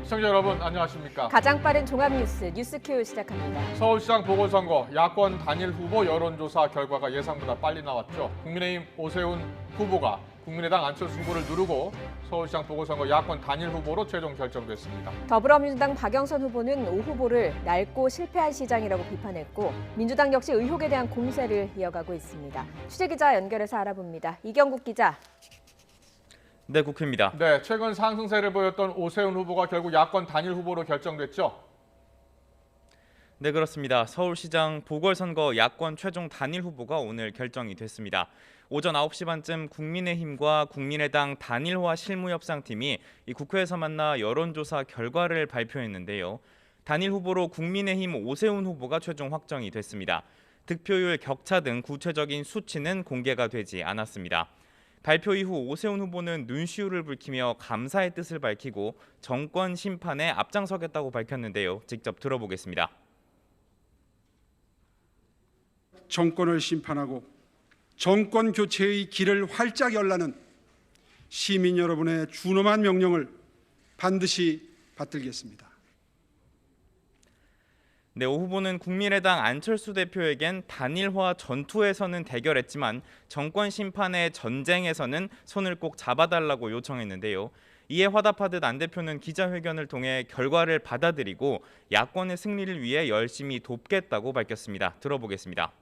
시청자 여러분 안녕하십니까? 가장 빠른 종합뉴스 뉴스큐 시작합니다. 서울시장 보궐선거 야권 단일 후보 여론조사 결과가 예상보다 빨리 나왔죠. 국민의힘 오세훈 후보가 국민의당 안철수 후보를 누르고 서울시장 보궐선거 야권 단일 후보로 최종 결정됐습니다. 더불어민주당 박영선 후보는 오 후보를 낡고 실패한 시장이라고 비판했고 민주당 역시 의혹에 대한 공세를 이어가고 있습니다. 취재기자 연결해서 알아봅니다. 이경국 기자. 네, 국회입니다. 네, 최근 상승세를 보였던 오세훈 후보가 결국 야권 단일 후보로 결정됐죠. 네, 그렇습니다. 서울시장 보궐선거 야권 최종 단일 후보가 오늘 결정이 됐습니다. 오전 9시 반쯤 국민의힘과 국민의당 단일화 실무협상팀이 국회에서 만나 여론조사 결과를 발표했는데요. 단일 후보로 국민의힘 오세훈 후보가 최종 확정이 됐습니다. 득표율 격차 등 구체적인 수치는 공개가 되지 않았습니다. 발표 이후 오세훈 후보는 눈시울을 붉히며 감사의 뜻을 밝히고 정권 심판에 앞장서겠다고 밝혔는데요. 직접 들어보겠습니다. 정권을 심판하고 정권 교체의 길을 활짝 열라는 시민 여러분의 준엄한 명령을 반드시 받들겠습니다. 네, 오 후보는 국민의당 안철수 대표에겐 단일화 전투에서는 대결했지만 정권 심판의 전쟁에서는 손을 꼭 잡아달라고 요청했는데요. 이에 화답하듯 안 대표는 기자회견을 통해 결과를 받아들이고 야권의 승리를 위해 열심히 돕겠다고 밝혔습니다. 들어보겠습니다.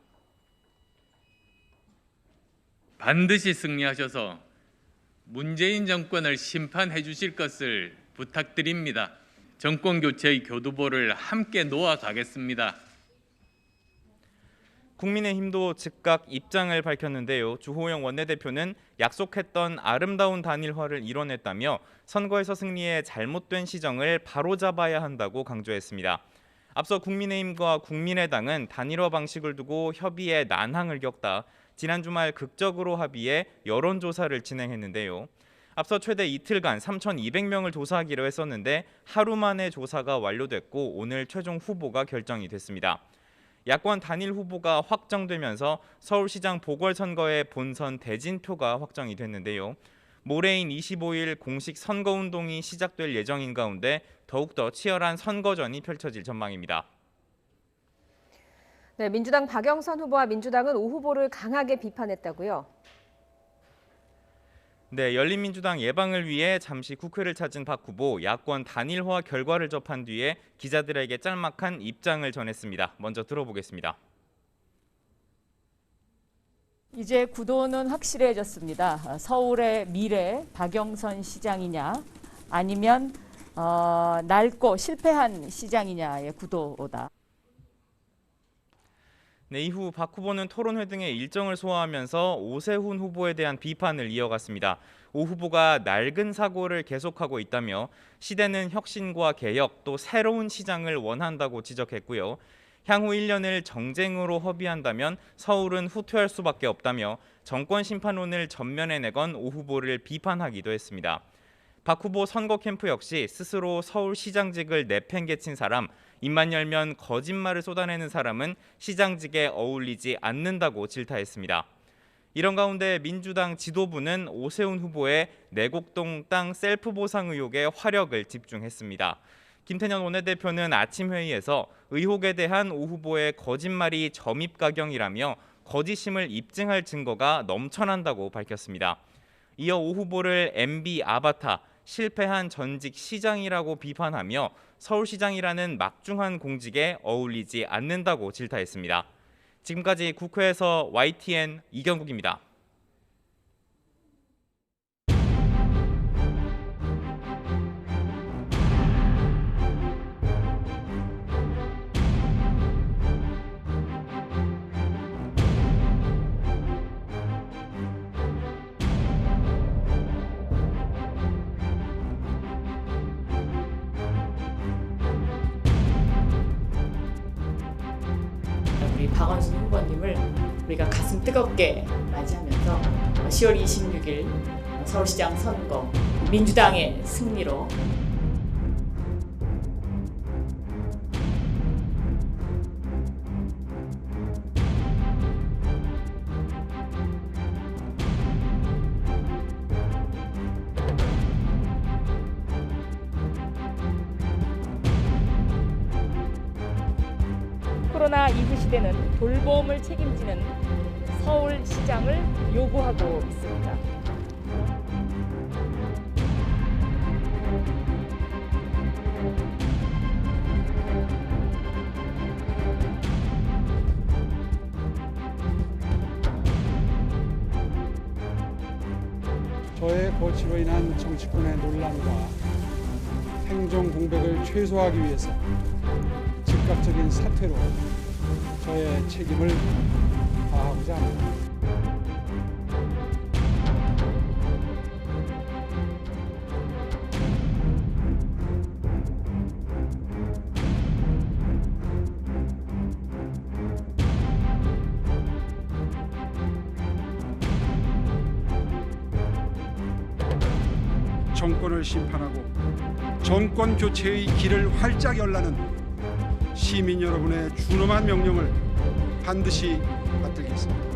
반드시 승리하셔서 문재인 정권을 심판해 주실 것을 부탁드립니다. 정권 교체의 교두보를 함께 놓아가겠습니다. 국민의힘도 즉각 입장을 밝혔는데요. 주호영 원내대표는 약속했던 아름다운 단일화를 이뤄냈다며 선거에서 승리해 잘못된 시정을 바로잡아야 한다고 강조했습니다. 앞서 국민의힘과 국민의당은 단일화 방식을 두고 협의에 난항을 겪다 지난 주말 극적으로 합의해 여론조사를 진행했는데요. 앞서 최대 이틀간 3,200명을 조사하기로 했었는데 하루 만에 조사가 완료됐고 오늘 최종 후보가 결정이 됐습니다. 야권 단일 후보가 확정되면서 서울시장 보궐선거의 본선 대진표가 확정이 됐는데요. 모레인 25일 공식 선거운동이 시작될 예정인 가운데 더욱더 치열한 선거전이 펼쳐질 전망입니다. 네, 민주당 박영선 후보와 민주당은 오 후보를 강하게 비판했다고요? 네, 열린민주당 예방을 위해 잠시 국회를 찾은 박 후보, 야권 단일화 결과를 접한 뒤에 기자들에게 짤막한 입장을 전했습니다. 먼저 들어보겠습니다. 이제 구도는 확실해졌습니다. 서울의 미래 박영선 시장이냐 아니면 낡고 실패한 시장이냐의 구도다. 네, 이후 박 후보는 토론회 등의 일정을 소화하면서 오세훈 후보에 대한 비판을 이어갔습니다. 오 후보가 낡은 사고를 계속하고 있다며 시대는 혁신과 개혁 또 새로운 시장을 원한다고 지적했고요. 향후 1년을 정쟁으로 허비한다면 서울은 후퇴할 수밖에 없다며 정권 심판론을 전면에 내건 오 후보를 비판하기도 했습니다. 박 후보 선거 캠프 역시 스스로 서울시장직을 내팽개친 사람, 입만 열면 거짓말을 쏟아내는 사람은 시장직에 어울리지 않는다고 질타했습니다. 이런 가운데 민주당 지도부는 오세훈 후보의 내곡동 땅 셀프 보상 의혹에 화력을 집중했습니다. 김태년 원내대표는 아침 회의에서 의혹에 대한 오 후보의 거짓말이 점입가경이라며 거짓임을 입증할 증거가 넘쳐난다고 밝혔습니다. 이어 오 후보를 MB 아바타, 실패한 전직 시장이라고 비판하며 서울시장이라는 막중한 공직에 어울리지 않는다고 질타했습니다. 지금까지 국회에서 YTN 이경국입니다. 우리 박원순 후보님을 우리가 가슴 뜨겁게 맞이하면서 10월 26일 서울시장 선거 민주당의 승리로 코로나 이후 시대는 돌봄을 책임지는 서울시장을 요구하고 있습니다. 저의 거취로 인한 정치권의 논란과 행정 공백을 최소화하기 위해서 즉각적인 사퇴로 저의 책임을 다하고자 합니다. 정권을 심판하고 정권 교체의 길을 활짝 열라는 시민 여러분의 준엄한 명령을 반드시 받들겠습니다.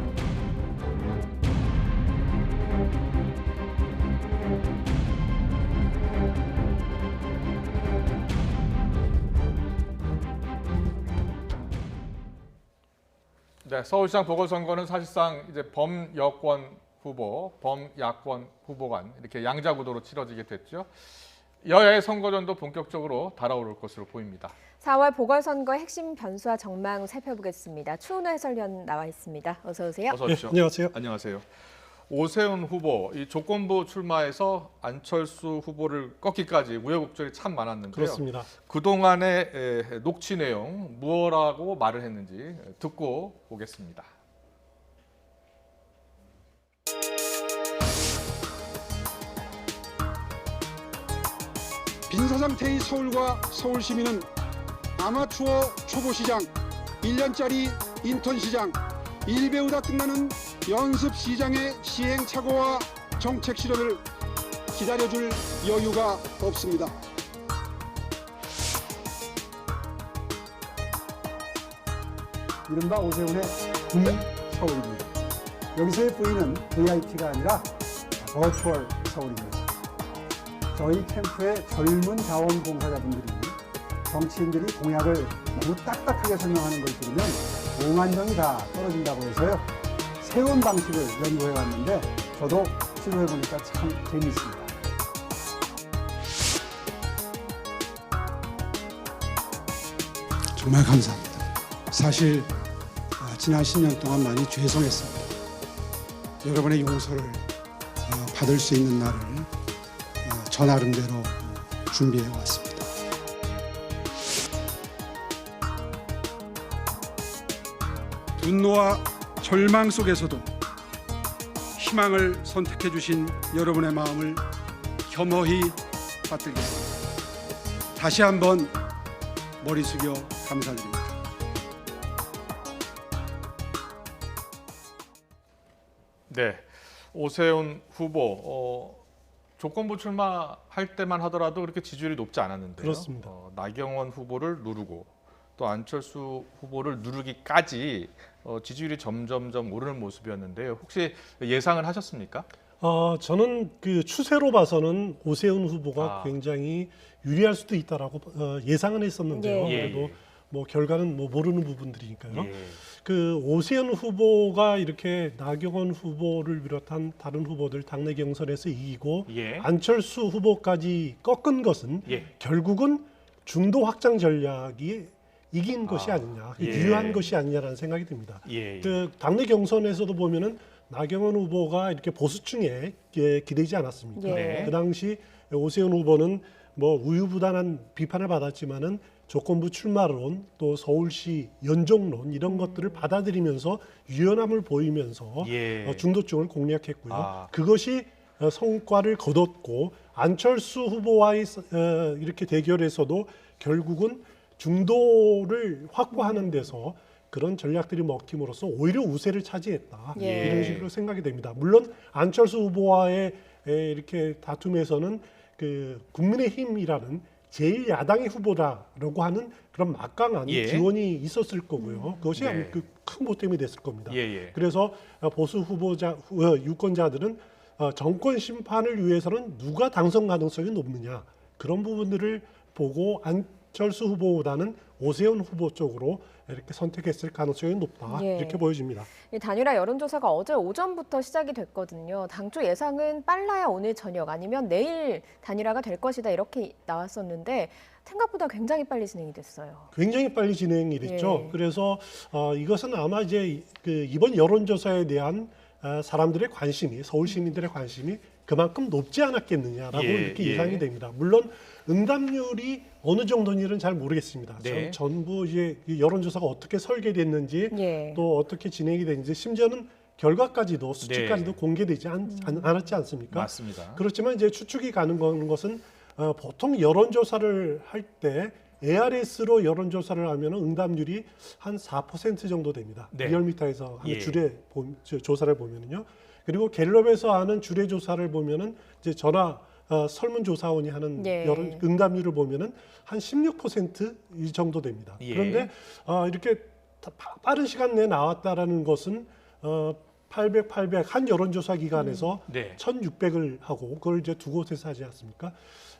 네, 서울시장 보궐선거는 사실상 이제 범여권 후보, 범야권 후보 간 이렇게 양자 구도로 치러지게 됐죠. 여야의 선거전도 본격적으로 달아오를 것으로 보입니다. 4월 보궐선거의 핵심 변수와 전망 살펴보겠습니다. 추은호 해설위원 나와 있습니다. 어서 오세요. 어서 오십시오. 안녕하세요. 안녕하세요. 오세훈 후보, 이 조건부 출마해서 안철수 후보를 꺾기까지 우여곡절이 참 많았는데요. 그렇습니다. 그동안의 녹취 내용 무엇라고 말을 했는지 듣고 오겠습니다. 빈사 상태의 서울과 서울 시민은 아마추어 초보시장, 1년짜리 인턴시장, 일배우다 끝나는 연습시장의 시행착오와 정책 실현을 기다려줄 여유가 없습니다. 이른바 오세훈의 서울입니다. 여기서의 V는 VIP가 아니라 버추얼 서울입니다. 저희 캠프의 젊은 자원봉사자분들이 정치인들이 공약을 너무 딱딱하게 설명하는 걸 들으면 몽환정이 다 떨어진다고 해서요. 새로운 방식을 연구해 왔는데 저도 시도해 보니까 참 재미있습니다. 정말 감사합니다. 사실 지난 10년 동안 많이 죄송했습니다. 여러분의 용서를 받을 수 있는 날을 저 나름대로 준비해 왔습니다. 분노와 절망 속에서도 희망을 선택해 주신 여러분의 마음을 겸허히 받들겠습니다. 다시 한번 머리 숙여 감사드립니다. 네, 오세훈 후보 조건부 출마할 때만 하더라도 그렇게 지지율이 높지 않았는데요. 그렇습니다. 나경원 후보를 누르고 또 안철수 후보를 누르기까지 지지율이 점점점 오르는 모습이었는데요. 혹시 예상을 하셨습니까? 저는 그 추세로 봐서는 오세훈 후보가 아. 굉장히 유리할 수도 있다라고 예상은 했었는데요. 네. 그래도 뭐 결과는 뭐 모르는 부분들이니까요. 예. 그 오세훈 후보가 이렇게 나경원 후보를 비롯한 다른 후보들 당내 경선에서 이기고 예. 안철수 후보까지 꺾은 것은 예. 결국은 중도 확장 전략이 이긴 것이 아니냐, 예. 유효한 것이 아니냐라는 생각이 듭니다. 예. 그 당내 경선에서도 보면은 나경원 후보가 이렇게 보수층에 기대지 않았습니까? 예. 네. 그 당시 오세훈 후보는 뭐 우유부단한 비판을 받았지만은 조건부 출마론 또 서울시 연정론 이런 것들을 받아들이면서 유연함을 보이면서 예. 중도층을 공략했고요. 아. 그것이 성과를 거뒀고 안철수 후보와의 이렇게 대결에서도 결국은 중도를 확보하는 데서 그런 전략들이 먹힘으로써 오히려 우세를 차지했다. 예. 이런 식으로 생각이 됩니다. 물론 안철수 후보와의 이렇게 다툼에서는 그 국민의힘이라는 제일 야당의 후보라고 하는 그런 막강한 예. 지원이 있었을 거고요. 그것이 네. 큰 보탬이 됐을 겁니다. 예. 그래서 보수 후보자 유권자들은 정권 심판을 위해서는 누가 당선 가능성이 높느냐 그런 부분들을 보고 안철수 후보보다는 오세훈 후보 쪽으로 이렇게 선택했을 가능성이 높다. 예. 이렇게 보여집니다. 이 단일화 여론조사가 어제 오전부터 시작이 됐거든요. 당초 예상은 빨라야 오늘 저녁 아니면 내일 단일화가 될 것이다 이렇게 나왔었는데 생각보다 굉장히 빨리 진행이 됐어요. 굉장히 빨리 진행이 됐죠. 예. 그래서 이것은 아마 이제 그 이번 여론조사에 대한 사람들의 관심이, 서울 시민들의 관심이 그만큼 높지 않았겠느냐라고 예, 이렇게 예. 예상이 됩니다. 물론 응답률이 어느 정도인지는 잘 모르겠습니다. 네. 전부 이제 이 여론조사가 어떻게 설계됐는지 예. 또 어떻게 진행이 되는지 심지어는 결과까지도 수치까지도 네. 공개되지 않았지 않습니까? 맞습니다. 그렇지만 이제 추측이 가는 것은 보통 여론조사를 할 때 ARS로 여론조사를 하면 응답률이 한 4% 정도 됩니다. 네. 리얼미터에서 하는 예. 조사를 보면은요. 그리고 갤럽에서 하는 주례 조사를 보면은 이제 설문조사원이 하는 예. 여론 응답률을 보면은 한 16%이 정도 됩니다. 예. 그런데 이렇게 빠른 시간 내에 나왔다라는 것은 800 한 여론조사 기관에서 네. 1,600을 하고 그걸 이제 두 곳에서 하지 않습니까?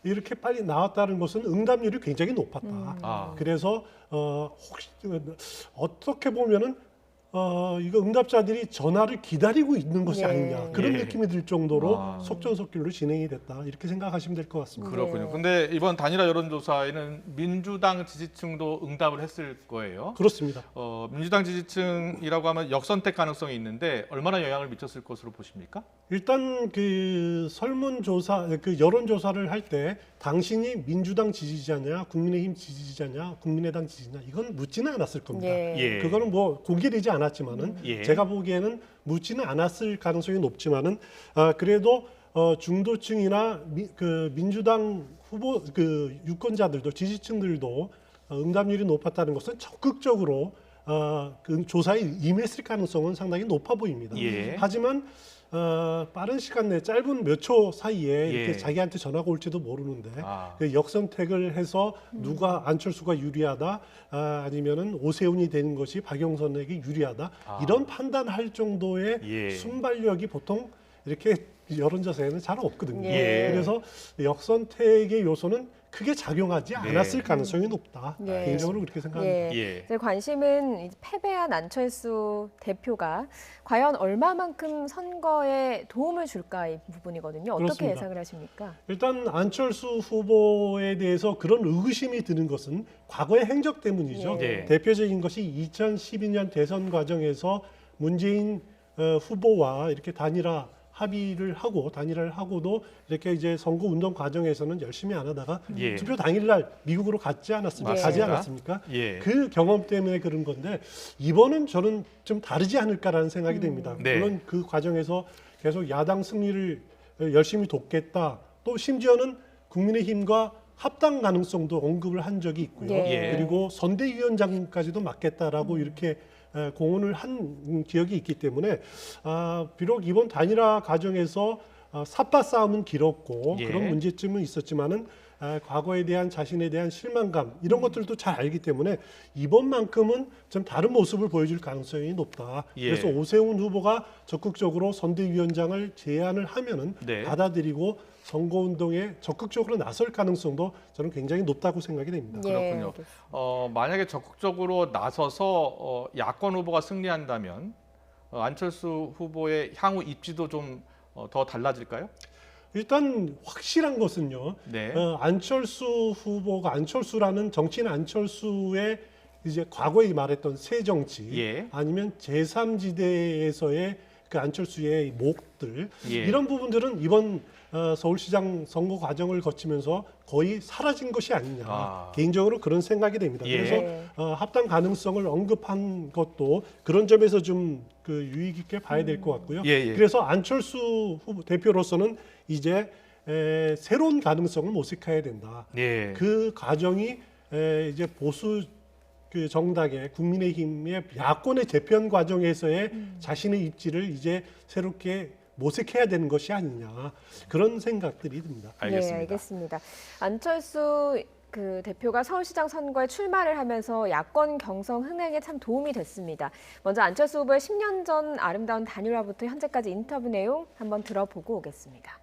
이렇게 빨리 나왔다는 것은 응답률이 굉장히 높았다. 아. 그래서 혹시 어떻게 보면은 이거 응답자들이 전화를 기다리고 있는 것이 예. 아니냐 그런 예. 느낌이 들 정도로 아. 속전속결로 진행이 됐다 이렇게 생각하시면 될 것 같습니다. 그렇군요. 네. 근데 이번 단일화 여론조사에는 민주당 지지층도 응답을 했을 거예요. 그렇습니다. 민주당 지지층이라고 하면 역선택 가능성이 있는데 얼마나 영향을 미쳤을 것으로 보십니까? 일단 그 설문조사, 그 여론조사를 할 때 당신이 민주당 지지자냐, 국민의힘 지지자냐, 국민의당 지지냐 이건 묻지는 않았을 겁니다. 예. 예. 그거는 뭐 공개되지 않았지만은 예. 제가 보기에는 묻지는 않았을 가능성이 높지만은 그래도 중도층이나 그 민주당 후보 그 유권자들도 지지층들도 응답률이 높았다는 것은 적극적으로 그 조사에 임했을 가능성은 상당히 높아 보입니다. 예. 하지만 빠른 시간 내에 짧은 몇 초 사이에 이렇게 예. 자기한테 전화가 올지도 모르는데 아. 그 역선택을 해서 누가 안철수가 유리하다 아니면은 오세훈이 되는 것이 박영선에게 유리하다 이런 판단할 정도의 예. 순발력이 보통 이렇게 여론조사에는 잘 없거든요. 예. 그래서 역선택의 요소는 크게 작용하지 않았을 가능성이 높다. 예. 개인적으로 그렇게 생각합니다. 예. 예. 이제 관심은 이제 패배한 안철수 대표가 과연 얼마만큼 선거에 도움을 줄까 이 부분이거든요. 어떻게 그렇습니다. 예상을 하십니까? 일단 안철수 후보에 대해서 그런 의구심이 드는 것은 과거의 행적 때문이죠. 예. 네. 대표적인 것이 2012년 대선 과정에서 문재인 후보와 이렇게 단일화를 하고도 이렇게 이제 선거 운동 과정에서는 열심히 안 하다가 예. 투표 당일날 미국으로 가지 맞습니다. 않았습니까? 예. 그 경험 때문에 그런 건데 이번은 저는 좀 다르지 않을까라는 생각이 됩니다. 네. 물론 그 과정에서 계속 야당 승리를 열심히 돕겠다. 또 심지어는 국민의힘과 합당 가능성도 언급을 한 적이 있고요. 예. 그리고 선대위원장까지도 맡겠다라고 이렇게 공언을 한 기억이 있기 때문에 비록 이번 단일화 과정에서 삿바 싸움은 길었고 예. 그런 문제점은 있었지만은 과거에 대한 자신에 대한 실망감 이런 것들도 잘 알기 때문에 이번만큼은 좀 다른 모습을 보여줄 가능성이 높다. 예. 그래서 오세훈 후보가 적극적으로 선대위원장을 제안을 하면은 네. 받아들이고 선거운동에 적극적으로 나설 가능성도 저는 굉장히 높다고 생각이 됩니다. 예, 그렇군요. 알겠습니다. 만약에 적극적으로 나서서 야권 후보가 승리한다면 안철수 후보의 향후 입지도 좀 더 달라질까요? 일단 확실한 것은요. 네. 안철수 후보가 안철수라는 정치인 안철수의 이제 과거에 말했던 새 정치 예. 아니면 제3지대에서의 그 안철수의 목들 예. 이런 부분들은 이번 서울시장 선거 과정을 거치면서 거의 사라진 것이 아니냐 개인적으로 그런 생각이 됩니다. 예. 그래서 합당 가능성을 언급한 것도 그런 점에서 좀 그 유의 깊게 봐야 될 것 같고요. 예, 예. 그래서 안철수 후보 대표로서는 이제 새로운 가능성을 모색해야 된다. 네. 그 과정이 이제 보수 그 정당의 국민의힘의 야권의 재편 과정에서의 자신의 입지를 이제 새롭게 모색해야 되는 것이 아니냐 그런 생각들이 듭니다. 알겠습니다. 네, 알겠습니다. 안철수 그 대표가 서울시장 선거에 출마를 하면서 야권 경선 흥행에 참 도움이 됐습니다. 먼저 안철수 후보의 10년 전 아름다운 단일화부터 현재까지 인터뷰 내용 한번 들어보고 오겠습니다.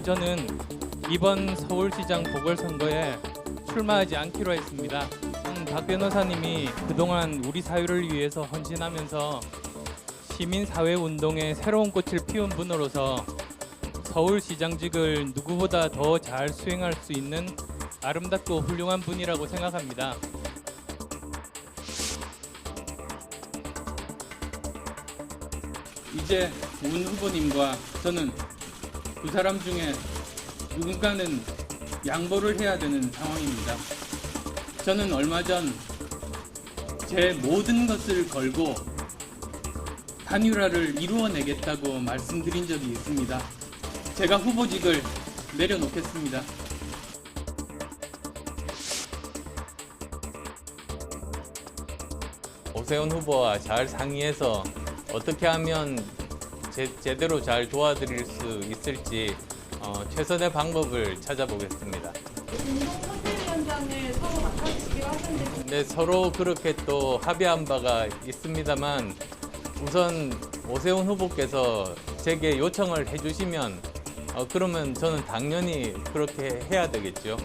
저는 이번 서울시장 보궐선거에 출마하지 않기로 했습니다. 박 변호사님이 그동안 우리 사회를 위해서 헌신하면서 시민사회운동의 새로운 꽃을 피운 분으로서 서울시장직을 누구보다 더 잘 수행할 수 있는 아름답고 훌륭한 분이라고 생각합니다. 이제 문 후보님과 저는 두 사람 중에 누군가는 양보를 해야 되는 상황입니다. 저는 얼마 전 제 모든 것을 걸고 단일화를 이루어내겠다고 말씀드린 적이 있습니다. 제가 후보직을 내려놓겠습니다. 오세훈 후보와 잘 상의해서 어떻게 하면 제대로 잘 도와드릴 수 있을지 최선의 방법을 찾아보겠습니다. 운동선대위원장을 서로 맡아주기로 하셨는데 네, 서로 그렇게 또 합의한 바가 있습니다만 우선 오세훈 후보께서 제게 요청을 해주시면 그러면 저는 당연히 그렇게 해야 되겠죠.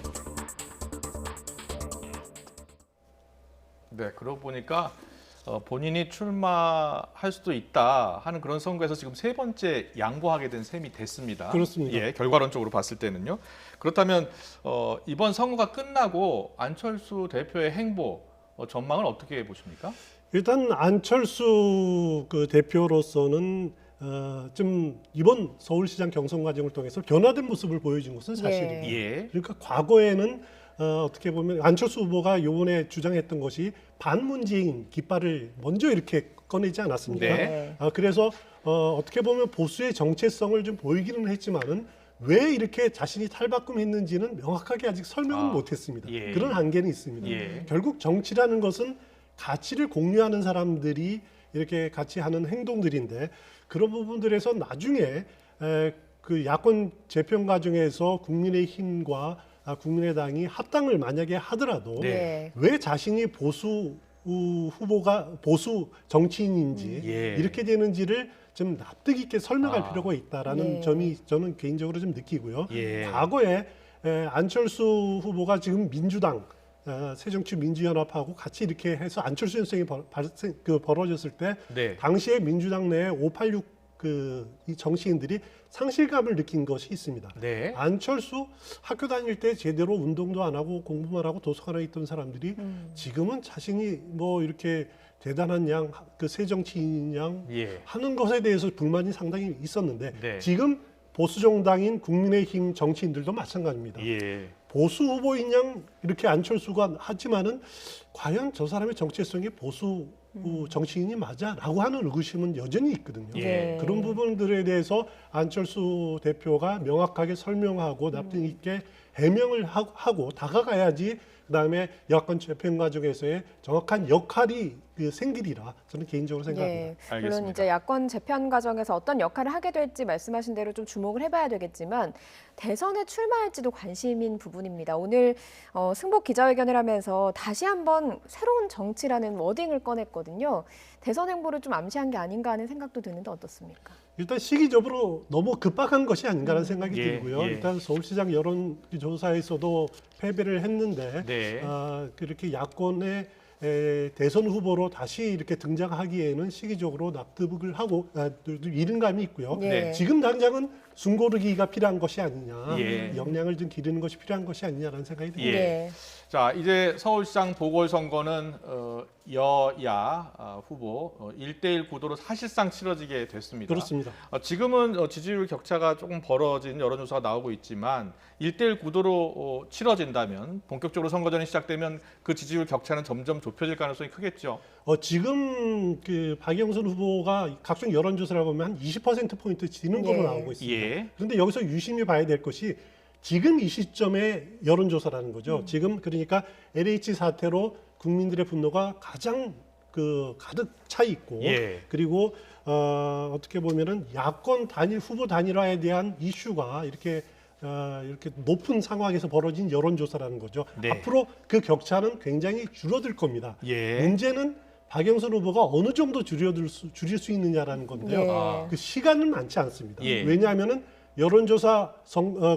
네, 그러고 보니까 본인이 출마할 수도 있다 하는 그런 선거에서 지금 세 번째 양보하게 된 셈이 됐습니다. 그렇습니다. 예, 결과론적으로 봤을 때는요. 그렇다면 이번 선거가 끝나고 안철수 대표의 행보 전망을 어떻게 보십니까? 일단 안철수 그 대표로서는 좀 이번 서울시장 경선 과정을 통해서 변화된 모습을 보여준 것은 사실입니다. 예. 그러니까 과거에는 어떻게 보면 안철수 후보가 이번에 주장했던 것이 반문재인 깃발을 먼저 이렇게 꺼내지 않았습니까? 네. 그래서 어떻게 보면 보수의 정체성을 좀 보이기는 했지만은 왜 이렇게 자신이 탈바꿈했는지는 명확하게 아직 설명은 못했습니다. 예. 그런 한계는 있습니다. 예. 결국 정치라는 것은 가치를 공유하는 사람들이 이렇게 같이 하는 행동들인데 그런 부분들에서 나중에 그 야권 재편 과정에서 국민의힘과 국민의당이 합당을 만약에 하더라도 네. 왜 자신이 보수 후보가 보수 정치인인지 예. 이렇게 되는지를 좀 납득 있게 설명할 필요가 있다라는 네. 점이 저는 개인적으로 좀 느끼고요. 예. 과거에 안철수 후보가 지금 민주당 새정치민주연합하고 같이 이렇게 해서 안철수 현상이 벌어졌을 때 네. 당시에 민주당 내에 586 이 정치인들이 상실감을 느낀 것이 있습니다. 네. 안철수 학교 다닐 때 제대로 운동도 안 하고 공부만 하고 도서관에 있던 사람들이 지금은 자신이 뭐 이렇게 대단한 양, 그 새정치인 양 예. 하는 것에 대해서 불만이 상당히 있었는데 네. 지금 보수정당인 국민의힘 정치인들도 마찬가지입니다. 예. 보수 후보인 양 이렇게 안철수가 하지만은 과연 저 사람의 정체성이 보수 정치인이 맞아라고 하는 의구심은 여전히 있거든요. 예. 그런 부분들에 대해서 안철수 대표가 명확하게 설명하고 납득 있게 해명을 하고 다가가야지 그다음에 야권 재편 과정에서의 정확한 역할이 생기리라 저는 개인적으로 생각합니다. 네, 물론 알겠습니다. 이제 야권 재편 과정에서 어떤 역할을 하게 될지 말씀하신 대로 좀 주목을 해봐야 되겠지만 대선에 출마할지도 관심인 부분입니다. 오늘 승복 기자회견을 하면서 다시 한번 새로운 정치라는 워딩을 꺼냈거든요. 대선 행보를 좀 암시한 게 아닌가 하는 생각도 드는데 어떻습니까? 일단 시기적으로 너무 급박한 것이 아닌가라는 생각이 예, 들고요. 예. 일단 서울시장 여론조사에서도 패배를 했는데 네. 그렇게 야권의 대선 후보로 다시 이렇게 등장하기에는 시기적으로 납득을 하고 이른 감이 있고요. 네. 지금 당장은 숨고르기가 필요한 것이 아니냐, 예. 역량을 좀 기르는 것이 필요한 것이 아니냐라는 생각이 듭니다. 예. 네. 자, 이제 서울시장 보궐선거는 여야 후보 1대1 구도로 사실상 치러지게 됐습니다. 그렇습니다. 지금은 지지율 격차가 조금 벌어진 여론조사가 나오고 있지만 1대1 구도로 치러진다면 본격적으로 선거전이 시작되면 그 지지율 격차는 점점 좁혀질 가능성이 크겠죠. 지금 그 박영선 후보가 각종 여론조사를 보면 한 20%포인트 지는 걸로 네. 나오고 있습니다. 예. 그런데 여기서 유심히 봐야 될 것이 지금 이 시점의 여론조사라는 거죠. 지금 그러니까 LH 사태로 국민들의 분노가 가장 가득 차 있고 예. 그리고 어떻게 보면은 야권 단일 후보 단일화에 대한 이슈가 이렇게 높은 상황에서 벌어진 여론조사라는 거죠. 네. 앞으로 그 격차는 굉장히 줄어들 겁니다. 예. 문제는 박영선 후보가 어느 정도 줄일 수 있느냐라는 건데요. 예. 그 시간은 많지 않습니다. 예. 왜냐하면은 여론조사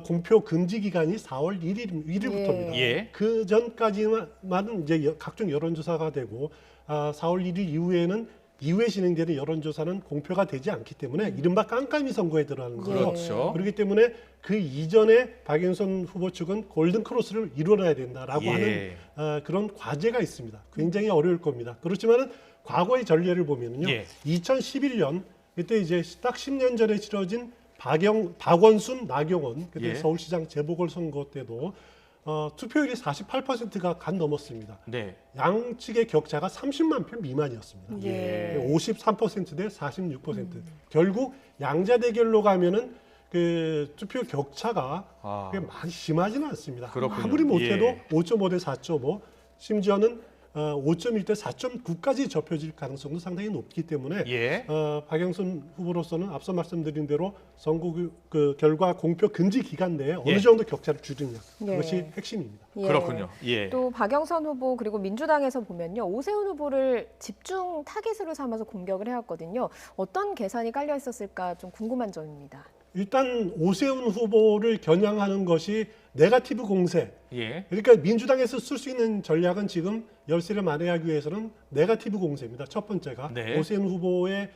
공표 금지 기간이 4월 1일부터입니다. 예. 그 전까지만은 이제 각종 여론조사가 되고 4월 1일 이후에는 이후에 진행되는 여론조사는 공표가 되지 않기 때문에 이른바 깜깜이 선거에 들어가는 거예요. 그렇죠. 그렇기 때문에 그 이전에 박영선 후보 측은 골든 크로스를 이뤄내야 된다라고 예. 하는 그런 과제가 있습니다. 굉장히 어려울 겁니다. 그렇지만은 과거의 전례를 보면요, 예. 2011년 그때 이제 딱 10년 전에 치러진 박원순, 나경원 그때 예. 서울시장 재보궐 선거 때도 투표율이 48%가 간 넘었습니다. 네. 양측의 격차가 30만 표 미만이었습니다. 예. 53% 대 46%. 결국 양자 대결로 가면은 그 투표 격차가 그게 많이 심하지는 않습니다. 그렇군요. 아무리 못해도 예. 5.5 대 4.5, 심지어는 5.1 대 4.9까지 좁혀질 가능성도 상당히 높기 때문에 예. 박영선 후보로서는 앞서 말씀드린 대로 선거 그 결과 공표 금지 기간 내에 예. 어느 정도 격차를 줄이냐 예. 그것이 핵심입니다. 예. 그렇군요. 예. 또 박영선 후보 그리고 민주당에서 보면요, 오세훈 후보를 집중 타깃으로 삼아서 공격을 해왔거든요. 어떤 계산이 깔려 있었을까 좀 궁금한 점입니다. 일단 오세훈 후보를 겨냥하는 것이 네거티브 공세. 예. 그러니까 민주당에서 쓸 수 있는 전략은 지금 열세를 만회하기 위해서는 네거티브 공세입니다. 첫 번째가 네. 오세훈 후보의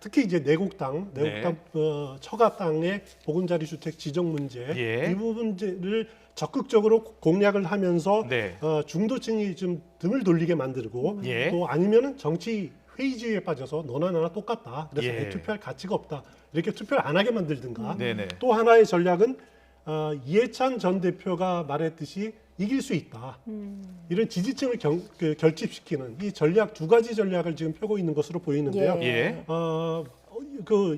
특히 이제 내곡당 처가당의 보금자리 주택 지정 문제 예. 이 부분을 적극적으로 공략을 하면서 네. 중도층이 좀 등을 돌리게 만들고 예. 또 아니면은 정치 회의주의에 빠져서 너나 나나 똑같다. 그래서 예. 투표할 가치가 없다. 이렇게 투표를 안 하게 만들든가. 네네. 또 하나의 전략은 이해찬 전 대표가 말했듯이 이길 수 있다. 이런 지지층을 결집시키는 이 전략 두 가지 전략을 지금 펴고 있는 것으로 보이는데요. 예.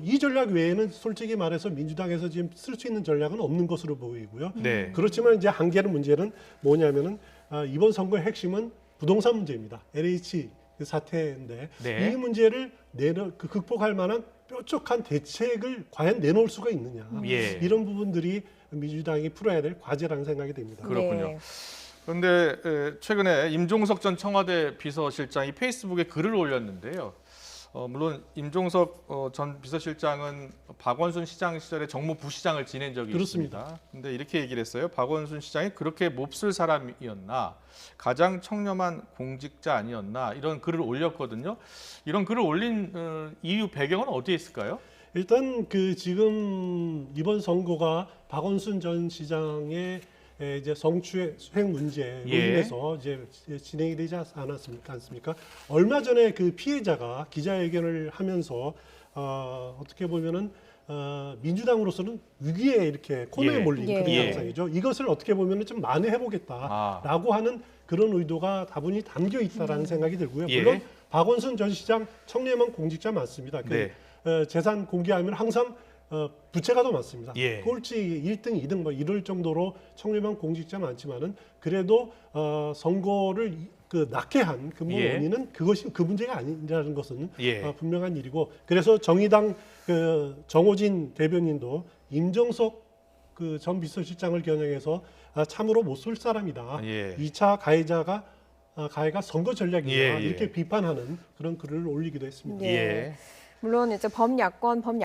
이 전략 외에는 솔직히 말해서 민주당에서 지금 쓸 수 있는 전략은 없는 것으로 보이고요. 네. 그렇지만 이제 한계는 문제는 뭐냐면은 이번 선거의 핵심은 부동산 문제입니다. LH 그 사태인데 네. 이 문제를 극복할 만한 뾰족한 대책을 과연 내놓을 수가 있느냐. 예. 이런 부분들이 민주당이 풀어야 될 과제라는 생각이 듭니다. 그렇군요. 네. 그런데 최근에 임종석 전 청와대 비서실장이 페이스북에 글을 올렸는데요. 물론 임종석 전 비서실장은 박원순 시장 시절에 정무 부시장을 지낸 적이 그렇습니다. 있습니다. 근데 이렇게 얘기를 했어요. 박원순 시장이 그렇게 몹쓸 사람이었나, 가장 청렴한 공직자 아니었나 이런 글을 올렸거든요. 이런 글을 올린 이유 배경은 어디에 있을까요? 일단 그 지금 이번 선거가 박원순 전 시장의 이제 성추행 문제로 예. 인해서 이제 진행이 되지 않았습니까? 얼마 전에 그 피해자가 기자회견을 하면서 어떻게 보면은 민주당으로서는 위기에 이렇게 코너에 예. 몰린 예. 그런 예. 양상이죠. 이것을 어떻게 보면은 좀 만회해보겠다라고 하는 그런 의도가 다분히 담겨 있다라는 생각이 들고요. 예. 물론 박원순 전 시장 청렴한 공직자 맞습니다. 네. 재산 공개하면 항상 부채가 더 많습니다. 예. 꼴찌 1등, 2등 뭐 이럴 정도로 청렴한 공직자 많지만은 그래도 선거를 낳게 한 근본 예. 원인은 그것이 그 문제가 아니라는 것은 예. 분명한 일이고 그래서 정의당 정호진 대변인도 임종석 전 비서실장을 겨냥해서 참으로 못 쏠 사람이다. 예. 2차 가해가 선거 전략이다. 예, 예. 이렇게 비판하는 그런 글을 올리기도 했습니다. 예. 물론 이제 범야권에서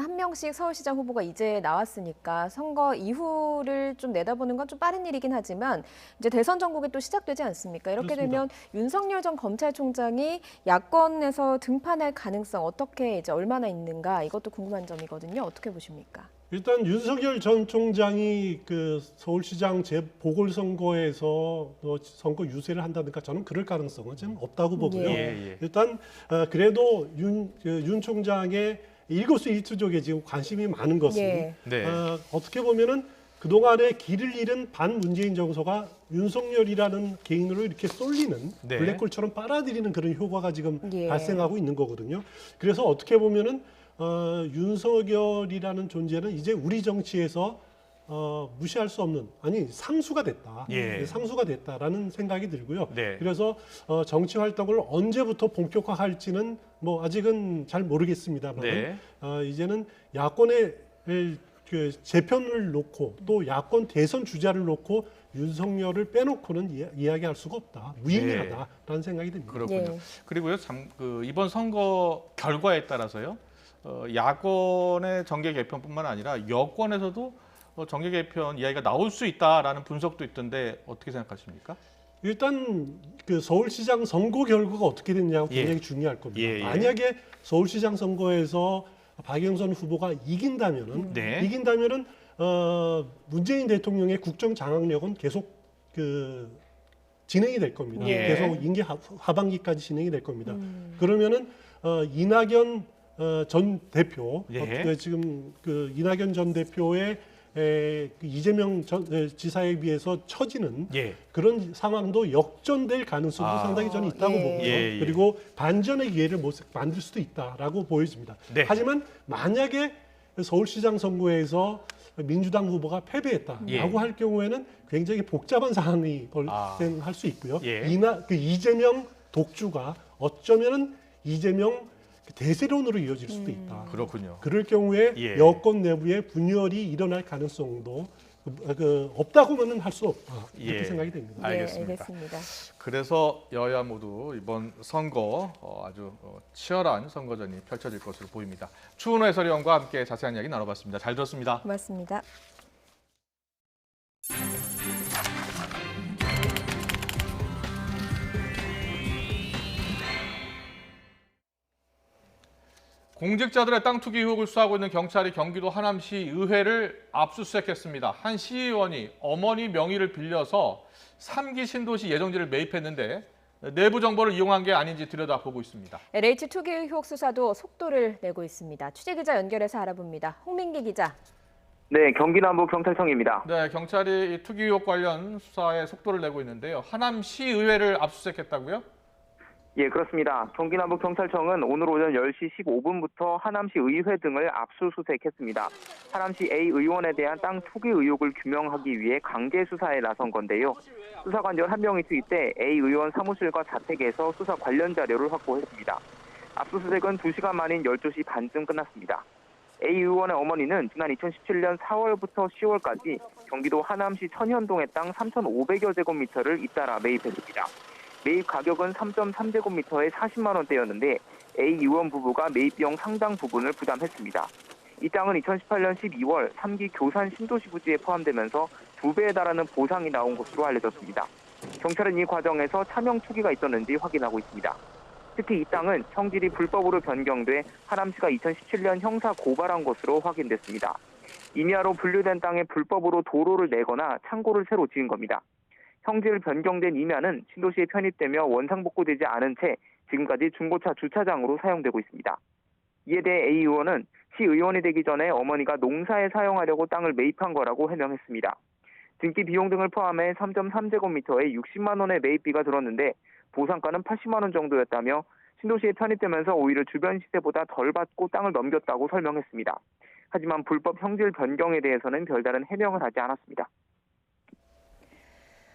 한 명씩 서울시장 후보가 이제 나왔으니까 선거 이후를 좀 내다보는 건 좀 빠른 일이긴 하지만 이제 대선 전국이 또 시작되지 않습니까? 이렇게 그렇습니다. 되면 윤석열 전 검찰총장이 야권에서 등판할 가능성 어떻게 이제 얼마나 있는가 이것도 궁금한 점이거든요. 어떻게 보십니까? 일단 윤석열 전 총장이 그 서울시장 재보궐선거에서 선거 유세를 한다든가 저는 그럴 가능성은 좀 없다고 보고요. 예. 일단 그래도 윤 총장의 일거수일투족에 지금 관심이 많은 것은 예. 네. 어떻게 보면은 그동안에 길을 잃은 반문재인 정서가 윤석열이라는 개인으로 이렇게 쏠리는 네. 블랙홀처럼 빨아들이는 그런 효과가 지금 예. 발생하고 있는 거거든요. 그래서 어떻게 보면은 윤석열이라는 존재는 이제 우리 정치에서 무시할 수 없는 상수가 됐다. 예. 상수가 됐다라는 생각이 들고요. 네. 그래서 정치 활동을 언제부터 본격화할지는 뭐 아직은 잘 모르겠습니다만 네. 이제는 야권의 그 재편을 놓고 또 야권 대선 주자를 놓고 윤석열을 빼놓고는 이야기할 수가 없다. 무의미하다라는 생각이 듭니다. 그렇군요. 예. 그리고요, 이번 선거 결과에 따라서요, 야권의 정계 개편뿐만 아니라 여권에서도 정계 개편 이야기가 나올 수 있다라는 분석도 있던데 어떻게 생각하십니까? 일단 그 서울시장 선거 결과가 어떻게 됐냐가 굉장히 중요할 겁니다. 예, 예. 만약에 서울시장 선거에서 박영선 후보가 이긴다면은 문재인 대통령의 국정 장악력은 계속 진행이 될 겁니다. 예. 계속 임기 하반기까지 진행이 될 겁니다. 그러면은 이낙연 전 대표 예. 지금 이낙연 전 대표의 이재명 지사에 비해서 처지는 예. 그런 상황도 역전될 가능성도 상당히 저는 있다고 보고요. 예, 예. 그리고 반전의 기회를 만들 수도 있다라고 보여집니다. 네. 하지만 만약에 서울시장 선거에서 민주당 후보가 패배했다라고 예. 할 경우에는 굉장히 복잡한 상황이 발생할 수 있고요. 예. 이재명 독주가 어쩌면은 이재명 대세론으로 이어질 수도 있다. 그렇군요. 그럴 경우에 예. 여권 내부에 분열이 일어날 가능성도 없다고는 할 수 없다. 이렇게 예. 생각이 됩니다. 알겠습니다. 네, 알겠습니다. 그래서 여야 모두 이번 선거 아주 치열한 선거전이 펼쳐질 것으로 보입니다. 추은호 해설위원과 함께 자세한 이야기 나눠봤습니다. 잘 들었습니다. 고맙습니다. 공직자들의 땅 투기 의혹을 수사하고 있는 경찰이 경기도 하남시 의회를 압수수색했습니다. 한 시의원이 어머니 명의를 빌려서 3기 신도시 예정지를 매입했는데 내부 정보를 이용한 게 아닌지 들여다보고 있습니다. LH 투기 의혹 수사도 속도를 내고 있습니다. 취재기자 연결해서 알아봅니다. 홍민기 기자. 네, 경기남부경찰청입니다. 네, 경찰이 이 투기 의혹 관련 수사에 속도를 내고 있는데요. 하남시 의회를 압수수색했다고요? 예, 그렇습니다. 경기남부경찰청은 오늘 오전 10시 15분부터 하남시 의회 등을 압수수색했습니다. 하남시 A 의원에 대한 땅 투기 의혹을 규명하기 위해 강제 수사에 나선 건데요. 수사관절 1명이 투입돼 A 의원 사무실과 자택에서 수사 관련 자료를 확보했습니다. 압수수색은 2시간 만인 12시 반쯤 끝났습니다. A 의원의 어머니는 지난 2017년 4월부터 10월까지 경기도 하남시 천현동의 땅 3,500여 제곱미터를 잇따라 매입했습니다. 매입 가격은 3.3제곱미터에 40만 원대였는데 A 의원 부부가 매입 비용 상당 부분을 부담했습니다. 이 땅은 2018년 12월 3기 교산 신도시 부지에 포함되면서 2배에 달하는 보상이 나온 것으로 알려졌습니다. 경찰은 이 과정에서 차명 투기가 있었는지 확인하고 있습니다. 특히 이 땅은 형질이 불법으로 변경돼 하남시가 2017년 형사 고발한 것으로 확인됐습니다. 임야로 분류된 땅에 불법으로 도로를 내거나 창고를 새로 지은 겁니다. 형질 변경된 임야는 신도시에 편입되며 원상복구되지 않은 채 지금까지 중고차 주차장으로 사용되고 있습니다. 이에 대해 A 의원은 시의원이 되기 전에 어머니가 농사에 사용하려고 땅을 매입한 거라고 해명했습니다. 등기 비용 등을 포함해 3.3제곱미터에 60만 원의 매입비가 들었는데 보상가는 80만 원 정도였다며 신도시에 편입되면서 오히려 주변 시세보다 덜 받고 땅을 넘겼다고 설명했습니다. 하지만 불법 형질 변경에 대해서는 별다른 해명을 하지 않았습니다.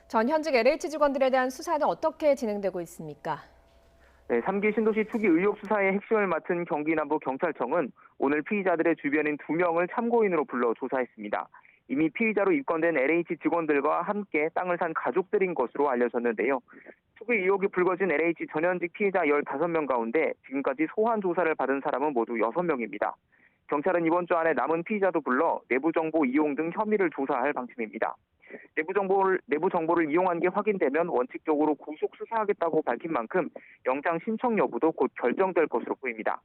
전 현직 LH 직원들에 대한 수사는 어떻게 진행되고 있습니까? 네, 3기 신도시 투기 의혹 수사의 핵심을 맡은 경기남부경찰청은 오늘 피의자들의 주변인 2명을 참고인으로 불러 조사했습니다. 이미 피의자로 입건된 LH 직원들과 함께 땅을 산 가족들인 것으로 알려졌는데요. 투기 의혹이 불거진 LH 전현직 피의자 15명 가운데 지금까지 소환 조사를 받은 사람은 모두 6명입니다. 경찰은 이번 주 안에 남은 피의자도 불러 내부 정보 이용 등 혐의를 조사할 방침입니다. 내부 정보를 이용한 게 확인되면 원칙적으로 구속 수사하겠다고 밝힌 만큼 영장 신청 여부도 곧 결정될 것으로 보입니다.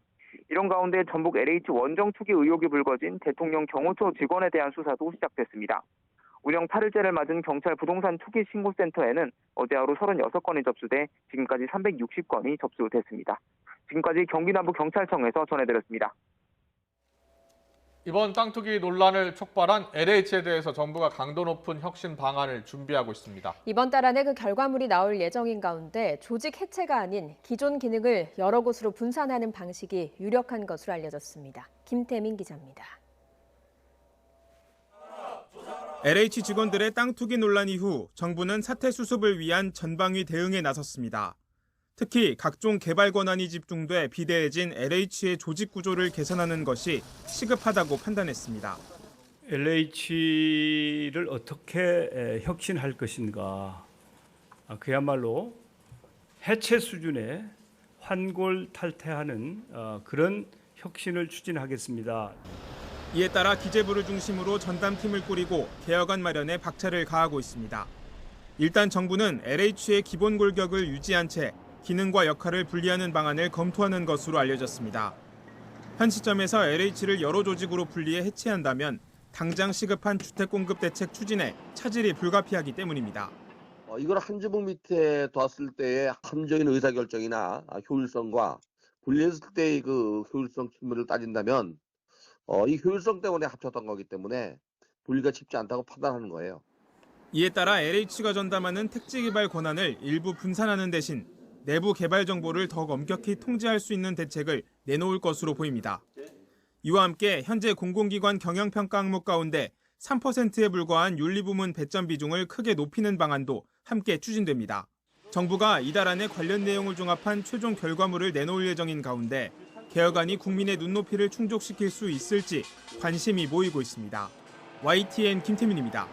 이런 가운데 전북 LH 원정 투기 의혹이 불거진 대통령 경호처 직원에 대한 수사도 시작됐습니다. 운영 8일째를 맞은 경찰 부동산 투기 신고센터에는 어제 하루 36건이 접수돼 지금까지 360건이 접수됐습니다. 지금까지 경기남부경찰청에서 전해드렸습니다. 이번 땅 투기 논란을 촉발한 LH에 대해서 정부가 강도 높은 혁신 방안을 준비하고 있습니다. 이번 달 안에 그 결과물이 나올 예정인 가운데 조직 해체가 아닌 기존 기능을 여러 곳으로 분산하는 방식이 유력한 것으로 알려졌습니다. 김태민 기자입니다. LH 직원들의 땅 투기 논란 이후 정부는 사태 수습을 위한 전방위 대응에 나섰습니다. 특히 각종 개발 권한이 집중돼 비대해진 LH의 조직 구조를 개선하는 것이 시급하다고 판단했습니다. LH를 어떻게 혁신할 것인가, 그야말로 해체 수준의 환골탈태하는 그런 혁신을 추진하겠습니다. 이에 따라 기재부를 중심으로 전담팀을 꾸리고 개혁안 마련에 박차를 가하고 있습니다. 일단 정부는 LH의 기본 골격을 유지한 채 기능과 역할을 분리하는 방안을 검토하는 것으로 알려졌습니다. 현 시점에서 LH를 여러 조직으로 분리해 해체한다면 당장 시급한 주택 공급 대책 추진에 차질이 불가피하기 때문입니다. 이걸 한 주먹 밑에 뒀을 때의 함정인 의사결정이나 효율성과 분리했을 때의 그 효율성 측면을 따진다면 이 효율성 때문에 합쳤던 거기 때문에 분리가 쉽지 않다고 판단하는 거예요. 이에 따라 LH가 전담하는 택지 개발 권한을 일부 분산하는 대신 내부 개발 정보를 더욱 엄격히 통제할 수 있는 대책을 내놓을 것으로 보입니다. 이와 함께 현재 공공기관 경영평가 항목 가운데 3%에 불과한 윤리부문 배점 비중을 크게 높이는 방안도 함께 추진됩니다. 정부가 이달 안에 관련 내용을 종합한 최종 결과물을 내놓을 예정인 가운데 개혁안이 국민의 눈높이를 충족시킬 수 있을지 관심이 모이고 있습니다. YTN 김태민입니다.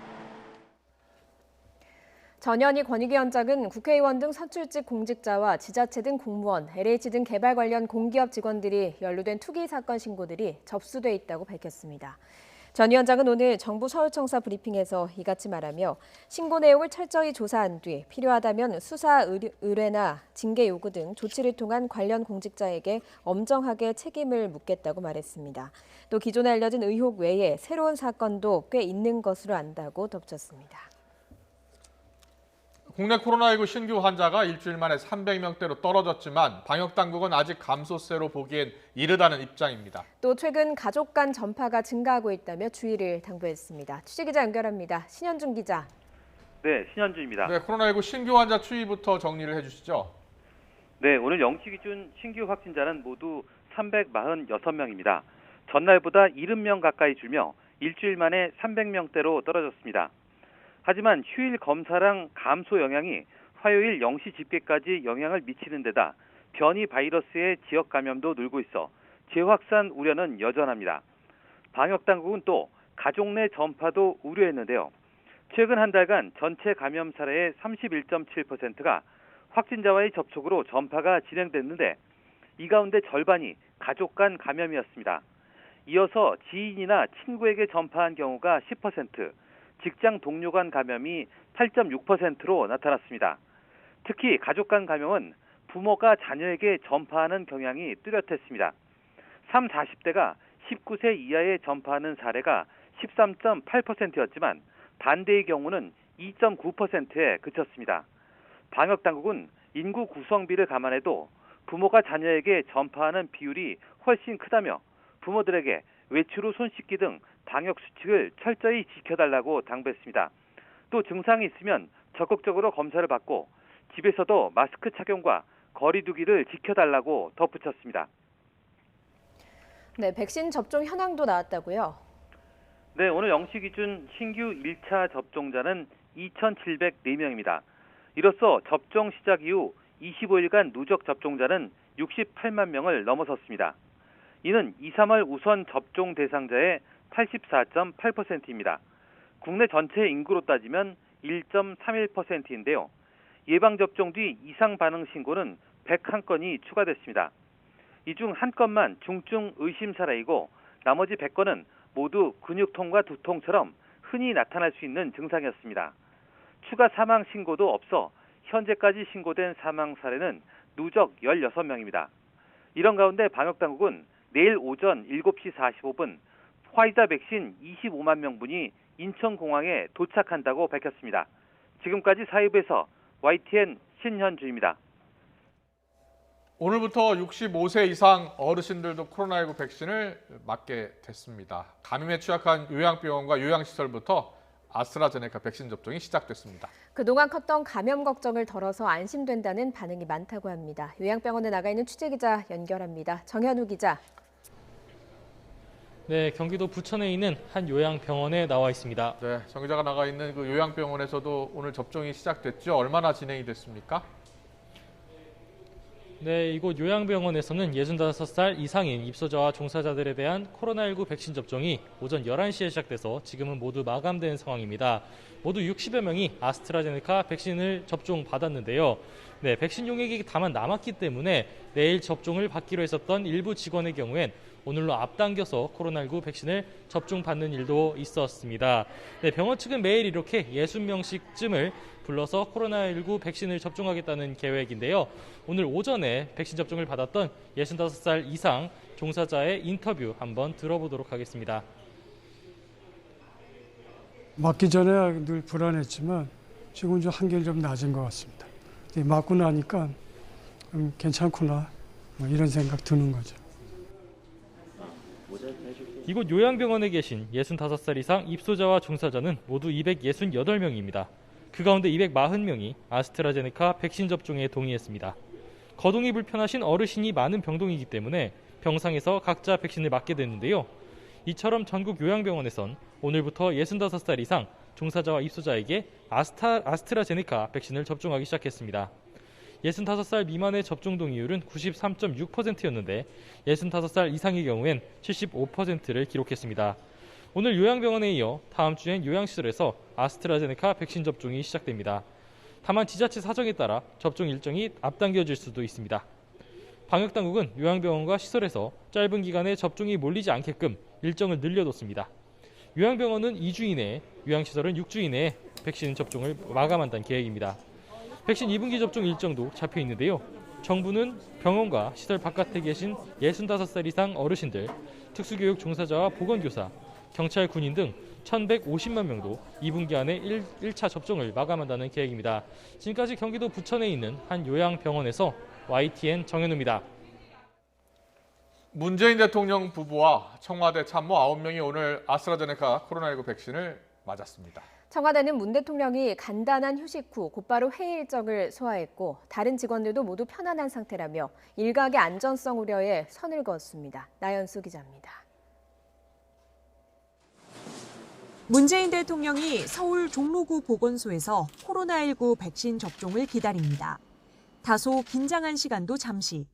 전현희 권익위원장은 국회의원 등 선출직 공직자와 지자체 등 공무원, LH 등 개발 관련 공기업 직원들이 연루된 투기 사건 신고들이 접수돼 있다고 밝혔습니다. 전 위원장은 오늘 정부 서울청사 브리핑에서 이같이 말하며 신고 내용을 철저히 조사한 뒤 필요하다면 수사 의뢰나 징계 요구 등 조치를 통한 관련 공직자에게 엄정하게 책임을 묻겠다고 말했습니다. 또 기존에 알려진 의혹 외에 새로운 사건도 꽤 있는 것으로 안다고 덧붙였습니다. 국내 코로나19 신규 환자가 일주일 만에 300명대로 떨어졌지만 방역당국은 아직 감소세로 보기엔 이르다는 입장입니다. 또 최근 가족 간 전파가 증가하고 있다며 주의를 당부했습니다. 취재기자 연결합니다. 신현준 기자. 네, 신현준입니다. 네, 코로나19 신규 환자 추이부터 정리를 해주시죠. 네, 오늘 0시 기준 신규 확진자는 모두 346명입니다. 전날보다 70명 가까이 줄며 일주일 만에 300명대로 떨어졌습니다. 하지만 휴일 검사량 감소 영향이 화요일 0시 집계까지 영향을 미치는 데다 변이 바이러스의 지역 감염도 늘고 있어 재확산 우려는 여전합니다. 방역당국은 또 가족 내 전파도 우려했는데요. 최근 한 달간 전체 감염 사례의 31.7%가 확진자와의 접촉으로 전파가 진행됐는데 이 가운데 절반이 가족 간 감염이었습니다. 이어서 지인이나 친구에게 전파한 경우가 10%, 직장 동료 간 감염이 8.6%로 나타났습니다. 특히 가족 간 감염은 부모가 자녀에게 전파하는 경향이 뚜렷했습니다. 30, 40대가 19세 이하에 전파하는 사례가 13.8%였지만 반대의 경우는 2.9%에 그쳤습니다. 방역당국은 인구 구성비를 감안해도 부모가 자녀에게 전파하는 비율이 훨씬 크다며 부모들에게 외출 후 손 씻기 등 방역 수칙을 철저히 지켜달라고 당부했습니다. 또 증상이 있으면 적극적으로 검사를 받고 집에서도 마스크 착용과 거리 두기를 지켜달라고 덧붙였습니다. 네, 백신 접종 현황도 나왔다고요? 네, 오늘 0시 기준 신규 1차 접종자는 2,704명입니다. 이로써 접종 시작 이후 25일간 누적 접종자는 68만 명을 넘어섰습니다. 이는 2, 3월 우선 접종 대상자의 84.8%입니다. 국내 전체 인구로 따지면 1.31%인데요. 예방접종 뒤 이상 반응 신고는 101건이 추가됐습니다. 이 중 1건만 중증 의심 사례이고 나머지 100건은 모두 근육통과 두통처럼 흔히 나타날 수 있는 증상이었습니다. 추가 사망 신고도 없어 현재까지 신고된 사망 사례는 누적 16명입니다. 이런 가운데 방역당국은 내일 오전 7시 45분 화이자 백신 25만 명분이 인천공항에 도착한다고 밝혔습니다. 지금까지 사회부에서 YTN 신현주입니다. 오늘부터 65세 이상 어르신들도 코로나19 백신을 맞게 됐습니다. 감염에 취약한 요양병원과 요양시설부터 아스트라제네카 백신 접종이 시작됐습니다. 그동안 컸던 감염 걱정을 덜어서 안심된다는 반응이 많다고 합니다. 요양병원에 나가 있는 취재기자 연결합니다. 정현우 기자. 네, 경기도 부천에 있는 한 요양병원에 나와 있습니다. 네, 정 기자가 나가 있는 그 요양병원에서도 오늘 접종이 시작됐죠. 얼마나 진행이 됐습니까? 네, 이곳 요양병원에서는 65살 이상인 입소자와 종사자들에 대한 코로나19 백신 접종이 오전 11시에 시작돼서 지금은 모두 마감된 상황입니다. 모두 60여 명이 아스트라제네카 백신을 접종받았는데요. 네, 백신 용액이 다만 남았기 때문에 내일 접종을 받기로 했었던 일부 직원의 경우엔 오늘로 앞당겨서 코로나19 백신을 접종받는 일도 있었습니다. 네, 병원 측은 매일 이렇게 60명씩쯤을 불러서 코로나19 백신을 접종하겠다는 계획인데요. 오늘 오전에 백신 접종을 받았던 65살 이상 종사자의 인터뷰 한번 들어보도록 하겠습니다. 맞기 전에 늘 불안했지만 지금 좀 한결 좀 낮은 것 같습니다. 맞고 나니까 괜찮구나 이런 생각 드는 거죠. 이곳 요양병원에 계신 65살 이상 입소자와 종사자는 모두 268명입니다. 그 가운데 240명이 아스트라제네카 백신 접종에 동의했습니다. 거동이 불편하신 어르신이 많은 병동이기 때문에 병상에서 각자 백신을 맞게 됐는데요. 이처럼 전국 요양병원에선 오늘부터 65살 이상 종사자와 입소자에게 아스트라제네카 백신을 접종하기 시작했습니다. 65살 미만의 접종 동의율은 93.6%였는데 65살 이상의 경우엔 75%를 기록했습니다. 오늘 요양병원에 이어 다음 주엔 요양시설에서 아스트라제네카 백신 접종이 시작됩니다. 다만 지자체 사정에 따라 접종 일정이 앞당겨질 수도 있습니다. 방역당국은 요양병원과 시설에서 짧은 기간에 접종이 몰리지 않게끔 일정을 늘려뒀습니다. 요양병원은 2주 이내에, 요양시설은 6주 이내에 백신 접종을 마감한다는 계획입니다. 백신 2분기 접종 일정도 잡혀 있는데요. 정부는 병원과 시설 바깥에 계신 65살 이상 어르신들, 특수교육 종사자와 보건교사, 경찰, 군인 등 1,150만 명도 2분기 안에 1차 접종을 마감한다는 계획입니다. 지금까지 경기도 부천에 있는 한 요양병원에서 YTN 정현우입니다. 문재인 대통령 부부와 청와대 참모 9명이 오늘 아스트라제네카 코로나19 백신을 맞았습니다. 청와대는 문 대통령이 간단한 휴식 후 곧바로 회의 일정을 소화했고 다른 직원들도 모두 편안한 상태라며 일각의 안전성 우려에 선을 그었습니다. 나연수 기자입니다. 문재인 대통령이 서울 종로구 보건소에서 코로나19 백신 접종을 기다립니다. 다소 긴장한 시간도 잠시.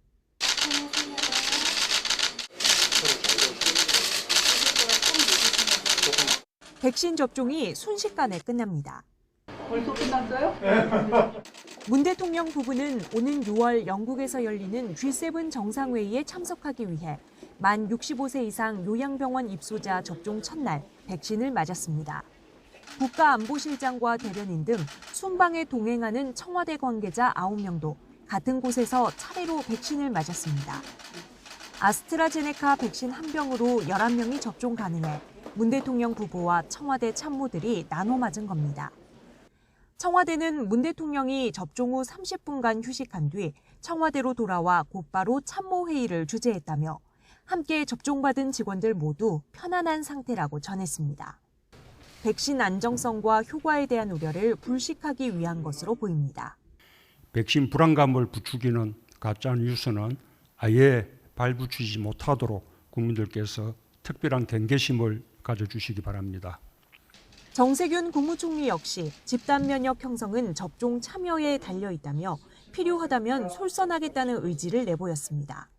백신 접종이 순식간에 끝납니다. 벌써 끝났어요? 문 대통령 부부는 오는 6월 영국에서 열리는 G7 정상회의에 참석하기 위해 만 65세 이상 요양병원 입소자 접종 첫날 백신을 맞았습니다. 국가안보실장과 대변인 등 순방에 동행하는 청와대 관계자 9명도 같은 곳에서 차례로 백신을 맞았습니다. 아스트라제네카 백신 한 병으로 11명이 접종 가능해 문 대통령 부부와 청와대 참모들이 나눠 맞은 겁니다. 청와대는 문 대통령이 접종 후 30분간 휴식한 뒤 청와대로 돌아와 곧바로 참모회의를 주재했다며 함께 접종받은 직원들 모두 편안한 상태라고 전했습니다. 백신 안정성과 효과에 대한 우려를 불식하기 위한 것으로 보입니다. 백신 불안감을 부추기는 가짜 뉴스는 아예 발붙이지 못하도록 국민들께서 특별한 경계심을 가져주시기 바랍니다. 정세균 국무총리 역시 집단 면역 형성은 접종 참여에 달려 있다며 필요하다면 솔선하겠다는 의지를 내보였습니다.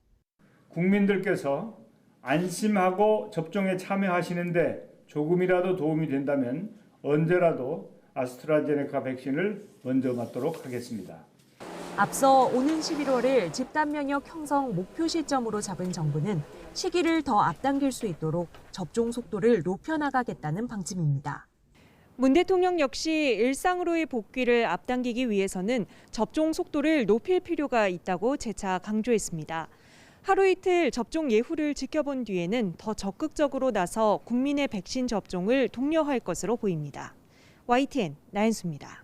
국민들께서 안심하고 접종에 참여하시는데 조금이라도 도움이 된다면 언제라도 아스트라제네카 백신을 먼저 맞도록 하겠습니다. 앞서 오는 11월을 집단 면역 형성 목표 시점으로 잡은 정부는 시기를 더 앞당길 수 있도록 접종 속도를 높여나가겠다는 방침입니다. 문 대통령 역시 일상으로의 복귀를 앞당기기 위해서는 접종 속도를 높일 필요가 있다고 재차 강조했습니다. 하루 이틀 접종 예후를 지켜본 뒤에는 더 적극적으로 나서 국민의 백신 접종을 독려할 것으로 보입니다. YTN 나연수입니다.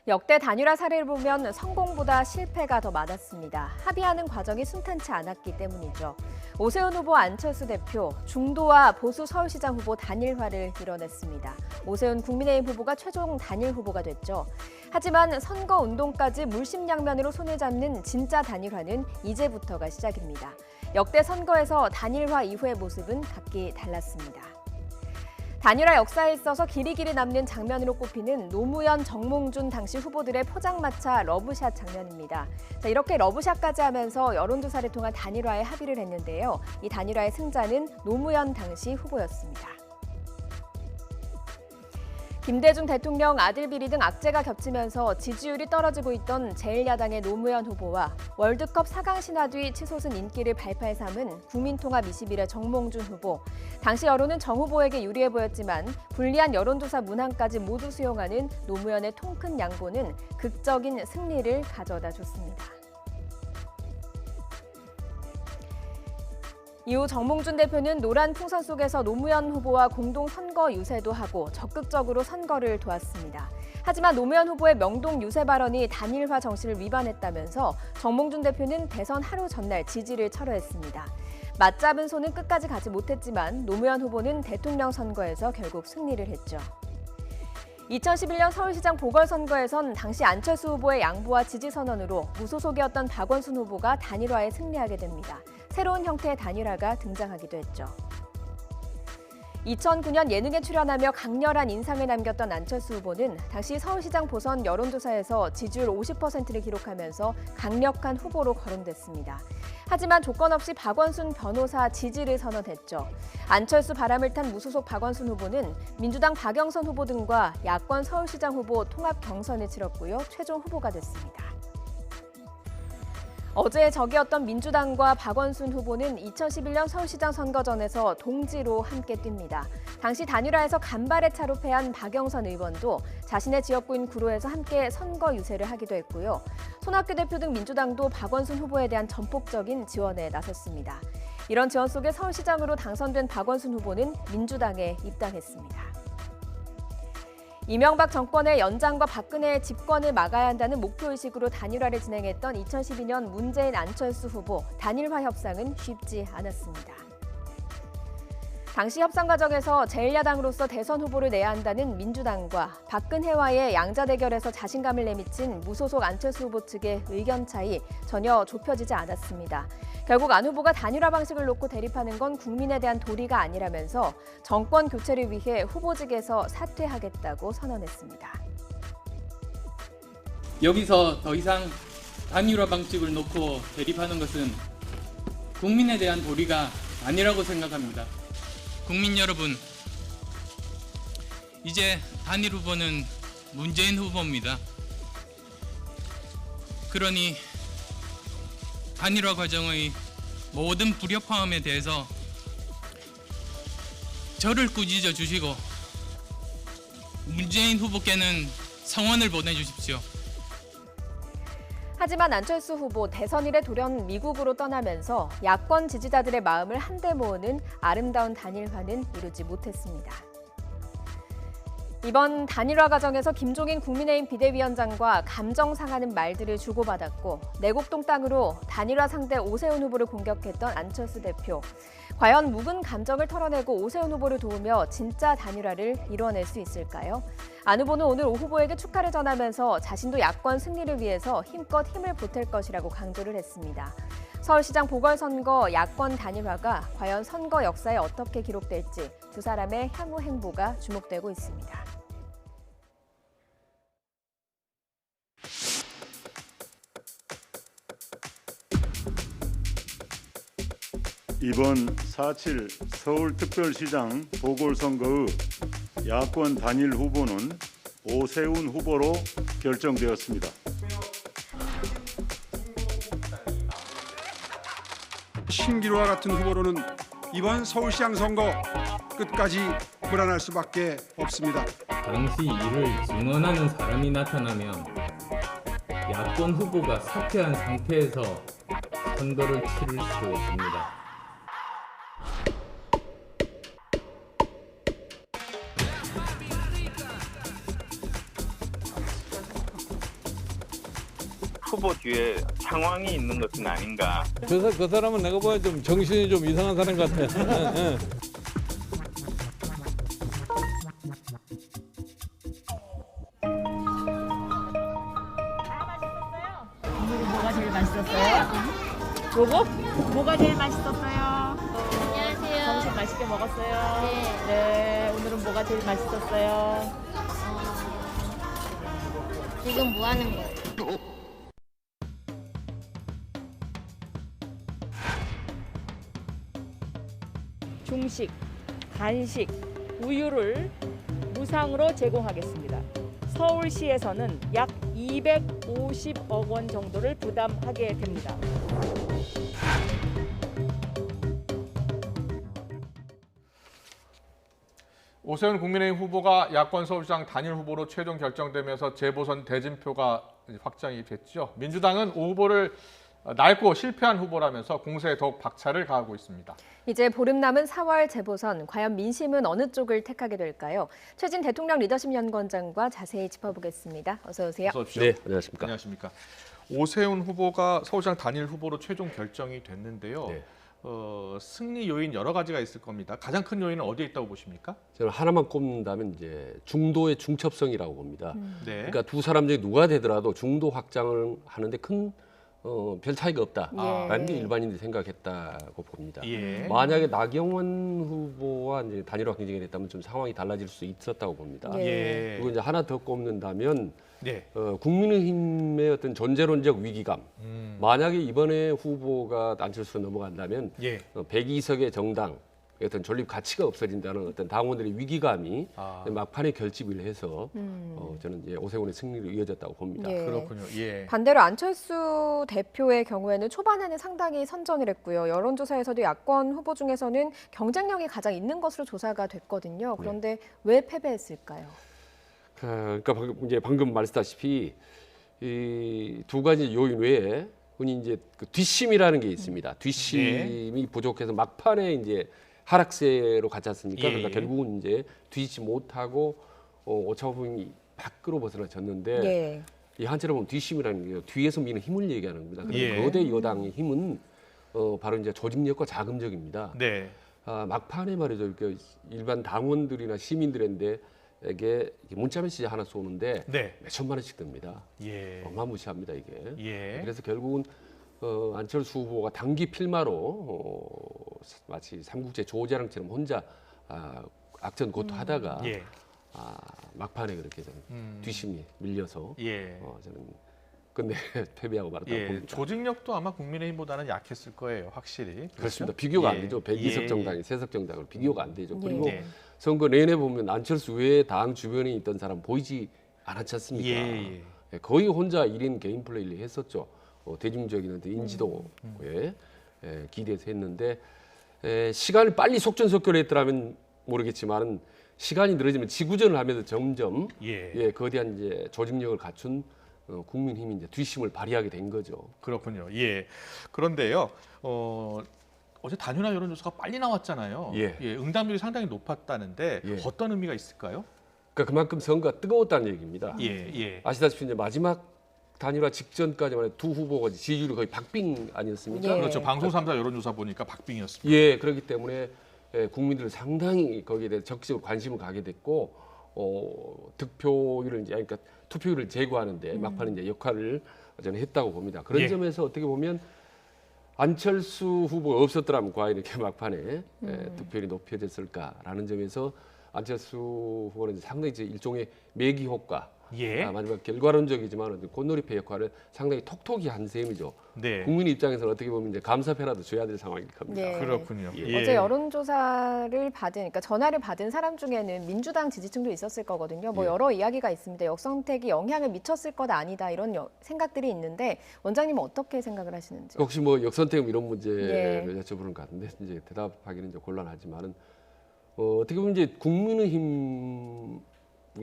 역대 단일화 사례를 보면 성공보다 실패가 더 많았습니다. 합의하는 과정이 순탄치 않았기 때문이죠. 오세훈 후보, 안철수 대표, 중도와 보수 서울시장 후보 단일화를 이뤄냈습니다. 오세훈 국민의힘 후보가 최종 단일 후보가 됐죠. 하지만 선거 운동까지 물심양면으로 손을 잡는 진짜 단일화는 이제부터가 시작입니다. 역대 선거에서 단일화 이후의 모습은 각기 달랐습니다. 단일화 역사에 있어서 길이길이 남는 장면으로 꼽히는 노무현, 정몽준 당시 후보들의 포장마차 러브샷 장면입니다. 자, 이렇게 러브샷까지 하면서 여론조사를 통한 단일화에 합의를 했는데요. 이 단일화의 승자는 노무현 당시 후보였습니다. 김대중 대통령 아들 비리 등 악재가 겹치면서 지지율이 떨어지고 있던 제1야당의 노무현 후보와 월드컵 4강 신화 뒤 치솟은 인기를 발판에 삼은 국민통합 21의 정몽준 후보. 당시 여론은 정 후보에게 유리해 보였지만 불리한 여론조사 문항까지 모두 수용하는 노무현의 통큰 양보는 극적인 승리를 가져다 줬습니다. 이후 정몽준 대표는 노란 풍선 속에서 노무현 후보와 공동 선거 유세도 하고 적극적으로 선거를 도왔습니다. 하지만 노무현 후보의 명동 유세 발언이 단일화 정신을 위반했다면서 정몽준 대표는 대선 하루 전날 지지를 철회했습니다. 맞잡은 손은 끝까지 가지 못했지만 노무현 후보는 대통령 선거에서 결국 승리를 했죠. 2011년 서울시장 보궐선거에선 당시 안철수 후보의 양보와 지지 선언으로 무소속이었던 박원순 후보가 단일화에 승리하게 됩니다. 새로운 형태의 단일화가 등장하기도 했죠. 2009년 예능에 출연하며 강렬한 인상을 남겼던 안철수 후보는 당시 서울시장 보선 여론조사에서 지지율 50%를 기록하면서 강력한 후보로 거론됐습니다. 하지만 조건 없이 박원순 변호사 지지를 선언했죠. 안철수 바람을 탄 무소속 박원순 후보는 민주당 박영선 후보 등과 야권 서울시장 후보 통합 경선을 치렀고요. 최종 후보가 됐습니다. 어제의 적이었던 민주당과 박원순 후보는 2011년 서울시장 선거전에서 동지로 함께 뜁니다. 당시 단일화에서 간발의 차로 패한 박영선 의원도 자신의 지역구인 구로에서 함께 선거 유세를 하기도 했고요. 손학규 대표 등 민주당도 박원순 후보에 대한 전폭적인 지원에 나섰습니다. 이런 지원 속에 서울시장으로 당선된 박원순 후보는 민주당에 입당했습니다. 이명박 정권의 연장과 박근혜의 집권을 막아야 한다는 목표의식으로 단일화를 진행했던 2012년 문재인 안철수 후보 단일화 협상은 쉽지 않았습니다. 당시 협상 과정에서 제1야당으로서 대선 후보를 내야 한다는 민주당과 박근혜와의 양자 대결에서 자신감을 내미친 무소속 안철수 후보 측의 의견 차이 전혀 좁혀지지 않았습니다. 결국 안 후보가 단일화 방식을 놓고 대립하는 건 국민에 대한 도리가 아니라면서 정권 교체를 위해 후보직에서 사퇴하겠다고 선언했습니다. 여기서 더 이상 단일화 방식을 놓고 대립하는 것은 국민에 대한 도리가 아니라고 생각합니다. 국민 여러분, 이제 단일 후보는 문재인 후보입니다. 그러니 단일화 과정의 모든 불협화음에 대해서 저를 꾸짖어 주시고 문재인 후보께는 성원을 보내주십시오. 하지만 안철수 후보 대선 일에 돌연 미국으로 떠나면서 야권 지지자들의 마음을 한데 모으는 아름다운 단일화는 이루지 못했습니다. 이번 단일화 과정에서 김종인 국민의힘 비대위원장과 감정 상하는 말들을 주고받았고 내곡동 땅으로 단일화 상대 오세훈 후보를 공격했던 안철수 대표. 과연 묵은 감정을 털어내고 오세훈 후보를 도우며 진짜 단일화를 이뤄낼 수 있을까요? 안 후보는 오늘 오 후보에게 축하를 전하면서 자신도 야권 승리를 위해서 힘껏 힘을 보탤 것이라고 강조를 했습니다. 서울시장 보궐선거 야권 단일화가 과연 선거 역사에 어떻게 기록될지 두 사람의 향후 행보가 주목되고 있습니다. 이번 4.7 서울특별시장 보궐선거의 야권 단일 후보는 오세훈 후보로 결정되었습니다. 신기루와 같은 후보로는 이번 서울시장 선거 끝까지 불안할 수밖에 없습니다. 당시 이를 증언하는 사람이 나타나면 야권 후보가 사퇴한 상태에서 선거를 치를 수 있습니다. 후보 뒤에 상황이 있는 것은 아닌가. 그 사람은 내가 보기엔 좀 정신이 좀 이상한 사람 같아. 오늘은 뭐가 제일 맛있었어요? 요거? 뭐가 제일 맛있었어요? 안녕하세요. 점심 맛있게 먹었어요? 네. 네. 오늘은 뭐가 제일 맛있었어요? 지금 뭐 하는 거예요? 중식, 간식, 우유를 무상으로 제공하겠습니다. 서울시에서는 약 250억 원 정도를 부담하게 됩니다. 오세훈 국민의힘 후보가 야권 서울시장 단일 후보로 최종 결정되면서 재보선 대진표가 확정이 됐죠. 민주당은 5후보를 낡고 실패한 후보라면서 공세에 더욱 박차를 가하고 있습니다. 이제 보름 남은 4월 재보선, 과연 민심은 어느 쪽을 택하게 될까요? 최진 대통령 리더십 연구원장과 자세히 짚어보겠습니다. 어서 오세요. 어서 오십시오. 네, 안녕하십니까. 안녕하십니까. 오세훈 후보가 서울시장 단일 후보로 최종 결정이 됐는데요. 네. 승리 요인 여러 가지가 있을 겁니다. 가장 큰 요인은 어디에 있다고 보십니까? 저는 하나만 꼽는다면 이제 중도의 중첩성이라고 봅니다. 네. 그러니까 두 사람 중에 누가 되더라도 중도 확장을 하는데 큰 별 차이가 없다라는 게 일반인들이 생각했다고 봅니다. 예. 만약에 나경원 후보와 이제 단일화 경쟁이 됐다면 좀 상황이 달라질 수 있었다고 봅니다. 예. 그리고 이제 하나 더 꼽는다면 네. 국민의힘의 어떤 존재론적 위기감. 만약에 이번에 후보가 안철수로 넘어간다면 예. 102석의 정당 어떤 존립 가치가 없어진다는 어떤 당원들의 위기감이 막판에 결집을 해서 저는 이제 오세훈의 승리로 이어졌다고 봅니다. 예. 그렇군요. 예. 반대로 안철수 대표의 경우에는 초반에는 상당히 선전을 했고요. 여론조사에서도 야권 후보 중에서는 경쟁력이 가장 있는 것으로 조사가 됐거든요. 그런데 왜 패배했을까요? 그러니까 방금 말씀다시피 이 두 가지 요인 외에 흔히 이제 그 뒷심이라는 게 있습니다. 뒷심이 부족해서 막판에 이제 하락세로 갔지 않습니까? 예. 그러니까 결국은 이제 뒤집지 못하고 오차 범위 밖으로 벗어나졌는데 예. 이 한자로 보면 뒷심이라는 게 뒤에서 미는 힘을 얘기하는 겁니다. 그런데 예. 거대 여당의 힘은 바로 이제 조직력과 자금력입니다. 네. 막판에 말이죠. 이렇게 일반 당원들이나 시민들인데 에게 문자 메시지 하나 쏘는데 네. 몇천만 원씩 듭니다. 예. 어마무시합니다 이게. 예. 그래서 결국은 안철수 후보가 단기 필마로 마치 삼국지 조자랑처럼 혼자 악전 고투하다가 예. 막판에 그렇게 저는 뒷심이 밀려서 예. 저는 끝내 패배하고 말았다고 예. 봅니다. 조직력도 아마 국민의힘보다는 약했을 거예요, 확실히. 그렇습니다. 비교가 안 예. 되죠. 102석 예. 정당이 3석 정당으로 비교가 안 되죠. 그리고 예. 선거 내내 보면 안철수 외에 당 주변에 있던 사람 보이지 않았지 않습니까? 예. 거의 혼자 1인 개인 플레이를 했었죠. 대중적인 인지도에 기대해서 했는데 시간을 빨리 속전속결했더라면 모르겠지만 시간이 늘어지면 지구전을 하면서 점점 거대한 이제 조직력을 갖춘 국민힘이 이제 뒷심을 발휘하게 된 거죠. 그렇군요. 예. 그런데요. 어제 단일화 여론조사가 빨리 나왔잖아요. 예. 응답률이 상당히 높았다는데 예. 어떤 의미가 있을까요? 그러니까 그만큼 선거가 뜨거웠다는 얘기입니다. 예. 아시다시피 이제 마지막 단일화 직전까지만 두 후보가 지지율이 거의 박빙 아니었습니까? 예. 그렇죠. 방송 3사 여론조사 보니까 박빙이었습니다. 예, 그렇기 때문에 국민들은 상당히 거기에 대해 적극적으로 관심을 가게 됐고 득표율을 이제 그러니까 투표율을 제고하는데 막판에 이제 역할을 저는 했다고 봅니다. 그런 점에서 어떻게 보면 안철수 후보가 없었더라면 과연 이렇게 막판에 득표율이 높여졌을까라는 점에서 안철수 후보는 상당히 이제 일종의 매기 효과, 마지막 결과론적이지만 꽃놀이패 역할을 상당히 톡톡히 한 셈이죠. 네. 국민 입장에서는 어떻게 보면 이제 감사패라도 줘야 될 상황일 겁니다. 네. 그렇군요. 어제 여론조사를 받은, 그러니까 전화를 받은 사람 중에는 민주당 지지층도 있었을 거거든요. 뭐 여러 이야기가 있습니다. 역선택이 영향을 미쳤을 것 아니다 이런 생각들이 있는데 원장님은 어떻게 생각을 하시는지? 혹시 뭐 역선택 이런 문제를 여쭤보는 것 같은데 이제 대답하기는 이제 곤란하지만은 어떻게 보면 이제 국민의힘이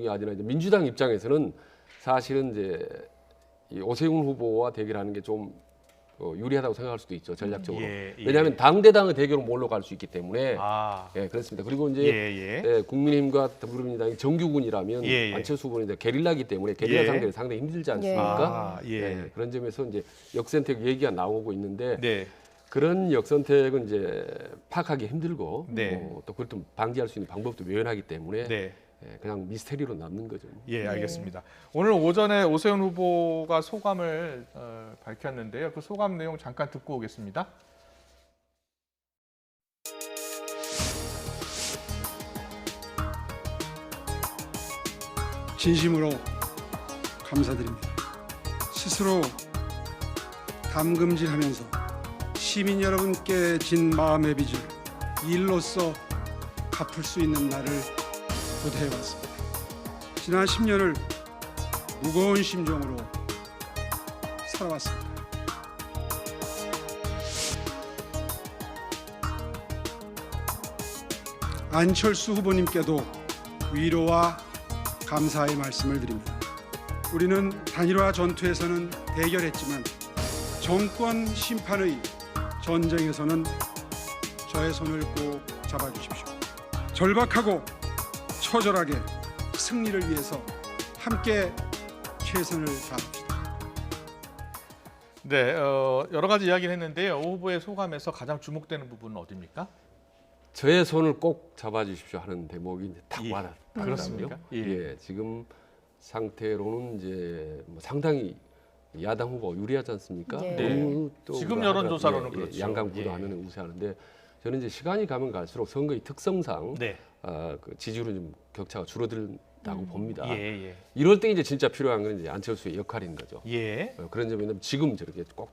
아니라 이제 민주당 입장에서는 사실은 이제 이 오세훈 후보와 대결하는 게 좀 유리하다고 생각할 수도 있죠, 전략적으로. 왜냐하면 당대당의 대결은 뭘로 갈 수 있기 때문에. 예, 그렇습니다. 그리고 이제 국민의힘과 더불어민주당이 정규군이라면 안철수 후보는 이제 게릴라기 때문에 게릴라 상대는 상당히 힘들지 않습니까? 그런 점에서 이제 역선택 얘기가 나오고 있는데 그런 역선택은 이제 파악하기 힘들고 또 그걸 좀 방지할 수 있는 방법도 묘연하기 때문에 그냥 미스테리로 남는 거죠. 예, 알겠습니다. 오늘 오전에 오세훈 후보가 소감을 밝혔는데요. 그 소감 내용 잠깐 듣고 오겠습니다. 진심으로 감사드립니다. 스스로 담금질하면서 시민 여러분께 진 마음의 빚을 일로써 갚을 수 있는 날을 고대해왔습니다. 지난 10년을 무거운 심정으로 살아왔습니다. 안철수 후보님께도 위로와 감사의 말씀을 드립니다. 우리는 단일화 전투에서는 대결했지만 정권 심판의 전쟁에서는 저의 손을 꼭 잡아주십시오. 절박하고 처절하게 승리를 위해서 함께 최선을 다합시다. 네, 여러 가지 이야기를 했는데요. 오 후보의 소감에서 가장 주목되는 부분은 어디입니까? 저의 손을 꼭 잡아주십시오 하는 대목이 이제 딱 와닿더라고요. 그렇습니까? 예, 지금 상태로는 이제 뭐 상당히 야당 후보 유리하지 않습니까? 네. 너무 또 지금 우리가 여론조사로는 그렇죠. 양강구도하면 우세하는데 저는 이제 시간이 가면 갈수록 선거의 특성상 네. 그 지지율은 좀 격차가 줄어든다고 봅니다. 예. 이럴 때 이제 진짜 필요한 건 이제 안철수의 역할인 거죠. 예. 그런 점에는 지금 저렇게 꼭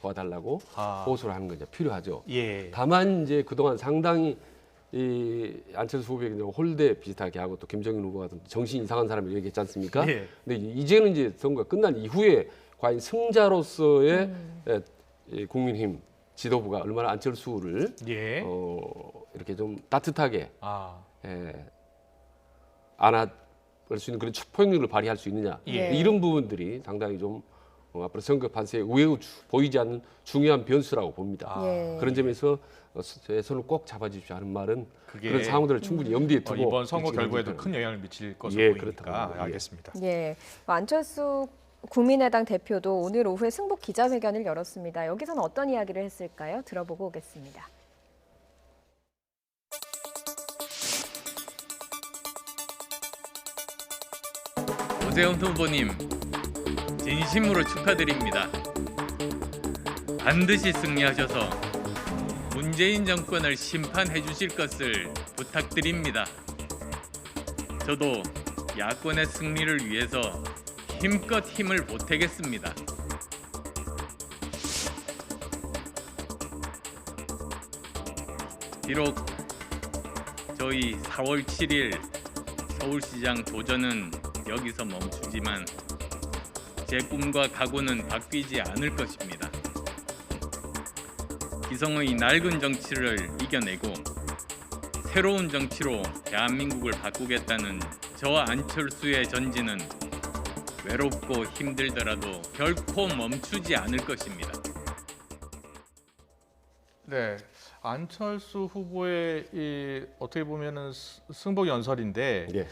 도와달라고 호소를 하는 건 이제 필요하죠. 예. 다만 이제 그동안 상당히 이 안철수 후보에게 홀대 비슷하게 하고 또 김정인 후보 같은 정신 이상한 사람을 얘기했지 않습니까? 예. 근데 이제는 이제 선거가 끝난 이후에 과연 승자로서의 국민힘 지도부가 얼마나 안철수를 예. 이렇게 좀 따뜻하게 안아볼 수 있는 그런 포용력을 발휘할 수 있느냐 예. 이런 부분들이 상당히 좀 앞으로 선거 판세에 의외로 보이지 않는 중요한 변수라고 봅니다. 예. 그런 점에서 제 손을 꼭 잡아주십시오 하는 말은 그게 그런 상황들을 충분히 염두에 두고 이번 선거 일찍 결과에도 해주십시오. 큰 영향을 미칠 것으로 예, 보이니까 그렇다고 알겠습니다. 예, 안철수 국민의당 대표도 오늘 오후에 승복 기자회견을 열었습니다. 여기서는 어떤 이야기를 했을까요? 들어보고 오겠습니다. 오세훈 후보님, 진심으로 축하드립니다. 반드시 승리하셔서 문재인 정권을 심판해 주실 것을 부탁드립니다. 저도 야권의 승리를 위해서 힘껏 힘을 보태겠습니다. 비록 저희 4월 7일 서울시장 도전은 여기서 멈추지만 제 꿈과 각오는 바뀌지 않을 것입니다. 기성의 낡은 정치를 이겨내고 새로운 정치로 대한민국을 바꾸겠다는 저 안철수의 전진은 외롭고 힘들더라도 결코 멈추지 않을 것입니다. 네, 안철수 후보의 어떻게 보면은 승복 연설인데 예.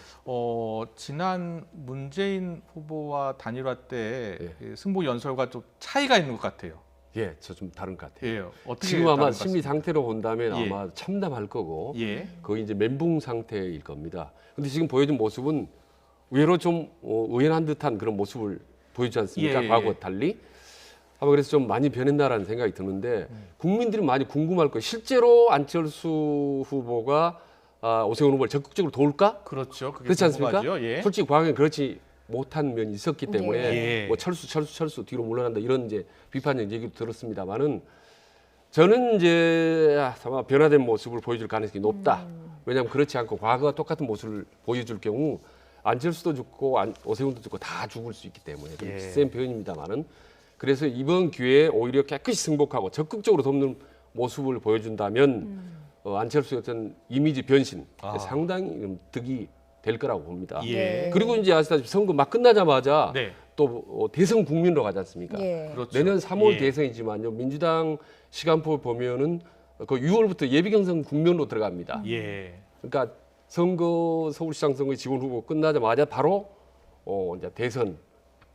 지난 문재인 후보와 단일화 때 승복 연설과 좀 차이가 있는 것 같아요. 예, 저 좀 다른 것 같아요. 예, 어떻게 지금 아마 다른 것 심리 같습니까? 상태로 본다면 예. 아마 참담할 거고 예. 거의 이제 멘붕 상태일 겁니다. 근데 지금 보여준 모습은 의외로 좀 의연한 듯한 그런 모습을 보이지 않습니까? 예. 과거와 달리. 아마 그래서 좀 많이 변했나라는 생각이 드는데 국민들이 많이 궁금할 거예요. 실제로 안철수 후보가 오세훈 후보를 적극적으로 도울까? 그렇죠. 그게 그렇지 않습니까? 궁금하죠. 예. 솔직히 과거에 그렇지 못한 면이 있었기 때문에 예. 뭐 철수 뒤로 물러난다 이런 이제 비판적 얘기도 들었습니다만은 저는 이제 아마 변화된 모습을 보여줄 가능성이 높다. 왜냐하면 그렇지 않고 과거와 똑같은 모습을 보여줄 경우 안철수도 죽고 오세훈도 죽고 다 죽을 수 있기 때문에 좀 예. 센 표현입니다만은 그래서 이번 기회에 오히려 깨끗이 승복하고 적극적으로 돕는 모습을 보여준다면 안철수의 어떤 이미지 변신 상당히 좀 득이 될 거라고 봅니다. 예. 그리고 이제 아시다시피 선거 막 끝나자마자 네. 또 대선 국민으로 가지 않습니까? 예. 그렇죠. 내년 3월 예. 대선이지만요. 민주당 시간표 보면은 그 6월부터 예비경선 국면으로 들어갑니다. 예. 그러니까 서울시장 선거 지원 후보 끝나자마자 바로 이제 대선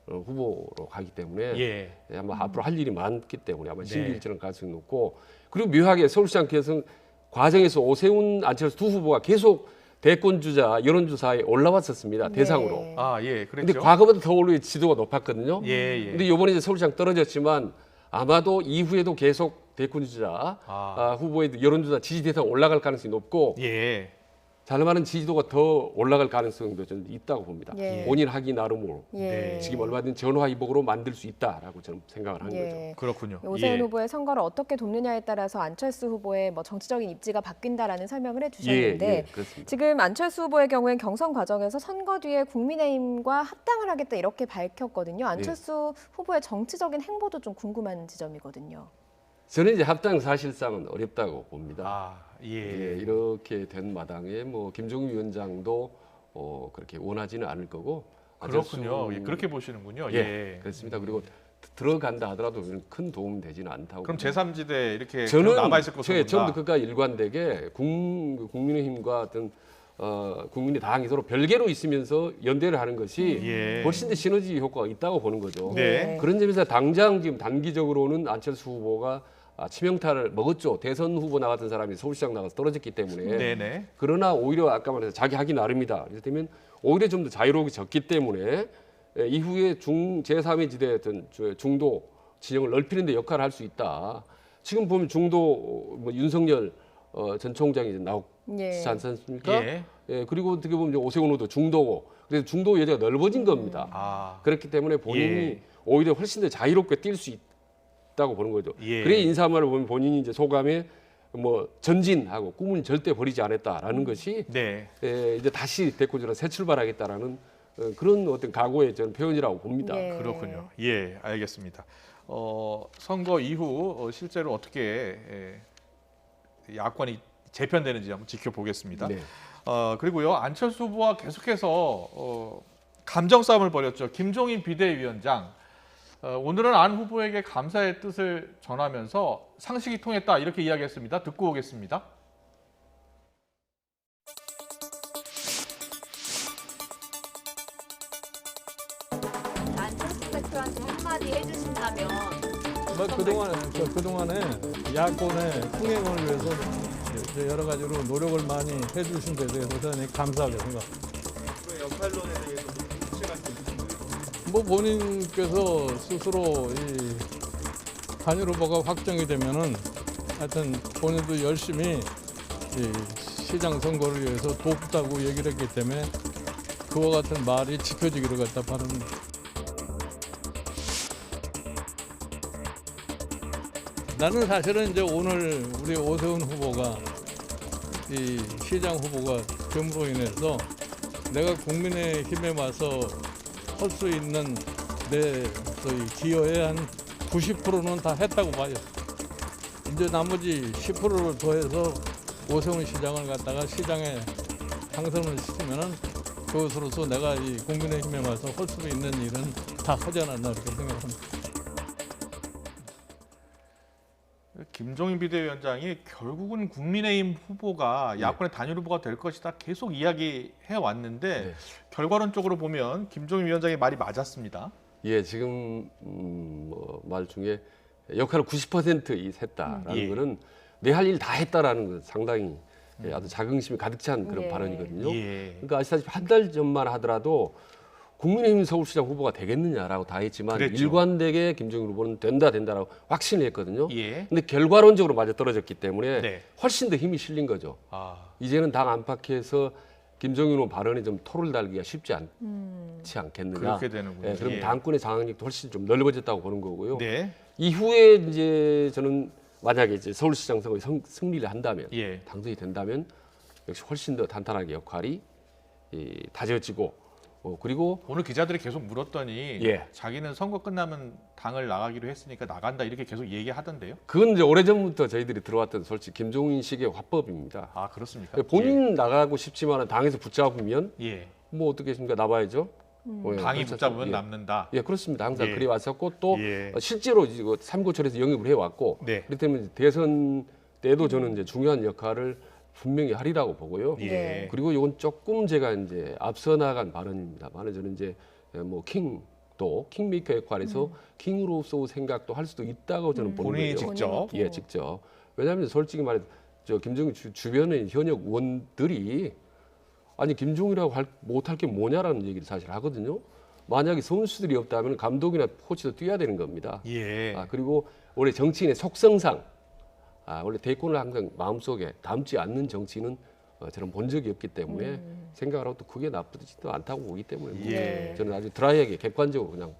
후보로 가기 때문에 예. 아마 앞으로 할 일이 많기 때문에 아마 네. 신기일전을 가능성이 높고 그리고 묘하게 서울시장 경선 과정에서 오세훈, 안철수 두 후보가 계속 대권 주자 여론조사에 올라왔었습니다. 대상으로. 아, 예. 근데 그랬죠. 과거보다 더 오히려 지도가 높았거든요. 예, 예. 근데 이번에 이제 서울시장 떨어졌지만 아마도 이후에도 계속 대권 주자 후보의 여론조사 지지 대상 올라갈 가능성이 높고 예. 자그마한 지지도가 더 올라갈 가능성도 좀 있다고 봅니다. 예. 본인 하기 나름으로 예. 지금 얼마든지 전화위복으로 만들 수 있다라고 저는 생각을 한 예. 거죠. 그렇군요. 오세훈 예. 후보의 선거를 어떻게 돕느냐에 따라서 안철수 후보의 뭐 정치적인 입지가 바뀐다라는 설명을 해주셨는데 예, 그렇습니다. 지금 안철수 후보의 경우엔 경선 과정에서 선거 뒤에 국민의힘과 합당을 하겠다 이렇게 밝혔거든요. 안철수 후보의 정치적인 행보도 좀 궁금한 지점이거든요. 저는 이제 합당 사실상은 어렵다고 봅니다. 예. 이렇게 된 마당에 뭐 김종인 위원장도 그렇게 원하지는 않을 거고. 그렇군요. 예, 그렇게 보시는군요. 예. 그렇습니다. 그리고 들어간다 하더라도 큰 도움 되지는 않다고. 그럼 제3지대 이렇게 저는 남아 있을 것으로 본다. 처음부터 끝까지 일관되게 국민의힘과 어떤 국민의당이 서로 별개로 있으면서 연대를 하는 것이 예. 훨씬 더 시너지 효과가 있다고 보는 거죠. 네. 그런 점에서 당장 지금 단기적으로는 안철수 후보가 치명타를 먹었죠. 대선 후보 나갔던 사람이 서울시장 나가서 떨어졌기 때문에. 네네. 그러나 오히려 아까 말해서 자기 하기 나름이다. 그렇다면 오히려 좀 더 자유롭게 졌기 때문에 이후에 제3의 지대였던 중도 진영을 넓히는 데 역할을 할 수 있다. 지금 보면 중도 윤석열 전 총장이 이제 나오지 않습니까? 그리고 어떻게 보면 오세훈 후보도 중도고 그래서 중도 여지가 넓어진 겁니다. 그렇기 때문에 본인이 오히려 훨씬 더 자유롭게 뛸 수 있다고 보는 거죠. 그래 인사말을 보면 본인이 이제 소감에 뭐 전진하고 꿈은 절대 버리지 않았다라는 것이 이제 다시 대구적으로 새 출발하겠다라는 그런 어떤 각오의 저는 표현이라고 봅니다. 그렇군요. 예, 알겠습니다. 선거 이후 실제로 어떻게 야권이 재편되는지 한번 지켜보겠습니다. 그리고요 안철수 후보와 계속해서 감정 싸움을 벌였죠. 김종인 비대위원장. 오늘은 안 후보에게 감사의 뜻을 전하면서 상식이 통했다 이렇게 이야기했습니다. 듣고 오겠습니다. 안철수 대표한테 한마디 해주신다면 그동안에 야권의 흥행을 위해서 여러 가지로 노력을 많이 해주신 데 대해서 저는 감사하게 생각합니다. 역할론에 대해서 실시간 뭐 본인께서 스스로 이 단일 후보가 확정이 되면은 하여튼 본인도 열심히 이 시장 선거를 위해서 돕다고 얘기를 했기 때문에 그와 같은 말이 지켜지기를 갖다 바랍니다. 나는 사실은 이제 오늘 우리 오세훈 후보가 이 시장 후보가 됨으로 인해서 내가 국민의힘에 와서 할 수 있는 내 소위 기여의 한 90%는 다 했다고 봐요. 이제 나머지 10%를 더해서 오세훈 시장을 갖다가 시장에 당선을 시키면은 그것으로서 내가 이 국민의힘에 와서 할 수 있는 일은 다 하지 않았나 이렇게 생각합니다. 김종인 비대위원장이 결국은 국민의힘 후보가 야권의 단일 후보가 될 것이다 계속 이야기해 왔는데 결과론적으로 보면 김종인 위원장의 말이 맞았습니다. 예, 지금 말 중에 역할을 90% 했다라는 거는 내 할 일 다 했다라는 건 상당히 아주 자긍심이 가득 찬 그런 발언이거든요. 그러니까 아시다시피 한 달 전만 하더라도 국민의힘 서울시장 후보가 되겠느냐라고 다 했지만 그랬죠. 일관되게 김종인 후보는 된다라고 확신을 했거든요. 근데 결과론적으로 맞아 떨어졌기 때문에 훨씬 더 힘이 실린 거죠. 이제는 당 안팎에서 김종인 후보 발언에 좀 토를 달기가 쉽지 않지 않겠느냐. 그렇게 되는군요. 그럼 당권의 장악력도 훨씬 좀 넓어졌다고 보는 거고요. 네. 이후에 이제 저는 만약에 이제 서울시장 선거에 승리를 한다면 당선이 된다면 역시 훨씬 더 탄탄하게 역할이 다져지고 그리고 오늘 기자들이 계속 물었더니 자기는 선거 끝나면 당을 나가기로 했으니까 나간다 이렇게 계속 얘기하던데요. 그건 이제 오래전부터 저희들이 들어왔던 솔직히 김종인식의 화법입니다. 아 그렇습니까? 본인 나가고 싶지만 당에서 붙잡으면 뭐 어떻게 했습니까? 나와야죠. 당이 붙잡으면 남는다. 예, 그렇습니다. 항상 그래 왔었고 또 실제로 이거 삼고철에서 영입을 해왔고 그렇기 때문에 대선 때도 저는 이제 중요한 역할을 분명히 하리라고 보고요. 그리고 이건 조금 제가 이제 앞서 나간 발언입니다만 저는 이제 뭐 킹메이커 역할에서 킹으로서 생각도 할 수도 있다고 저는 보는 본인이 거죠. 직접. 예, 직접. 왜냐하면 솔직히 말해 저 김종인 주변의 현역 의원들이 아니 김종인이라고 못할 게 뭐냐라는 얘기를 사실 하거든요. 만약에 선수들이 없다면 감독이나 코치도 뛰어야 되는 겁니다. 그리고 원래 정치인의 속성상 원래 대권을 항상 마음속에 담지 않는 정치는 저는 본 적이 없기 때문에 생각을 하고 또 그게 나쁘지도 않다고 보기 때문에 예. 저는 아주 드라이하게 객관적으로 그냥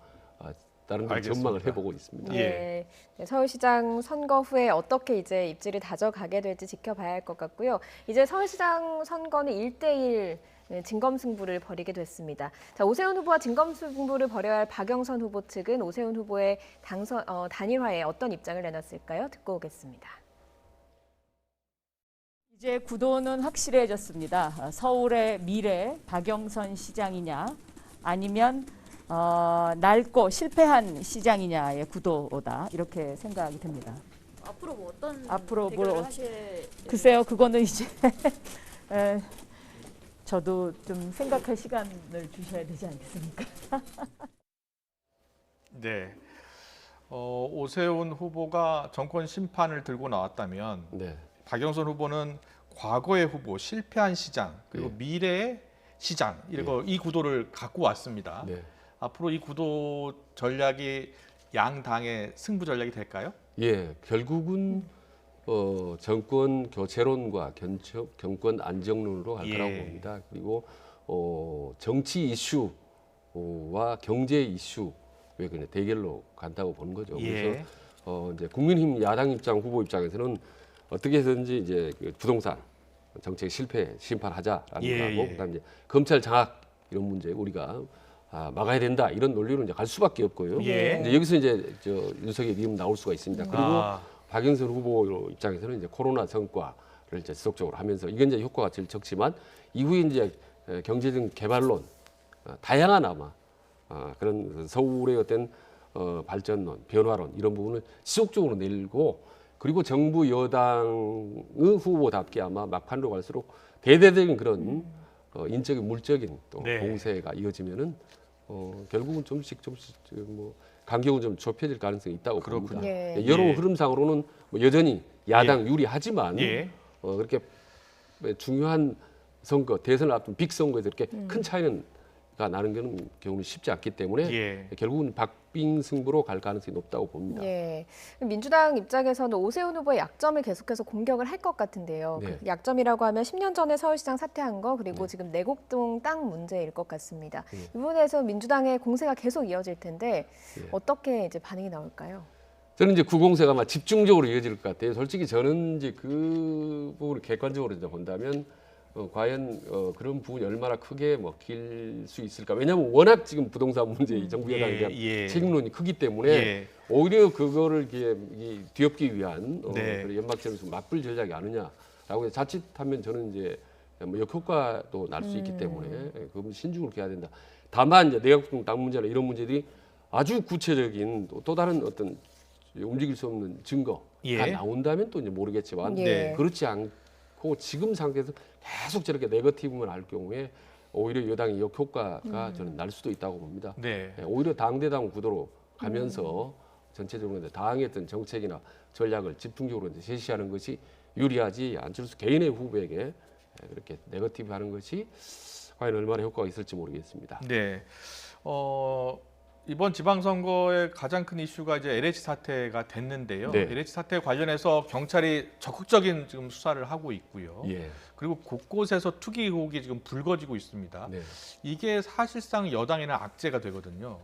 다른 걸 알겠습니다. 전망을 해보고 있습니다. 네. 서울시장 선거 후에 어떻게 이제 입지를 다져가게 될지 지켜봐야 할 것 같고요. 이제 서울시장 선거는 1대1 진검승부를 벌이게 됐습니다. 자, 오세훈 후보와 진검승부를 벌여야 할 박영선 후보 측은 오세훈 후보의 단일화에 어떤 입장을 내놨을까요? 듣고 오겠습니다. 이제 구도는 확실해졌습니다. 서울의 미래 박영선 시장이냐 아니면 낡고 실패한 시장이냐의 구도다 이렇게 생각이 듭니다. 앞으로 뭐 어떤 앞으로 대결을 하실 글쎄요, 그거는 이제 저도 좀 생각할 시간을 주셔야 되지 않겠습니까? 네. 오세훈 후보가 정권 심판을 들고 나왔다면 박영선 후보는 과거의 후보, 실패한 시장, 그리고 미래의 시장, 이 구도를 갖고 왔습니다. 앞으로 이 구도 전략이 양 당의 승부 전략이 될까요? 예, 결국은 정권 교체론과 정권 안정론으로 갈 거라고 봅니다. 그리고 정치 이슈와 경제 이슈의 대결로 간다고 보는 거죠. 그래서 이제 국민의힘 야당 입장, 후보 입장에서는 어떻게 해서든지 이제 부동산 정책 실패 심판하자라는 거고, 그다음에 이제 검찰 장악 이런 문제 우리가 막아야 된다 이런 논리로 이제 갈 수밖에 없고요. 이제 여기서 이제 윤석열 이름 나올 수가 있습니다. 그리고 박영선 후보 입장에서는 이제 코로나 성과를 이제 지속적으로 하면서 이건 이제 효과가 제일 적지만 이후에 이제 경제적 개발론, 다양한 아마 그런 서울의 어떤 발전론, 변화론 이런 부분을 지속적으로 내고, 그리고 정부 여당의 후보답게 아마 막판으로 갈수록 대대적인 그런 인적인 물적인 또 공세가 이어지면은 결국은 조금씩 뭐 간격은 좀 좁혀질 가능성이 있다고 봅니다. 여론 흐름상으로는 뭐 여전히 야당 유리하지만 그렇게 중요한 선거, 대선을 앞둔 빅 선거에서 이렇게 큰 차이가 나는 경우는 쉽지 않기 때문에 결국은 박빙 승부로 갈 가능성이 높다고 봅니다. 민주당 입장에서는 오세훈 후보의 약점을 계속해서 공격을 할 것 같은데요. 그 약점이라고 하면 10년 전에 서울시장 사퇴한 거, 그리고 지금 내곡동 땅 문제일 것 같습니다. 이 부분에서 민주당의 공세가 계속 이어질 텐데 어떻게 이제 반응이 나올까요? 저는 이제 구공세가 아마 집중적으로 이어질 것 같아요. 솔직히 저는 이제 그 부분을 객관적으로 이제 본다면 과연 그런 부분이 얼마나 크게 먹힐 수 있을까? 왜냐하면 워낙 지금 부동산 문제, 정부 여당에 대한 책임론이 크기 때문에 오히려 그거를 뒤엎기 위한 연막전을 좀 맞불 전략이 아니냐라고 자칫하면 저는 이제 뭐 역효과도 날 수 있기 때문에 그건 신중을 해야 된다. 다만 이제 내각동 땅 문제나 이런 문제들이 아주 구체적인 또 다른 어떤 움직일 수 없는 증거가 나온다면 또 이제 모르겠지만 그렇지 않고 지금 상태에서 계속 저렇게 네거티브만 할 경우에 오히려 여당의 역효과가 저는 날 수도 있다고 봅니다. 오히려 당대당 구도로 가면서 전체적으로 당의 어떤 정책이나 전략을 집중적으로 이제 제시하는 것이 유리하지, 안철수 개인의 후보에게 그렇게 네거티브 하는 것이 과연 얼마나 효과가 있을지 모르겠습니다. 이번 지방선거의 가장 큰 이슈가 이제 LH 사태가 됐는데요. LH 사태 관련해서 경찰이 적극적인 지금 수사를 하고 있고요. 그리고 곳곳에서 투기 의혹이 지금 불거지고 있습니다. 이게 사실상 여당에는 악재가 되거든요.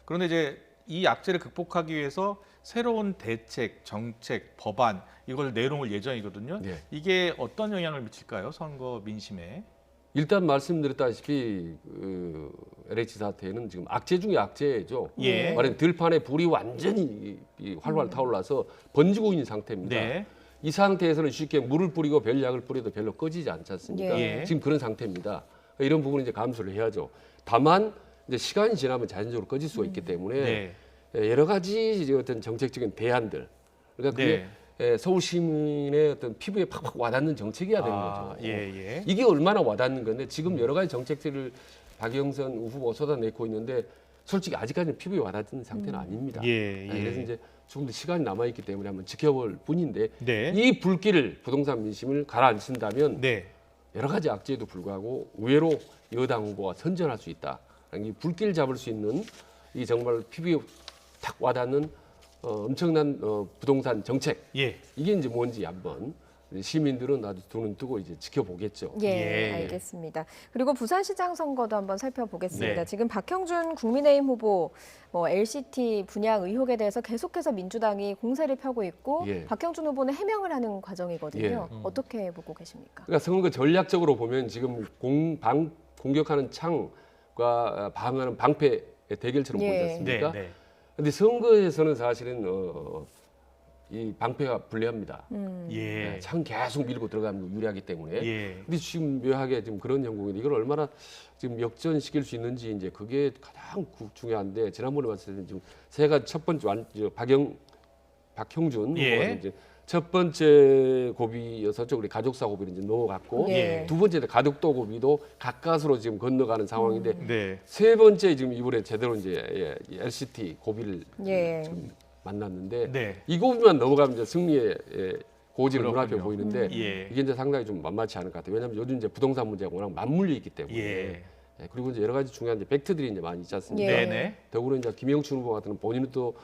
그런데 이제 이 악재를 극복하기 위해서 새로운 대책, 정책, 법안 이걸 내놓을 예정이거든요. 이게 어떤 영향을 미칠까요? 선거 민심에? 일단 말씀드렸다시피 LH 사태는 지금 악재 중에 악재죠. 말하자면 들판에 불이 완전히 활활 타올라서 번지고 있는 상태입니다. 이 상태에서는 쉽게 물을 뿌리고 별 약을 뿌려도 별로 꺼지지 않지 않습니까? 지금 그런 상태입니다. 이런 부분은 이제 감수를 해야죠. 다만 이제 시간이 지나면 자연적으로 꺼질 수가 있기 때문에 여러 가지 어떤 정책적인 대안들, 그러니까 그게 서울 시민의 어떤 피부에 팍팍 와닿는 정책이어야 되는 거죠. 이게 얼마나 와닿는 건데 지금 여러 가지 정책들을 박영선 후보가 쏟아내고 있는데 솔직히 아직까지는 피부에 와닿는 상태는 아닙니다. 그래서 이제 조금 더 시간이 남아있기 때문에 한번 지켜볼 뿐인데 이 불길을, 부동산 민심을 가라앉힌다면 여러 가지 악재에도 불구하고 의외로 여당 후보가 선전할 수 있다. 이 불길 잡을 수 있는 이 정말 피부에 탁 와닿는 엄청난 부동산 정책, 이게 이제 뭔지 한번 시민들은 아주 두 눈 뜨고 이제 지켜보겠죠. 예, 알겠습니다. 그리고 부산시장 선거도 한번 살펴보겠습니다. 네. 지금 박형준 국민의힘 후보 LCT 분양 의혹에 대해서 계속해서 민주당이 공세를 펴고 있고 예. 박형준 후보는 해명을 하는 과정이거든요. 예. 어떻게 보고 계십니까? 그러니까 선거 전략적으로 보면 지금 공격하는 창과 방어하는 방패의 대결처럼 보이지 않습니까? 그런데 선거에서는 사실은 이 방패가 불리합니다. 창 계속 밀고 들어가면 유리하기 때문에. 근데 지금 묘하게 지금 그런 형국인데 이걸 얼마나 지금 역전시킬 수 있는지 이제 그게 가장 중요한데 지난번에 봤을 때 지금 세 가지 첫 번째 박형준 후보가 이제 첫 번째 고비여서 우리 가족사 고비를 이제 넘어갔고 두 번째 가덕도 고비도 가까스로 지금 건너가는 상황인데 세 번째 지금 이번에 제대로 이제 LCT 고비를 지금 만났는데 이 고비만 넘어가면 이제 승리의 고지는 눈앞에 보이는데 이게 이제 상당히 좀 만만치 않을 것 같아요. 왜냐하면 요즘 이제 부동산 문제가 워낙 맞물려 있기 때문에. 그리고 이제 여러 가지 중요한 이제 팩트들이 이제 많이 있지 않습니까? 더불어 이제 김영춘 후보 같은 본인은 또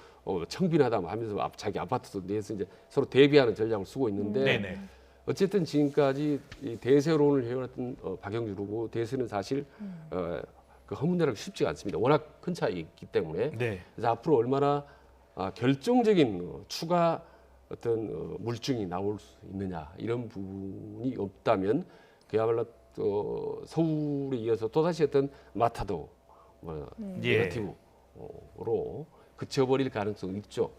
청빈하다 하면서 자기 아파트도 내서 이제 서로 대비하는 전략을 쓰고 있는데 어쨌든 지금까지 이 대세론을 해왔던 박영준 후보 대세는 사실 그 허문대라고 쉽지가 않습니다. 워낙 큰 차이기 때문에 그래서 앞으로 얼마나 결정적인 추가 어떤 물증이 나올 수 있느냐 이런 부분이 없다면 그야말로 서울에 이어서 또다시 어떤 마타도 네거티브로 그쳐버릴 가능성이 있죠.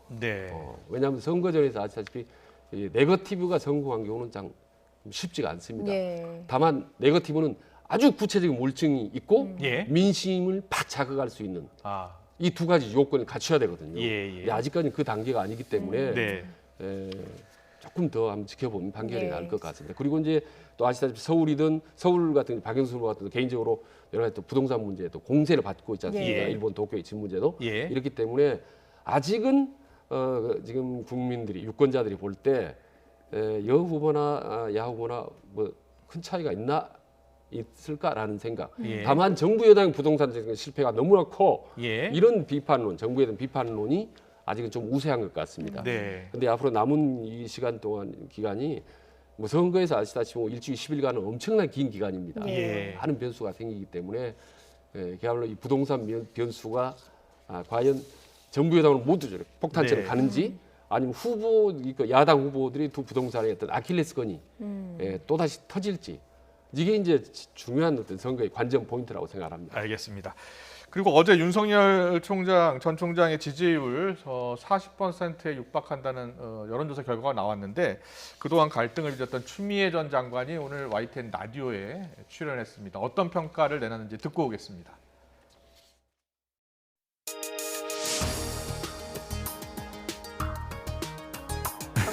왜냐하면 선거전에서 아시다시피 이 네거티브가 성공한 경우는 참 쉽지가 않습니다. 다만 네거티브는 아주 구체적인 물증이 있고 민심을 팍 자극할 수 있는 이 두 가지 요건을 갖춰야 되거든요. 근데 아직까지는 그 단계가 아니기 때문에 조금 더 한번 지켜보면 판결이 나올 것 같습니다. 그리고 이제 또 아시다시피 서울 같은 박영수 후보 같은 개인적으로 여러 가지 또 부동산 문제도 공세를 받고 있지 않습니까? 일본 도쿄의 집 문제도 이렇기 때문에 아직은 지금 국민들이 유권자들이 볼 때 여 후보나 야 후보나 뭐 큰 차이가 있을까라는 생각. 다만 정부 여당 부동산 정책 실패가 너무나 커 이런 비판론, 정부에 대한 비판론이 아직은 좀 우세한 것 같습니다. 그런데 앞으로 남은 이 시간 동안 기간이 뭐 선거에서 아시다시피 일주일 10일간은 엄청나게 긴 기간입니다. 많은 변수가 생기기 때문에 그야말로 이 부동산 변수가 과연 정부 여당은 모두 저렇게 폭탄처럼 가는지 아니면 야당 후보들이 두 부동산의 어떤 아킬레스건이 또다시 터질지 이게 이제 중요한 어떤 선거의 관전 포인트라고 생각합니다. 알겠습니다. 그리고 어제 윤석열 전 총장의 지지율 40%에 육박한다는 여론조사 결과가 나왔는데 그동안 갈등을 빚었던 추미애 전 장관이 오늘 YTN 라디오에 출연했습니다. 어떤 평가를 내놨는지 듣고 오겠습니다.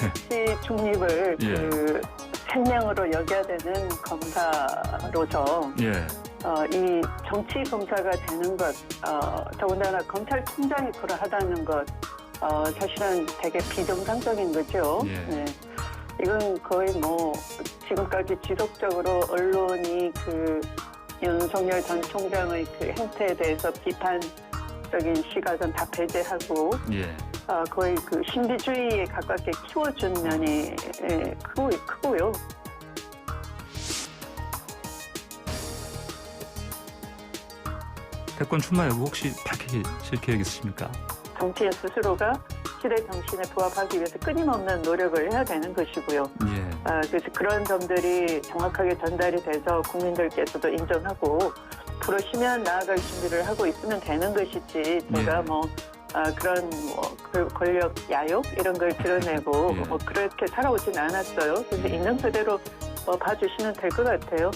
정치 중립을 생명으로 여겨야 되는 검사로서 이 정치 검사가 되는 것, 더군다나 검찰총장이 그러하다는 것, 사실은 되게 비정상적인 거죠. 이건 거의 뭐 지금까지 지속적으로 언론이 그 윤석열 전 총장의 그 행태에 대해서 비판적인 시각은 다 배제하고 거의 그 신비주의에 가깝게 키워준 면이 크고요. 대권 출마 여부 혹시 밝히실 계획 있으십니까? 정치인 스스로가 시대 정신에 부합하기 위해서 끊임없는 노력을 해야 되는 것이고요. 그래서 그런 점들이 정확하게 전달이 돼서 국민들께서도 인정하고 부르시면 나아갈 준비를 하고 있으면 되는 것이지 제가 그런 권력 야욕 이런 걸 드러내고 그렇게 살아오진 않았어요. 그래서 있는 그대로 봐주시면 될 것 같아요.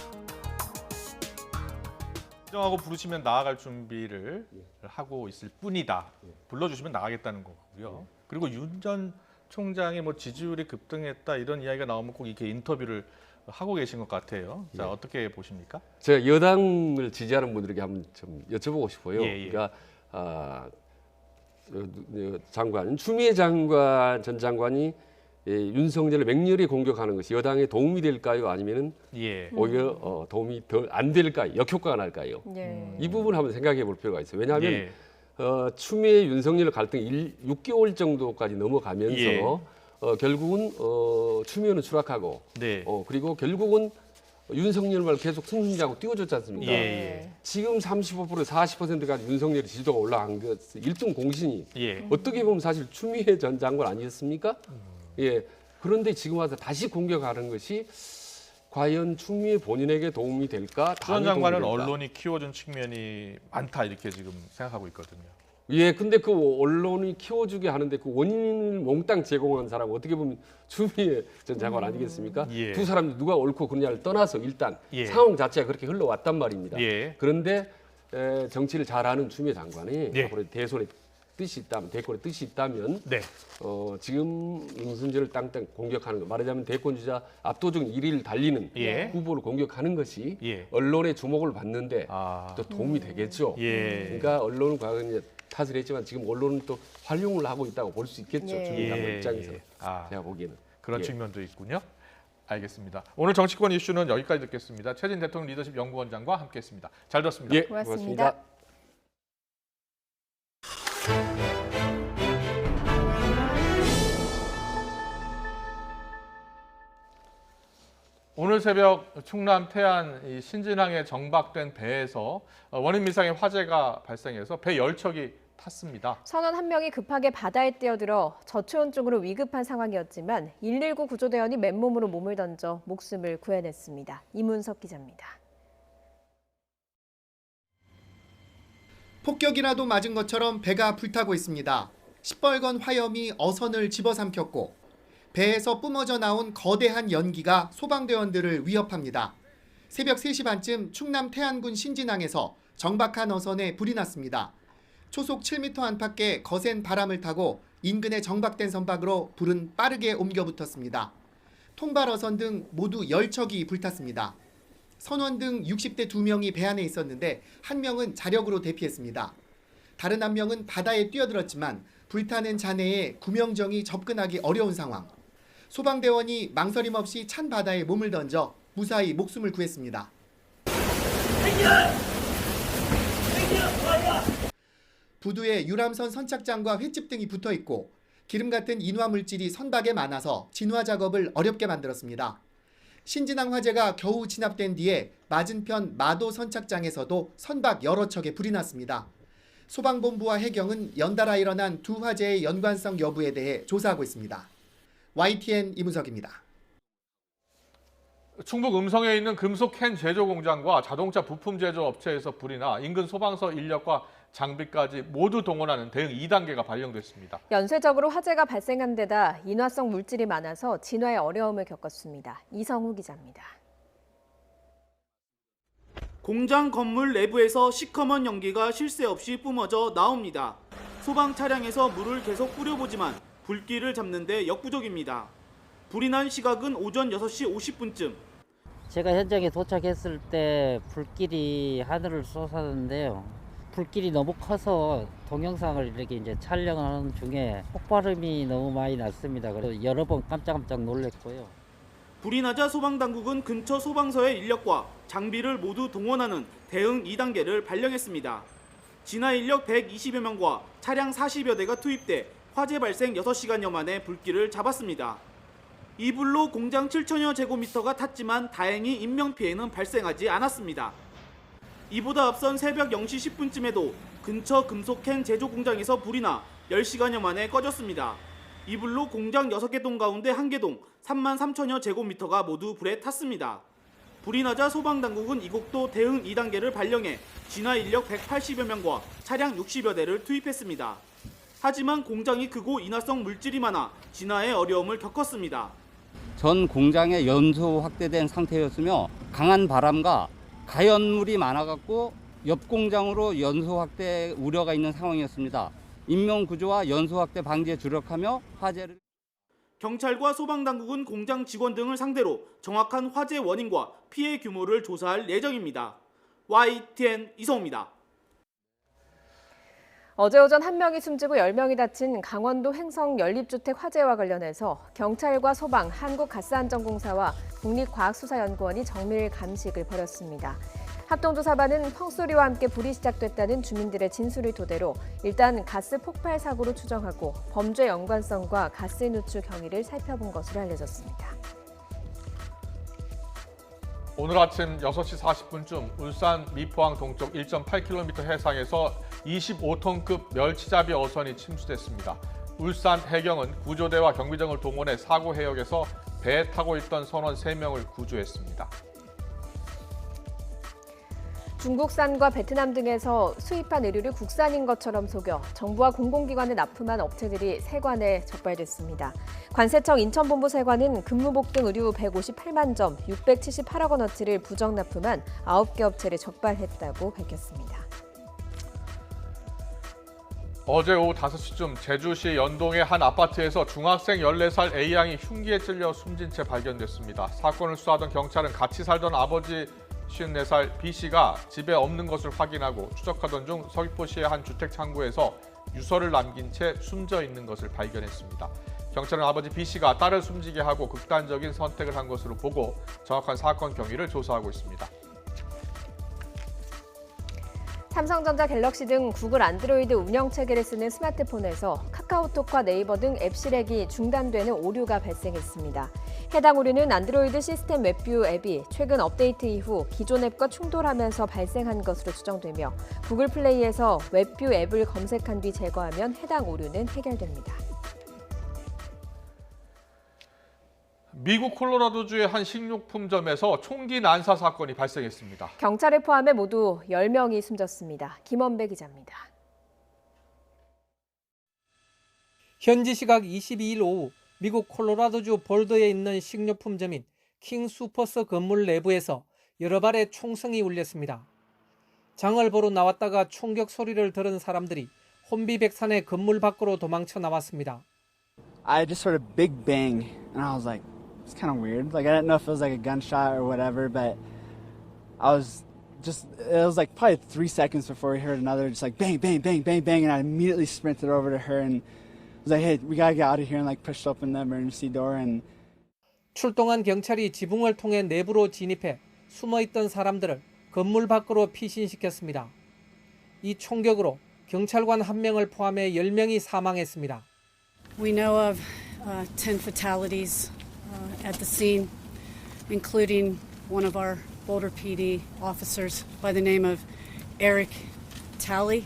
인정하고 부르시면 나아갈 준비를 하고 있을 뿐이다. 불러주시면 나가겠다는 거고요. 그리고 윤 전 총장의 지지율이 급등했다 이런 이야기가 나오면 꼭 이렇게 인터뷰를 하고 계신 것 같아요. 자, 어떻게 보십니까? 제가 여당을 지지하는 분들에게 한번 좀 여쭤보고 싶어요. 그러니까 추미애 전 장관이 윤석열을 맹렬히 공격하는 것이 여당에 도움이 될까요? 아니면은 오히려 도움이 덜 안 될까요? 역효과가 날까요? 이 부분 한번 생각해 볼 필요가 있어요. 왜냐하면 추미애 윤석열 갈등이 6개월 정도까지 넘어가면서 결국은 추미애는 추락하고 네. 그리고 결국은 윤석열만 계속 승승장하고 띄워줬지 않습니까? 예. 지금 35% 40%까지 윤석열의 지지도가 올라간 것 1등 공신이 예. 어떻게 보면 사실 추미애 전 장관 아니었습니까? 예. 그런데 지금 와서 다시 공격하는 것이 과연 추미애 본인에게 도움이 될까? 추 전 장관은 언론이 키워준 측면이 많다 이렇게 지금 생각하고 있거든요. 예, 근데 그 언론이 키워주게 하는데 그 원인을 몽땅 제공한 사람은 어떻게 보면 추미애 전 장관 아니겠습니까? 예. 두 사람이 누가 옳고 그르냐를 떠나서 일단 예. 상황 자체가 그렇게 흘러왔단 말입니다. 예. 그런데 정치를 잘하는 추미애 장관이 예. 앞으로 대권의 뜻이 있다면 네. 지금 윤석열을 땅땅 공격하는 거 말하자면 대권 주자 압도적인 1위를 달리는 예. 후보를 공격하는 것이 예. 언론의 주목을 받는데 또 도움이 되겠죠. 예. 그러니까 언론은 과거에 이제 탓을 했지만 지금 언론은 또 활용을 하고 있다고 볼 수 있겠죠. 예. 주민 장관 예. 입장에서 제가 보기에는 그런 예. 측면도 있군요. 알겠습니다. 오늘 정치권 이슈는 여기까지 듣겠습니다. 최진 대통령 리더십 연구원장과 함께했습니다. 잘 들었습니다. 예, 고맙습니다. 오늘 새벽 충남 태안 이 신진항에 정박된 배에서 원인 미상의 화재가 발생해서 배 10척이 탔습니다. 선원 한 명이 급하게 바다에 뛰어들어 저체온증으로 위급한 상황이었지만 119 구조대원이 맨몸으로 몸을 던져 목숨을 구해냈습니다. 이문석 기자입니다. 폭격이라도 맞은 것처럼 배가 불타고 있습니다. 시뻘건 화염이 어선을 집어삼켰고 배에서 뿜어져 나온 거대한 연기가 소방대원들을 위협합니다. 새벽 3시 반쯤 충남 태안군 신진항에서 정박한 어선에 불이 났습니다. 초속 7m 안팎의 거센 바람을 타고 인근에 정박된 선박으로 불은 빠르게 옮겨 붙었습니다. 통발 어선 등 모두 10척이 불탔습니다. 선원 등 60대 2명이 배 안에 있었는데 한 명은 자력으로 대피했습니다. 다른 한 명은 바다에 뛰어들었지만 불타는 잔해에 구명정이 접근하기 어려운 상황. 소방대원이 망설임 없이 찬 바다에 몸을 던져 무사히 목숨을 구했습니다. 부두에 유람선 선착장과 횟집 등이 붙어 있고 기름 같은 인화 물질이 선박에 많아서 진화 작업을 어렵게 만들었습니다. 신진항 화재가 겨우 진압된 뒤에 맞은편 마도 선착장에서도 선박 여러 척에 불이 났습니다. 소방본부와 해경은 연달아 일어난 두 화재의 연관성 여부에 대해 조사하고 있습니다. YTN 이문석입니다. 충북 음성에 있는 금속 캔 제조 공장과 자동차 부품 제조 업체에서 불이 나 인근 소방서 인력과 장비까지 모두 동원하는 대응 2단계가 발령됐습니다. 연쇄적으로 화재가 발생한 데다 인화성 물질이 많아서 진화에 어려움을 겪었습니다. 이성우 기자입니다. 공장 건물 내부에서 시커먼 연기가 쉴 새 없이 뿜어져 나옵니다. 소방 차량에서 물을 계속 뿌려보지만 불길을 잡는 데 역부족입니다. 불이 난 시각은 오전 6시 50분쯤. 제가 현장에 도착했을 때 불길이 하늘을 솟았는데요. 불길이 너무 커서 동영상을 이렇게 이제 촬영하는 중에 폭발음이 너무 많이 났습니다. 그래서 여러 번 깜짝깜짝 놀랐고요. 불이 나자 소방당국은 근처 소방서의 인력과 장비를 모두 동원하는 대응 2단계를 발령했습니다. 진화 인력 120여 명과 차량 40여 대가 투입돼 화재 발생 6시간여 만에 불길을 잡았습니다. 이 불로 공장 7천여 제곱미터가 탔지만 다행히 인명피해는 발생하지 않았습니다. 이보다 앞선 새벽 0시 10분쯤에도 근처 금속캔 제조 공장에서 불이 나 10시간여 만에 꺼졌습니다. 이 불로 공장 6개 동 가운데 1개 동 3만 3천여 제곱미터가 모두 불에 탔습니다. 불이 나자 소방당국은 이곳도 대응 2단계를 발령해 진화 인력 180여 명과 차량 60여 대를 투입했습니다. 하지만 공장이 크고 인화성 물질이 많아 진화에 어려움을 겪었습니다. 전 공장의 연소 확대된 상태였으며 강한 바람과 가연물이 많아갖고 옆 공장으로 연소 확대 우려가 있는 상황이었습니다. 인명 구조와 연소 확대 방지에 주력하며 화재를. 경찰과 소방당국은 공장 직원 등을 상대로 정확한 화재 원인과 피해 규모를 조사할 예정입니다. YTN 이성우입니다. 어제 오전 1명이 숨지고 10명이 다친 강원도 횡성 연립주택 화재와 관련해서 경찰과 소방, 한국가스안전공사와 국립과학수사연구원이 정밀 감식을 벌였습니다. 합동조사반은 펑소리와 함께 불이 시작됐다는 주민들의 진술을 토대로 일단 가스 폭발 사고로 추정하고 범죄 연관성과 가스 누출 경위를 살펴본 것으로 알려졌습니다. 오늘 아침 6시 40분쯤 울산 미포항 동쪽 1.8km 해상에서 25톤급 멸치잡이 어선이 침수됐습니다. 울산 해경은 구조대와 경비정을 동원해 사고 해역에서 배에 타고 있던 선원 3명을 구조했습니다. 중국산과 베트남 등에서 수입한 의류를 국산인 것처럼 속여 정부와 공공기관에 납품한 업체들이 세관에 적발됐습니다. 관세청 인천본부 세관은 근무복 등 의류 158만 점, 678억 원어치를 부정 납품한 9개 업체를 적발했다고 밝혔습니다. 어제 오후 5시쯤 제주시 연동의 한 아파트에서 중학생 14살 A양이 흉기에 찔려 숨진 채 발견됐습니다. 사건을 수사하던 경찰은 같이 살던 아버지 54살 B씨가 집에 없는 것을 확인하고 추적하던 중 서귀포시의 한 주택 창고에서 유서를 남긴 채 숨져 있는 것을 발견했습니다. 경찰은 아버지 B씨가 딸을 숨지게 하고 극단적인 선택을 한 것으로 보고 정확한 사건 경위를 조사하고 있습니다. 삼성전자 갤럭시 등 구글 안드로이드 운영체계를 쓰는 스마트폰에서 카카오톡과 네이버 등 앱 실행이 중단되는 오류가 발생했습니다. 해당 오류는 안드로이드 시스템 웹뷰 앱이 최근 업데이트 이후 기존 앱과 충돌하면서 발생한 것으로 추정되며 구글 플레이에서 웹뷰 앱을 검색한 뒤 제거하면 해당 오류는 해결됩니다. 미국 콜로라도주의 한 식료품점에서 총기 난사 사건이 발생했습니다. 경찰을 포함해 모두 10명이 숨졌습니다. 김원배 기자입니다. 현지 시각 22일 오후 미국 콜로라도주 볼더에 있는 식료품점인 킹수퍼스 건물 내부에서 여러 발의 총성이 울렸습니다. 장을 보러 나왔다가 총격 소리를 들은 사람들이 혼비백산의 건물 밖으로 도망쳐 나왔습니다. I just heard a big bang and I was like, it's kind of weird. Like I didn't know if it was like a gunshot or whatever, but it was like probably 3 seconds before we heard another just like bang, bang, bang, bang, bang, and I immediately sprinted over to her and was like, hey, we gotta get out of here, and like pushed open the emergency door and. 출동한 경찰이 지붕을 통해 내부로 진입해 숨어있던 사람들을 건물 밖으로 피신시켰습니다. 이 총격으로 경찰관 1명을 포함해 10명이 사망했습니다. We know of 10 fatalities at the scene, including one of our Boulder PD officers by the name of Eric Talley.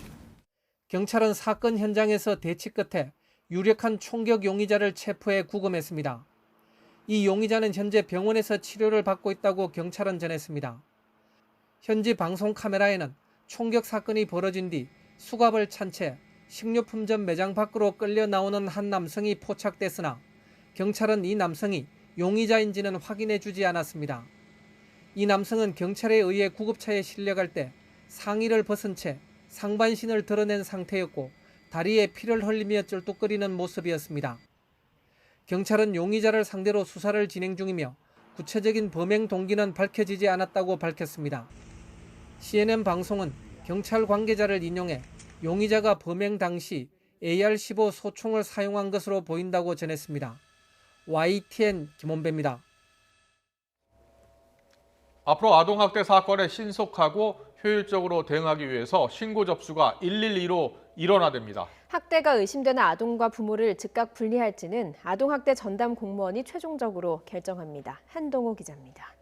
경찰은 사건 현장에서 대치 끝에 유력한 총격 용의자를 체포해 구금했습니다. 이 용의자는 현재 병원에서 치료를 받고 있다고 경찰은 전했습니다. 현지 방송 카메라에는 총격 사건이 벌어진 뒤 수갑을 찬 채 식료품점 매장 밖으로 끌려 나오는 한 남성이 포착됐으나 경찰은 이 남성이 용의자인지는 확인해 주지 않았습니다. 이 남성은 경찰에 의해 구급차에 실려갈 때 상의를 벗은 채 상반신을 드러낸 상태였고 다리에 피를 흘리며 쩔뚝거리는 모습이었습니다. 경찰은 용의자를 상대로 수사를 진행 중이며 구체적인 범행 동기는 밝혀지지 않았다고 밝혔습니다. CNN 방송은 경찰 관계자를 인용해 용의자가 범행 당시 AR-15 소총을 사용한 것으로 보인다고 전했습니다. YTN 김원배입니다. 앞으로 아동학대 사건에 신속하고 효율적으로 대응하기 위해서 신고 접수가 112로 일원화됩니다. 학대가 의심되는 아동과 부모를 즉각 분리할지는 아동학대 전담 공무원이 최종적으로 결정합니다. 한동호 기자입니다.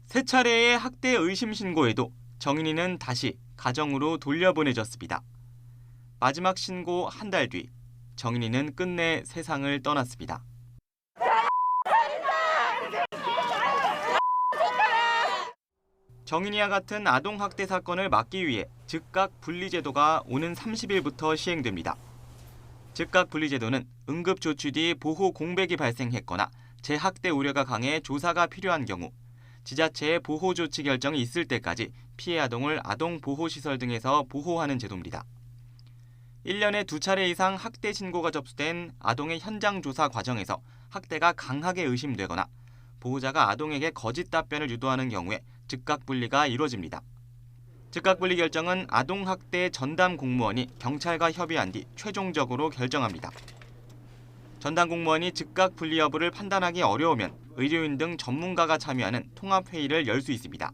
세 차례의 학대 의심 신고에도 정인이는 다시 가정으로 돌려보내졌습니다. 마지막 신고 한 달 뒤 정인이는 끝내 세상을 떠났습니다. 정인이와 같은 아동학대 사건을 막기 위해 즉각 분리제도가 오는 30일부터 시행됩니다. 즉각 분리제도는 응급조치 뒤 보호 공백이 발생했거나 재학대 우려가 강해 조사가 필요한 경우 지자체의 보호조치 결정이 있을 때까지 피해 아동을 아동보호시설 등에서 보호하는 제도입니다. 1년에 2차례 이상 학대 신고가 접수된 아동의 현장 조사 과정에서 학대가 강하게 의심되거나 보호자가 아동에게 거짓 답변을 유도하는 경우에 즉각 분리가 이루어집니다. 즉각 분리 결정은 아동학대 전담 공무원이 경찰과 협의한 뒤 최종적으로 결정합니다. 전담 공무원이 즉각 분리 여부를 판단하기 어려우면 의료인 등 전문가가 참여하는 통합회의를 열 수 있습니다.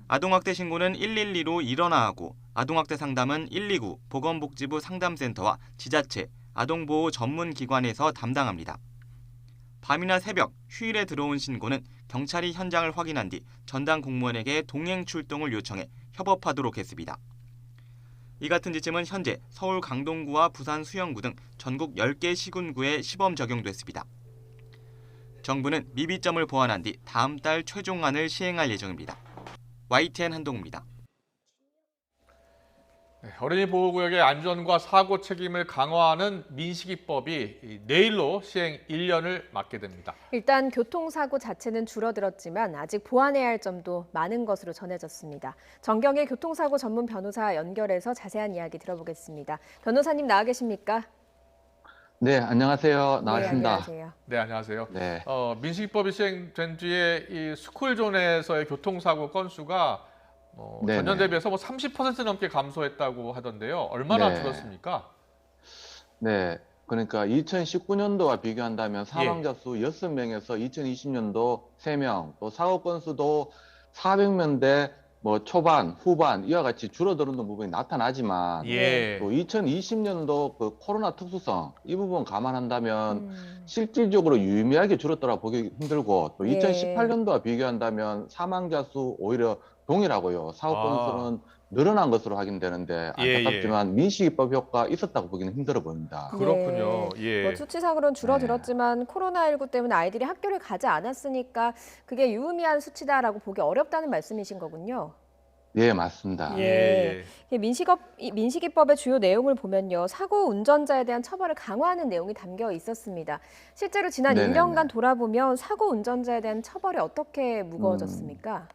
아동학대 신고는 112로 일어나 하고 아동학대 상담은 129 보건복지부 상담센터와 지자체, 아동보호 전문기관에서 담당합니다. 밤이나 새벽, 휴일에 들어온 신고는 경찰이 현장을 확인한 뒤 전담 공무원에게 동행 출동을 요청해 협업하도록 했습니다. 이 같은 지침은 현재 서울 강동구와 부산 수영구 등 전국 10개 시군구에 시범 적용됐습니다. 정부는 미비점을 보완한 뒤 다음 달 최종안을 시행할 예정입니다. YTN 한동우입니다. 어린이 보호구역의 안전과 사고 책임을 강화하는 민식이법이 내일로 시행 1년을 맞게 됩니다. 일단 교통사고 자체는 줄어들었지만 아직 보완해야 할 점도 많은 것으로 전해졌습니다. 정경일 교통사고 전문 변호사 연결해서 자세한 이야기 들어보겠습니다. 변호사님 나와 계십니까? 네, 안녕하세요. 나와 있습니다. 안녕하세요. 네, 안녕하세요. 네. 민식이법이 시행된 뒤에 이 스쿨존에서의 교통사고 건수가 전년 대비해서 30% 넘게 감소했다고 하던데요. 얼마나 줄었습니까? 네, 그러니까 2019년도와 비교한다면 사망자 수 6명에서 2020년도 3명, 또 사고 건수도 400명대 초반, 후반 이와 같이 줄어드는 부분이 나타나지만 또 2020년도 그 코로나 특수성 이 부분 감안한다면 실질적으로 유의미하게 줄었더라 보기 힘들고 또 2018년도와 비교한다면 사망자 수 오히려 동일하고요. 사고 건수는 늘어난 것으로 확인되는데 안타깝지만 민식이법 효과 있었다고 보기는 힘들어 보입니다. 그렇군요. 수치상으로는 줄어들었지만 코로나19 때문에 아이들이 학교를 가지 않았으니까 그게 유의미한 수치다라고 보기 어렵다는 말씀이신 거군요. 예, 맞습니다. 민식이법의 주요 내용을 보면요. 사고 운전자에 대한 처벌을 강화하는 내용이 담겨 있었습니다. 실제로 지난 1년간 돌아보면 사고 운전자에 대한 처벌이 어떻게 무거워졌습니까?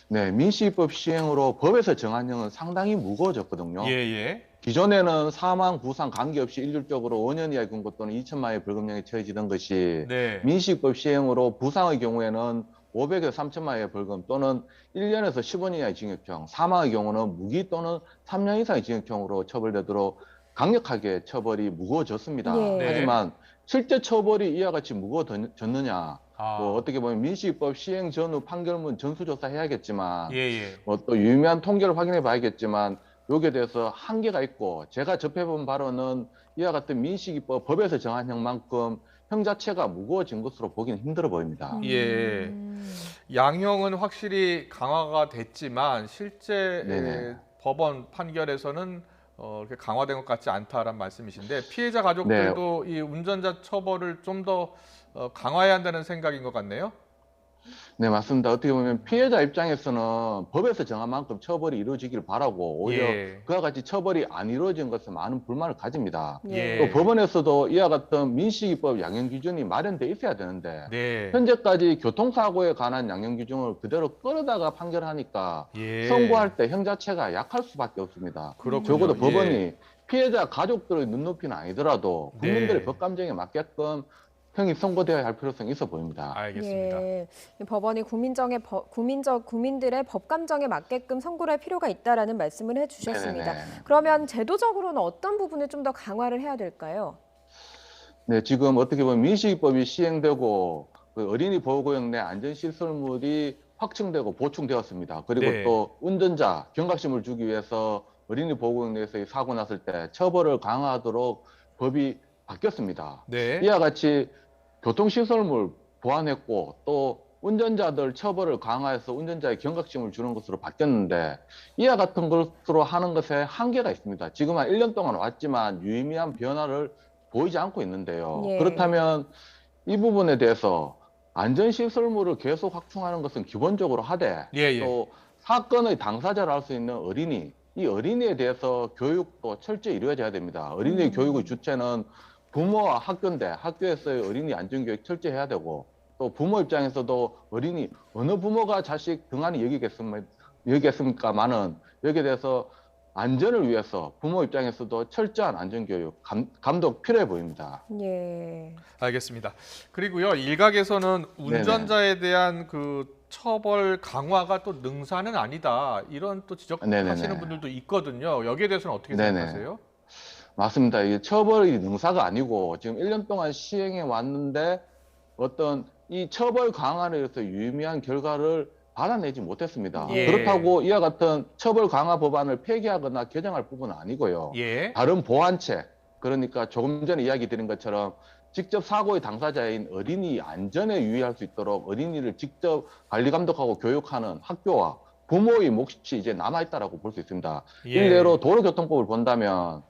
네, 민식이법 시행으로 법에서 정한형은 상당히 무거워졌거든요. 기존에는 사망, 부상 관계없이 일률적으로 5년 이하의 금고 또는 2천만 원의 벌금형이 처해지던 것이 민식이법 시행으로 부상의 경우에는 500에서 3천만 원의 벌금 또는 1년에서 15년 이하의 징역형, 사망의 경우는 무기 또는 3년 이상의 징역형으로 처벌되도록 강력하게 처벌이 무거워졌습니다. 하지만 실제 처벌이 이와 같이 무거워졌느냐? 어떻게 보면 민식이법 시행 전후 판결문 전수조사 해야겠지만 또 유의미한 통계를 확인해 봐야겠지만 여기에 대해서 한계가 있고 제가 접해본 바로는 이와 같은 민식이법 법에서 정한 형만큼 형 자체가 무거워진 것으로 보기는 힘들어 보입니다. 양형은 확실히 강화가 됐지만 실제 법원 판결에서는 이렇게 강화된 것 같지 않다라는 말씀이신데 피해자 가족들도 이 운전자 처벌을 좀 더 강화해야 한다는 생각인 것 같네요. 네, 맞습니다. 어떻게 보면 피해자 입장에서는 법에서 정한 만큼 처벌이 이루어지길 바라고 오히려 그와 같이 처벌이 안 이루어진 것에 많은 불만을 가집니다. 또 법원에서도 이와 같은 민식이법 양형 기준이 마련돼 있어야 되는데 현재까지 교통사고에 관한 양형 기준을 그대로 끌어다가 판결하니까 선고할 때 형 자체가 약할 수밖에 없습니다. 적어도 법원이 피해자 가족들의 눈높이는 아니더라도 국민들의 법 감정에 맞게끔 형이 선고되어야 할 필요성이 있어 보입니다. 알겠습니다. 법원이 국민들의 법 감정에 맞게끔 선고를 할 필요가 있다라는 말씀을 해주셨습니다. 그러면 제도적으로는 어떤 부분을 좀 더 강화를 해야 될까요? 네, 지금 어떻게 보면 민식이법이 시행되고 그 어린이 보호구역 내 안전시설물이 확충되고 보충되었습니다. 그리고 또 운전자 경각심을 주기 위해서 어린이 보호구역 내에서 사고 났을 때 처벌을 강화하도록 법이 바뀌었습니다. 이와 같이 교통시설물 보완했고 또 운전자들 처벌을 강화해서 운전자의 경각심을 주는 것으로 바뀌었는데 이와 같은 것으로 하는 것에 한계가 있습니다. 지금 한 1년 동안 왔지만 유의미한 변화를 보이지 않고 있는데요. 그렇다면 이 부분에 대해서 안전시설물을 계속 확충하는 것은 기본적으로 하되 또 사건의 당사자를 할 수 있는 어린이, 이 어린이에 대해서 교육도 철저히 이루어져야 됩니다. 어린이 교육의 주체는 부모와 학교인데 학교에서의 어린이 안전교육 철저히 해야 되고 또 부모 입장에서도 어린이 어느 부모가 자식 등한히 여기겠습니까만은 여기에 대해서 안전을 위해서 부모 입장에서도 철저한 안전교육, 감독 필요해 보입니다. 알겠습니다. 그리고요 일각에서는 운전자에 대한 그 처벌 강화가 또 능사는 아니다 이런 또 지적하시는 분들도 있거든요. 여기에 대해서는 어떻게 생각하세요? 맞습니다. 이게 처벌이 능사가 아니고 지금 1년 동안 시행해 왔는데 어떤 이 처벌 강화에 의해서 유의미한 결과를 받아내지 못했습니다. 예. 그렇다고 이와 같은 처벌 강화 법안을 폐기하거나 개정할 부분은 아니고요. 예. 다른 보완책, 그러니까 조금 전에 이야기 드린 것처럼 직접 사고의 당사자인 어린이 안전에 유의할 수 있도록 어린이를 직접 관리 감독하고 교육하는 학교와 부모의 몫이 이제 남아있다라고 볼 수 있습니다. 예. 일례로 도로교통법을 본다면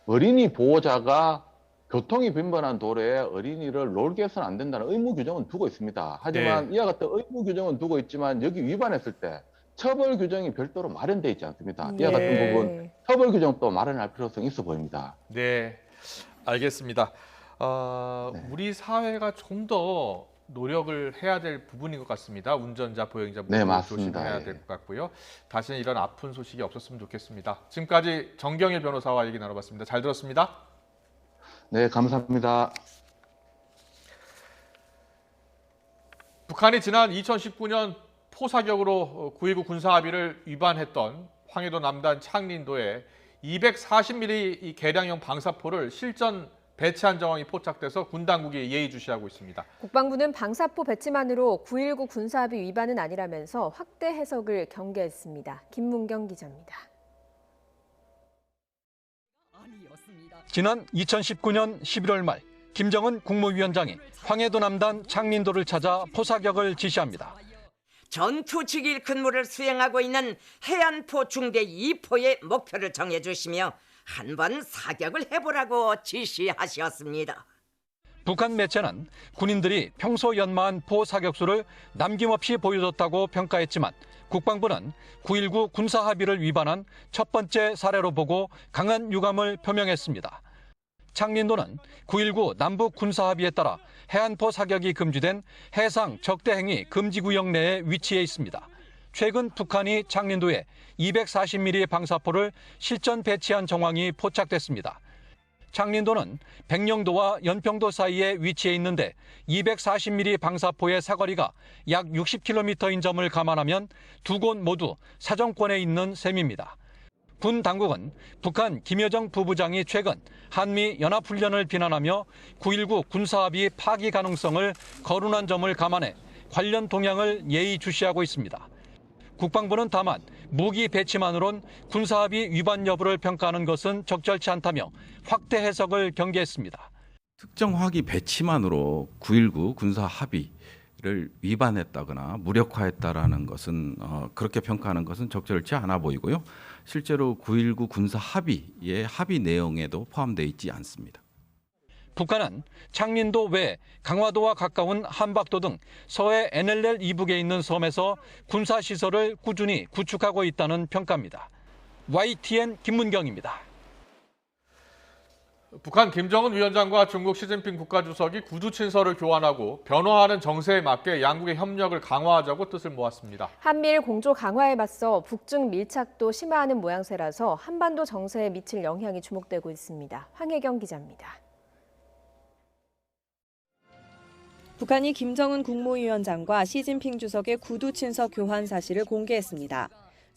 어린이 보호자가 교통이 빈번한 도로에 어린이를 놀게 해서는 안 된다는 의무 규정은 두고 있습니다. 하지만 이와 같은 의무 규정은 두고 있지만 여기 위반했을 때 처벌 규정이 별도로 마련되어 있지 않습니다. 이와 같은 부분 처벌 규정도 마련할 필요성이 있어 보입니다. 네, 알겠습니다. 우리 사회가 좀 더 노력을 해야 될 부분인 것 같습니다. 운전자, 보행자 모두 맞습니다. 조심해야 될 것 같고요. 다시는 이런 아픈 소식이 없었으면 좋겠습니다. 지금까지 정경일 변호사와 얘기 나눠봤습니다. 잘 들었습니다. 네, 감사합니다. 북한이 지난 2019년 포사격으로 9.19 군사합의를 위반했던 황해도 남단 창린도에 240mm 이 개량형 방사포를 실전 배치한 정황이 포착돼서 군 당국이 예의주시하고 있습니다. 국방부는 방사포 배치만으로 9.19 군사합의 위반은 아니라면서 확대 해석을 경계했습니다. 김문경 기자입니다. 지난 2019년 11월 말 김정은 국무위원장이 황해도 남단 창린도를 찾아 포사격을 지시합니다. 전투 직일 근무를 수행하고 있는 해안포 중대 2포의 목표를 정해주시며 한번 사격을 해보라고 지시하셨습니다. 북한 매체는 군인들이 평소 연마한 포 사격수를 남김없이 보여줬다고 평가했지만 국방부는 9.19 군사합의를 위반한 첫 번째 사례로 보고 강한 유감을 표명했습니다. 창린도는 9.19 남북 군사합의에 따라 해안포 사격이 금지된 해상 적대행위 금지구역 내에 위치해 있습니다. 최근 북한이 창린도에 240mm 방사포를 실전 배치한 정황이 포착됐습니다. 창린도는 백령도와 연평도 사이에 위치해 있는데 240mm 방사포의 사거리가 약 60km인 점을 감안하면 두 곳 모두 사정권에 있는 셈입니다. 군 당국은 북한 김여정 부부장이 최근 한미 연합훈련을 비난하며 9.19 군사합의 파기 가능성을 거론한 점을 감안해 관련 동향을 예의주시하고 있습니다. 국방부는 다만 무기 배치만으론 군사합의 위반 여부를 평가하는 것은 적절치 않다며 확대 해석을 경계했습니다. 특정 화기 배치만으로 9.19 군사합의를 위반했다거나 무력화했다라는 것은 그렇게 평가하는 것은 적절치 않아 보이고요. 실제로 9.19 군사합의의 합의 내용에도 포함되어 있지 않습니다. 북한은 창린도 외 강화도와 가까운 한박도 등 서해 NLL 이북에 있는 섬에서 군사시설을 꾸준히 구축하고 있다는 평가입니다. YTN 김문경입니다. 북한 김정은 위원장과 중국 시진핑 국가주석이 구두 친서를 교환하고 변화하는 정세에 맞게 양국의 협력을 강화하자고 뜻을 모았습니다. 한미일 공조 강화에 맞서 북중 밀착도 심화하는 모양새라서 한반도 정세에 미칠 영향이 주목되고 있습니다. 황혜경 기자입니다. 북한이 김정은 국무위원장과 시진핑 주석의 구두 친서 교환 사실을 공개했습니다.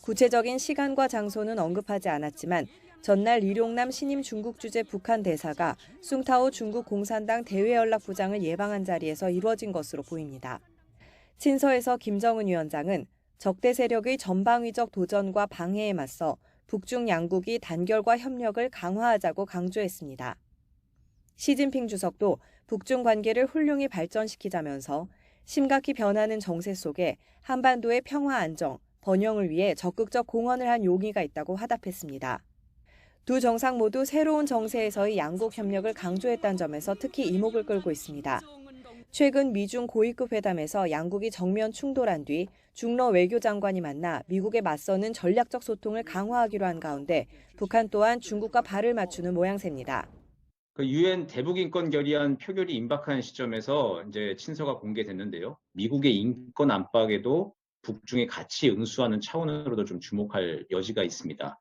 구체적인 시간과 장소는 언급하지 않았지만 전날 리룡남 신임 중국 주재 북한 대사가 숭타오 중국 공산당 대외연락부장을 예방한 자리에서 이루어진 것으로 보입니다. 친서에서 김정은 위원장은 적대 세력의 전방위적 도전과 방해에 맞서 북중 양국이 단결과 협력을 강화하자고 강조했습니다. 시진핑 주석도 북중 관계를 훌륭히 발전시키자면서 심각히 변하는 정세 속에 한반도의 평화 안정, 번영을 위해 적극적 공헌을 한 용의가 있다고 화답했습니다. 두 정상 모두 새로운 정세에서의 양국 협력을 강조했다는 점에서 특히 이목을 끌고 있습니다. 최근 미중 고위급 회담에서 양국이 정면 충돌한 뒤 중러 외교장관이 만나 미국에 맞서는 전략적 소통을 강화하기로 한 가운데 북한 또한 중국과 발을 맞추는 모양새입니다. 유엔 대북인권 결의안 표결이 임박한 시점에서 이제 친서가 공개됐는데요. 미국의 인권 안팎에도 북중이 같이 응수하는 차원으로도 좀 주목할 여지가 있습니다.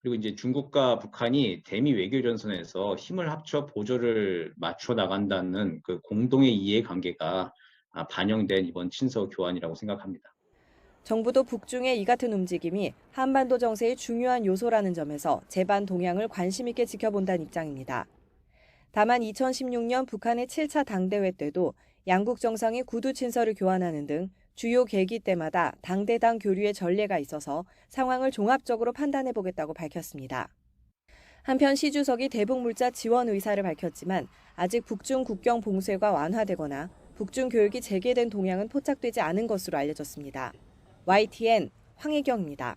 그리고 이제 중국과 북한이 대미 외교 전선에서 힘을 합쳐 보조를 맞춰 나간다는 그 공동의 이해관계가 반영된 이번 친서 교환이라고 생각합니다. 정부도 북중의 이 같은 움직임이 한반도 정세의 중요한 요소라는 점에서 재반 동향을 관심 있게 지켜본다는 입장입니다. 다만 2016년 북한의 7차 당대회 때도 양국 정상이 구두 친서를 교환하는 등 주요 계기 때마다 당대당 교류의 전례가 있어서 상황을 종합적으로 판단해보겠다고 밝혔습니다. 한편 시 주석이 대북 물자 지원 의사를 밝혔지만 아직 북중 국경 봉쇄가 완화되거나 북중 교역이 재개된 동향은 포착되지 않은 것으로 알려졌습니다. YTN 황혜경입니다.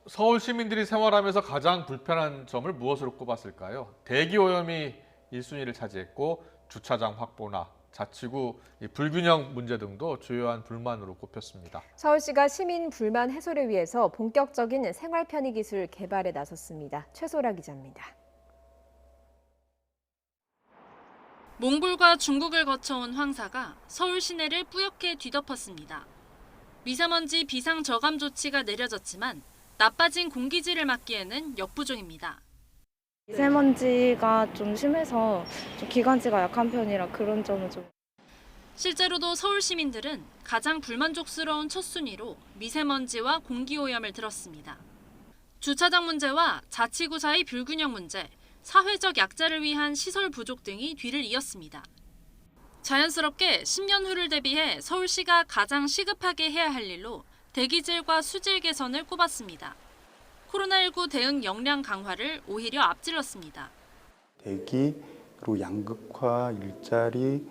서울 시민들이 생활하면서 가장 불편한 점을 무엇으로 꼽았을까요? 대기 오염이 1순위를 차지했고 주차장 확보나 자치구 불균형 문제 등도 주요한 불만으로 꼽혔습니다. 서울시가 시민 불만 해소를 위해서 본격적인 생활 편의 기술 개발에 나섰습니다. 최소라 기자입니다. 몽골과 중국을 거쳐온 황사가 서울 시내를 뿌옇게 뒤덮었습니다. 미세먼지 비상 저감 조치가 내려졌지만 나빠진 공기질을 막기에는 역부족입니다. 미세먼지가 좀 심해서 좀 기관지가 약한 편이라 그런 점은 좀. 실제로도 서울 시민들은 가장 불만족스러운 첫 순위로 미세먼지와 공기오염을 들었습니다. 주차장 문제와 자치구 사이 불균형 문제, 사회적 약자를 위한 시설 부족 등이 뒤를 이었습니다. 자연스럽게 10년 후를 대비해 서울시가 가장 시급하게 해야 할 일로 대기질과 수질 개선을 꼽았습니다. 코로나19 대응 역량 강화를 오히려 앞질렀습니다. 대기, 그리고 양극화, 일자리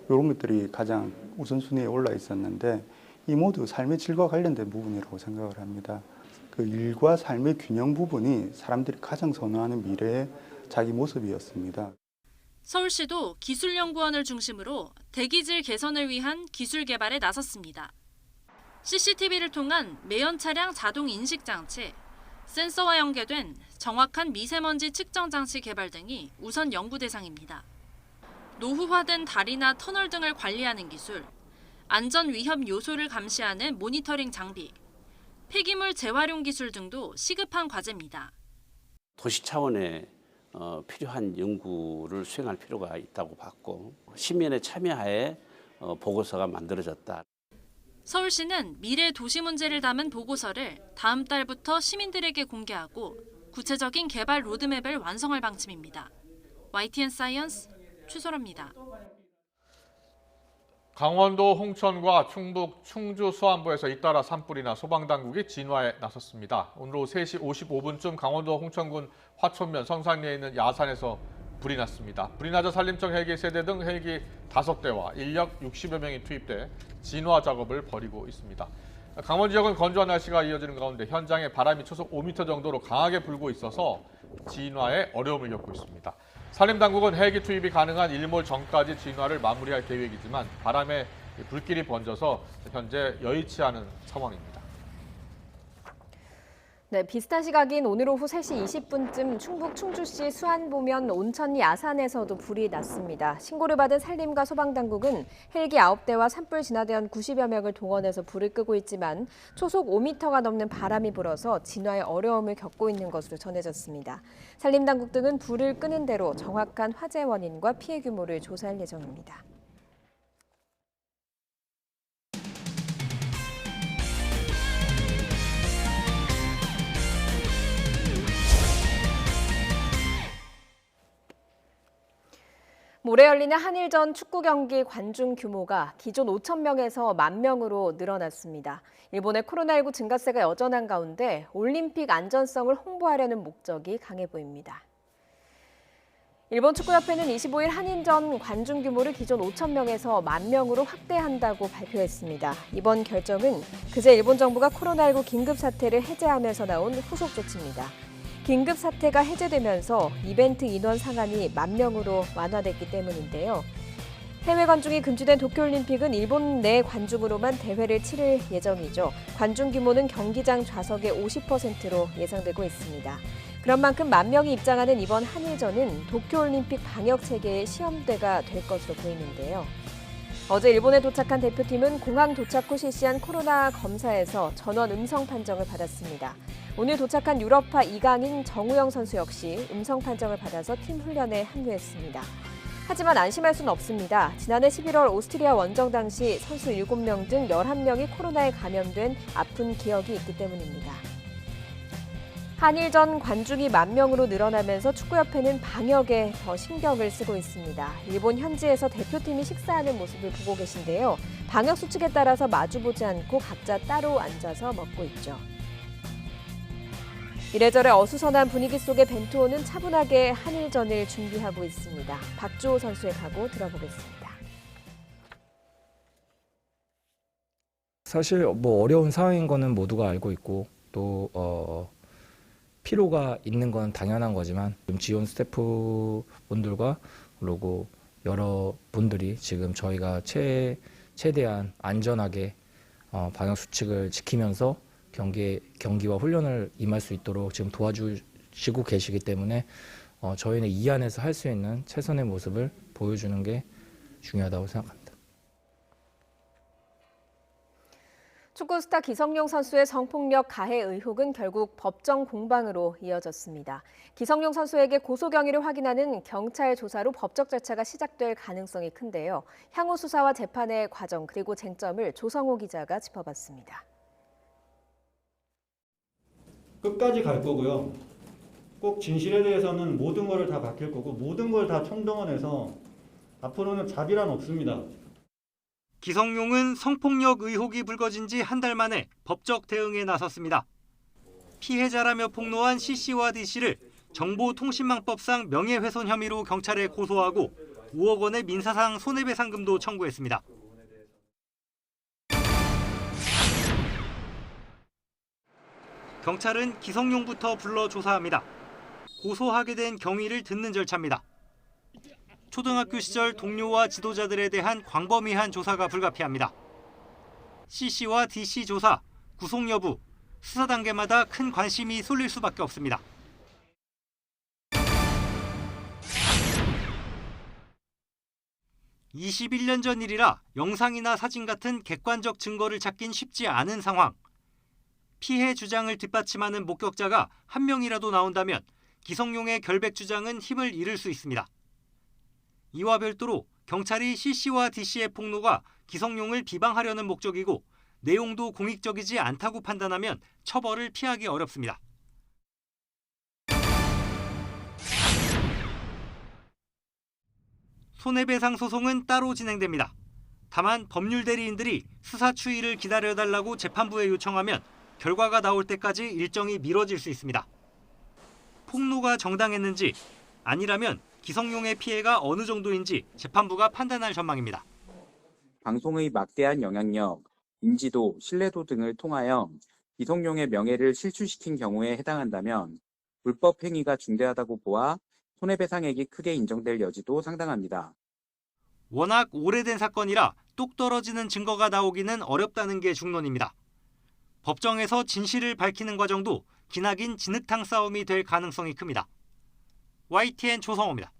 이런 것들이 가장 우선순위에 올라 있었는데 이 모두 삶의 질과 관련된 부분이라고 생각을 합니다. 그 일과 삶의 균형 부분이 사람들이 가장 선호하는 미래의 자기 모습이었습니다. 서울시도 기술연구원을 중심으로 대기질 개선을 위한 기술 개발에 나섰습니다. CCTV를 통한 매연 차량 자동 인식 장치, 센서와 연계된 정확한 미세먼지 측정 장치 개발 등이 우선 연구 대상입니다. 노후화된 다리나 터널 등을 관리하는 기술, 안전 위험 요소를 감시하는 모니터링 장비, 폐기물 재활용 기술 등도 시급한 과제입니다. 도시 차원의 필요한 연구를 수행할 필요가 있다고 봤고 시민의 참여하에 보고서가 만들어졌다. 서울시는 미래 도시 문제를 담은 보고서를 다음 달부터 시민들에게 공개하고 구체적인 개발 로드맵을 완성할 방침입니다. YTN 사이언스 최소라입니다. 강원도 홍천과 충북 충주 수안부에서 잇따라 산불이나 소방당국이 진화에 나섰습니다. 오늘 오후 3시 55분쯤 강원도 홍천군 화촌면 성산리에 있는 야산에서 불이 났습니다. 불이 나자 산림청 헬기 3대 등 헬기 5대와 인력 60여 명이 투입돼 진화 작업을 벌이고 있습니다. 강원 지역은 건조한 날씨가 이어지는 가운데 현장에 바람이 초속 5m 정도로 강하게 불고 있어서 진화에 어려움을 겪고 있습니다. 산림당국은 헬기 투입이 가능한 일몰 전까지 진화를 마무리할 계획이지만 바람에 불길이 번져서 현재 여의치 않은 상황입니다. 네, 비슷한 시각인 오늘 오후 3시 20분쯤 충북 충주시 수안보면 온천 야산에서도 불이 났습니다. 신고를 받은 산림과 소방당국은 헬기 9대와 산불 진화대원 90여 명을 동원해서 불을 끄고 있지만 초속 5m가 넘는 바람이 불어서 진화에 어려움을 겪고 있는 것으로 전해졌습니다. 산림당국 등은 불을 끄는 대로 정확한 화재 원인과 피해 규모를 조사할 예정입니다. 모레 열리는 한일전 축구 경기 관중 규모가 기존 5천 명에서 10,000명으로 늘어났습니다. 일본의 코로나19 증가세가 여전한 가운데 올림픽 안전성을 홍보하려는 목적이 강해 보입니다. 일본 축구협회는 25일 한일전 관중 규모를 기존 5천 명에서 10,000명으로 확대한다고 발표했습니다. 이번 결정은 그제 일본 정부가 코로나19 긴급 사태를 해제하면서 나온 후속 조치입니다. 긴급 사태가 해제되면서 이벤트 인원 상한이 10,000명으로 완화됐기 때문인데요. 해외 관중이 금지된 도쿄올림픽은 일본 내 관중으로만 대회를 치를 예정이죠. 관중 규모는 경기장 좌석의 50%로 예상되고 있습니다. 그런 만큼 10,000명이 입장하는 이번 한일전은 도쿄올림픽 방역 체계의 시험대가 될 것으로 보이는데요. 어제 일본에 도착한 대표팀은 공항 도착 후 실시한 코로나 검사에서 전원 음성 판정을 받았습니다. 오늘 도착한 유럽파 이강인, 정우영 선수 역시 음성 판정을 받아서 팀 훈련에 합류했습니다. 하지만 안심할 수는 없습니다. 지난해 11월 오스트리아 원정 당시 선수 7명 등 11명이 코로나에 감염된 아픈 기억이 있기 때문입니다. 한일전 관중이 10,000명으로 늘어나면서 축구협회는 방역에 더 신경을 쓰고 있습니다. 일본 현지에서 대표팀이 식사하는 모습을 보고 계신데요. 방역 수칙에 따라서 마주보지 않고 각자 따로 앉아서 먹고 있죠. 이래저래 어수선한 분위기 속에 벤투호는 차분하게 한일전을 준비하고 있습니다. 박주호 선수의 각오 들어보겠습니다. 사실 뭐 어려운 상황인 거는 모두가 알고 있고 또 피로가 있는 건 당연한 거지만 지원 스태프분들과 그리고 여러 분들이 지금 저희가 최대한 안전하게 방역 수칙을 지키면서 경기와 훈련을 임할 수 있도록 지금 도와주시고 계시기 때문에 저희는 이 안에서 할 수 있는 최선의 모습을 보여주는 게 중요하다고 생각합니다. 축구 스타 기성용 선수의 성폭력 가해 의혹은 결국 법정 공방으로 이어졌습니다. 기성용 선수에게 고소 경위를 확인하는 경찰 조사로 법적 절차가 시작될 가능성이 큰데요. 향후 수사와 재판의 과정 그리고 쟁점을 조성호 기자가 짚어봤습니다. 끝까지 갈 거고요. 꼭 진실에 대해서는 모든 걸 다 밝힐 거고 모든 걸 다 총동원해서 앞으로는 자비란 없습니다. 기성용은 성폭력 의혹이 불거진 지 한 달 만에 법적 대응에 나섰습니다. 피해자라며 폭로한 C씨와 D씨를 정보통신망법상 명예훼손 혐의로 경찰에 고소하고 5억 원의 민사상 손해배상금도 청구했습니다. 경찰은 기성용부터 불러 조사합니다. 고소하게 된 경위를 듣는 절차입니다. 초등학교 시절 동료와 지도자들에 대한 광범위한 조사가 불가피합니다. C씨와 D씨 조사, 구속 여부, 수사 단계마다 큰 관심이 쏠릴 수밖에 없습니다. (21년) 전 일이라 영상이나 사진 같은 객관적 증거를 찾긴 쉽지 않은 상황. 피해 주장을 뒷받침하는 목격자가 한 명이라도 나온다면 기성용의 결백 주장은 힘을 잃을 수 있습니다. 이와 별도로 경찰이 C씨와 D씨의 폭로가 기성용을 비방하려는 목적이고 내용도 공익적이지 않다고 판단하면 처벌을 피하기 어렵습니다. 손해배상 소송은 따로 진행됩니다. 다만 법률 대리인들이 수사 추이를 기다려달라고 재판부에 요청하면 결과가 나올 때까지 일정이 미뤄질 수 있습니다. 폭로가 정당했는지 아니라면 기성용의 피해가 어느 정도인지 재판부가 판단할 전망입니다. 방송의 막대한 영향력, 인지도, 신뢰도 등을 통하여 기성용의 명예를 실추시킨 경우에 해당한다면 불법 행위가 중대하다고 보아 손해배상액이 크게 인정될 여지도 상당합니다. 워낙 오래된 사건이라 뚝 떨어지는 증거가 나오기는 어렵다는 게 중론입니다. 법정에서 진실을 밝히는 과정도 기나긴 진흙탕 싸움이 될 가능성이 큽니다. YTN 조성호입니다.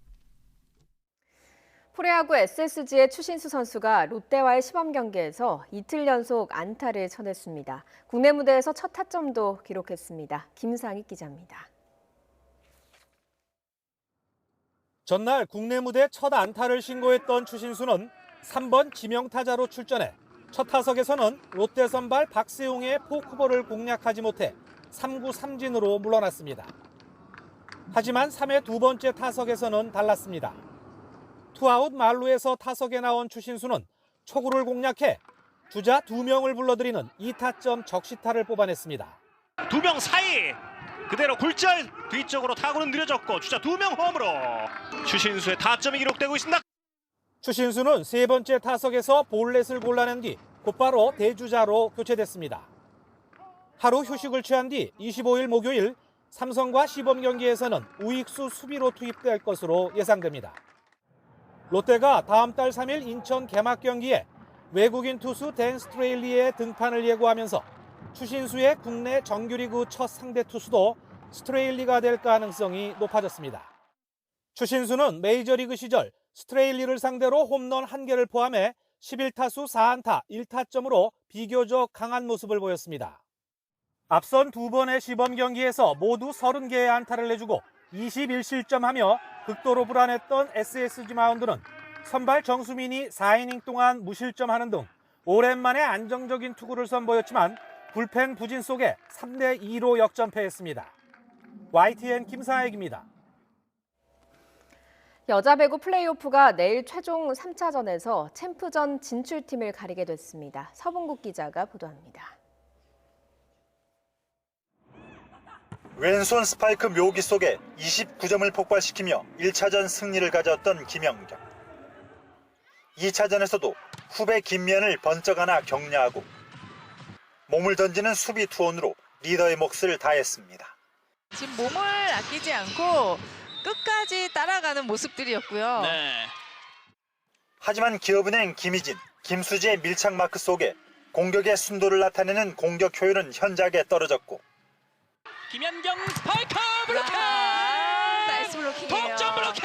프로야구 SSG의 추신수 선수가 롯데와의 시범 경기에서 이틀 연속 안타를 쳐냈습니다. 국내 무대에서 첫 타점도 기록했습니다. 김상익 기자입니다. 전날 국내 무대 첫 안타를 신고했던 추신수는 3번 지명타자로 출전해 첫 타석에서는 롯데 선발 박세웅의 포크볼을 공략하지 못해 3구 3진으로 물러났습니다. 하지만 3회 두 번째 타석에서는 달랐습니다. 투아웃 만루에서 타석에 나온 추신수는 초구를 공략해 주자 2명을 불러들이는 2타점 적시타를 뽑아냈습니다. 2명 사이 그대로 굴절 뒤쪽으로 타구는 느려졌고 주자 2명 홈으로 추신수의 타점이 기록되고 있습니다. 추신수는 세 번째 타석에서 볼넷을 골라낸 뒤 곧바로 대주자로 교체됐습니다. 하루 휴식을 취한 뒤 25일 목요일 삼성과 시범 경기에서는 우익수 수비로 투입될 것으로 예상됩니다. 롯데가 다음 달 3일 인천 개막 경기에 외국인 투수 댄 스트레일리의 등판을 예고하면서 추신수의 국내 정규리그 첫 상대 투수도 스트레일리가 될 가능성이 높아졌습니다. 추신수는 메이저리그 시절 스트레일리를 상대로 홈런 1개를 포함해 11타수 4안타 1타점으로 비교적 강한 모습을 보였습니다. 앞선 두 번의 시범 경기에서 모두 30개의 안타를 내주고 21실점하며 극도로 불안했던 SSG 마운드는 선발 정수민이 4이닝 동안 무실점하는 등 오랜만에 안정적인 투구를 선보였지만 불펜 부진 속에 3대2로 역전패했습니다. YTN 김사익입니다. 여자 배구 플레이오프가 내일 최종 3차전에서 챔프전 진출팀을 가리게 됐습니다. 서봉국 기자가 보도합니다. 왼손 스파이크 묘기 속에 29점을 폭발시키며 1차전 승리를 가져왔던 김연경. 2차전에서도 후배 김미연을 번쩍 안아 격려하고 몸을 던지는 수비 투혼으로 리더의 몫을 다했습니다. 지금 몸을 아끼지 않고 끝까지 따라가는 모습들이었고요. 네. 하지만 기업은행 김희진, 김수지의 밀착 마크 속에 공격의 순도를 나타내는 공격 효율은 현저하게 떨어졌고 김연경 스파이크 블로킹! 나이스 블로킹이에요. 동점 블로킹!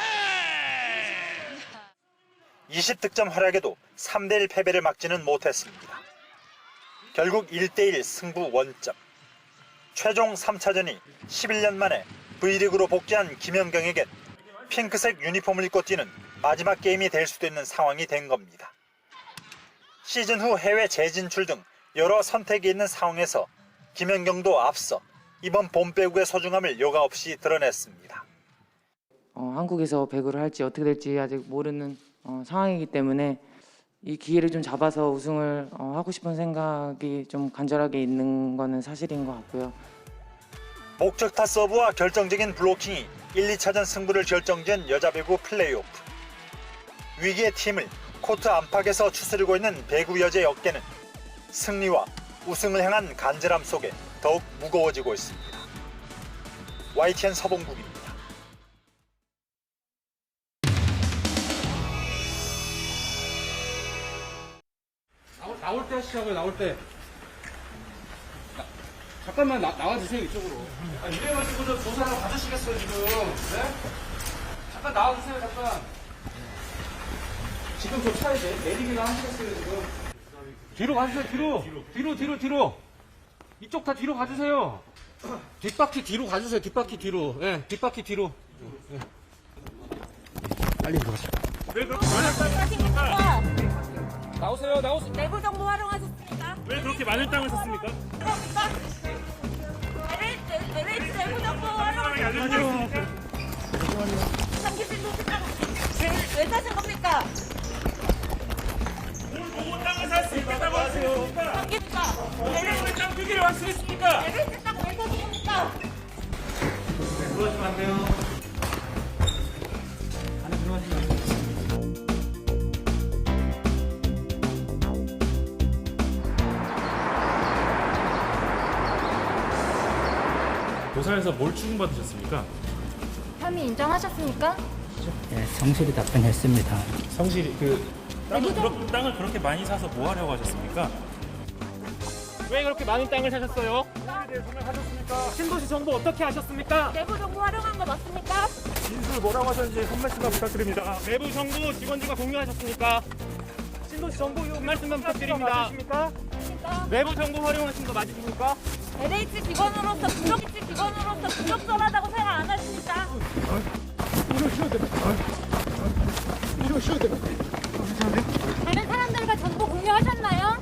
20득점 활약에도 3대1 패배를 막지는 못했습니다. 결국 1대1 승부 원점. 최종 3차전이 11년 만에 V리그로 복귀한 김연경에겐 핑크색 유니폼을 입고 뛰는 마지막 게임이 될 수도 있는 상황이 된 겁니다. 시즌 후 해외 재진출 등 여러 선택이 있는 상황에서 김연경도 앞서 이번 봄 배구의 소중함을 요가 없이 드러냈습니다. 한국에서 배구를 할지 어떻게 될지 아직 모르는 상황이기 때문에 이 기회를 좀 잡아서 우승을 하고 싶은 생각이 좀 간절하게 있는 거는 사실인 것 같고요. 목적타 서브와 결정적인 블로킹이 1, 2차전 승부를 결정지은 여자 배구 플레이오프. 위기의 팀을 코트 안팎에서 추스르고 있는 배구 여자의 어깨는 승리와 우승을 향한 간절함 속에 더욱 무거워지고 있습니다. YTN 서봉국입니다. 나올 때 하시자고요. 나올 때. 잠깐만 나와주세요 이쪽으로. 이래가지고 저 조사를 받으시겠어요 지금? 네? 잠깐 나와주세요 잠깐. 지금 저 차에 내리기나 하시겠어요 지금? 뒤로 가주세요 뒤로. 이쪽 다 뒤로 가주세요. 뒷바퀴 뒤로 가주세요. 뒷바퀴 뒤로. 예, 뒷바퀴 뒤로. 예. 빨리 들어가세요. 왜 그렇게 하십니까? 나오세요. 내부 정보 활용하셨습니까? 왜 그렇게 많은 땅을 샀습니까? LH 내부 정보 활용하셨습니까? 삼기신 도시장 왜 사신 겁니까? 보고 땅을 살 수 있다고 하세요. 삼기니까 왜 땅 두기를 왔으겠습니까? LH 땅 왜 사신 겁니까? 들어가시면 안 돼요. 안에 들어가시면 안 돼요. 조사에서 뭘 추궁받으셨습니까? 혐의 인정하셨습니까? 네, 성실히 답변했습니다. 성실히 땅을 그렇게 많이 사서 뭐 하려고 하셨습니까? 왜 그렇게 많은 땅을 사셨어요? 하셨습니까? 신도시 정보 어떻게 하셨습니까? 내부 정보 활용한 거 맞습니까? 진술 뭐라고 하셨는지 한 말씀만 부탁드립니다. 내부 정보 직원들과 공유하셨습니까? 신도시 정보 한 말씀만 부탁드립니다. 내부 정보 활용하신 거 맞으십니까? LH 직원으로서 부적절하다고 생각 안 하십니까? 이러셔야 됩니다. 다른 사람들과 정보 공유하셨나요?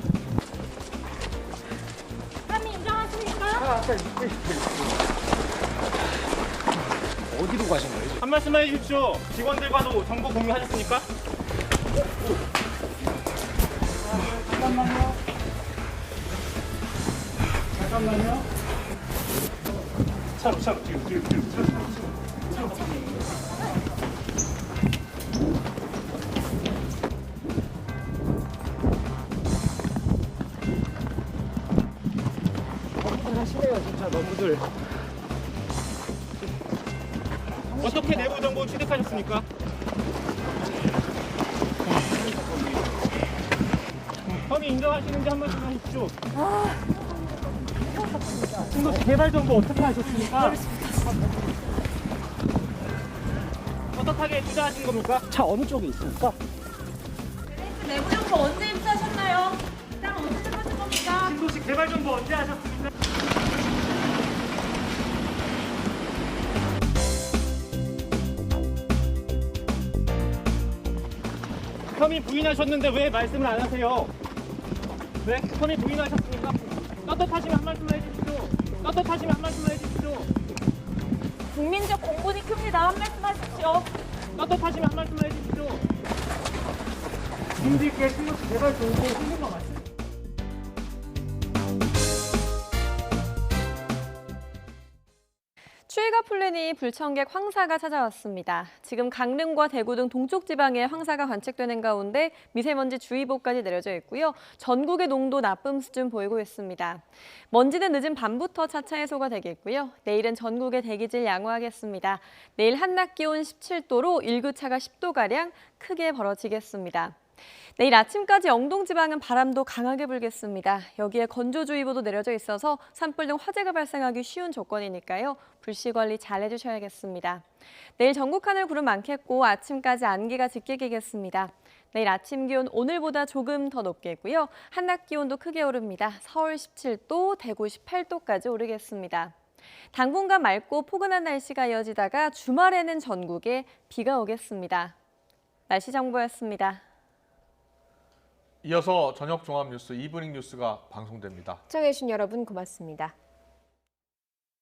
혐의 인정하십니까? 어디로 가신 거예요? 한 말씀만 해주십시오. 직원들과도 정보 공유하셨습니까? 잠깐만요. 차로 뒤로. 하시네요 진짜 너무들. 어떻게 내부 정보 취득하셨습니까? 혐의 인정하시는지 한 말씀 하십시오. 신도시 개발 정보 어떻게 하셨습니까? 떳떳하게 투자하신 겁니까? 차 어느 쪽에 있습니까? 내부 정보 언제 입수하셨나요? 땅 언제 들어가신 겁니까? 신도시 개발 정보 언제 하셨습니까? 혐의 부인하셨는데 왜 말씀을 안 하세요? 네? 혐의 부인하셨습니까? 떳떳하시면 한 말씀만 해주십시오. 떳떳하시면 한 말씀만 해주십시오. 국민적 공분이 큽니다. 한 말씀 하십시오. 떳떳하시면 한 말씀 해주시죠. 국민들께 실력 제발 좋고 힘든 거 맞습니다. 추위가 풀리니 불청객 황사가 찾아왔습니다. 지금 강릉과 대구 등 동쪽 지방에 황사가 관측되는 가운데 미세먼지 주의보까지 내려져 있고요. 전국의 농도 나쁨 수준 보이고 있습니다. 먼지는 늦은 밤부터 차차 해소가 되겠고요. 내일은 전국의 대기질 양호하겠습니다. 내일 한낮 기온 17도로 일교차가 10도가량 크게 벌어지겠습니다. 내일 아침까지 영동 지방은 바람도 강하게 불겠습니다. 여기에 건조주의보도 내려져 있어서 산불 등 화재가 발생하기 쉬운 조건이니까요. 불씨 관리 잘 해주셔야겠습니다. 내일 전국 하늘 구름 많겠고 아침까지 안개가 짙게 끼겠습니다. 내일 아침 기온 오늘보다 조금 더 높겠고요. 한낮 기온도 크게 오릅니다. 서울 17도, 대구 18도까지 오르겠습니다. 당분간 맑고 포근한 날씨가 이어지다가 주말에는 전국에 비가 오겠습니다. 날씨 정보였습니다. 이어서 저녁 종합 뉴스 이브닝 뉴스가 방송됩니다. 시청해주신 여러분 고맙습니다.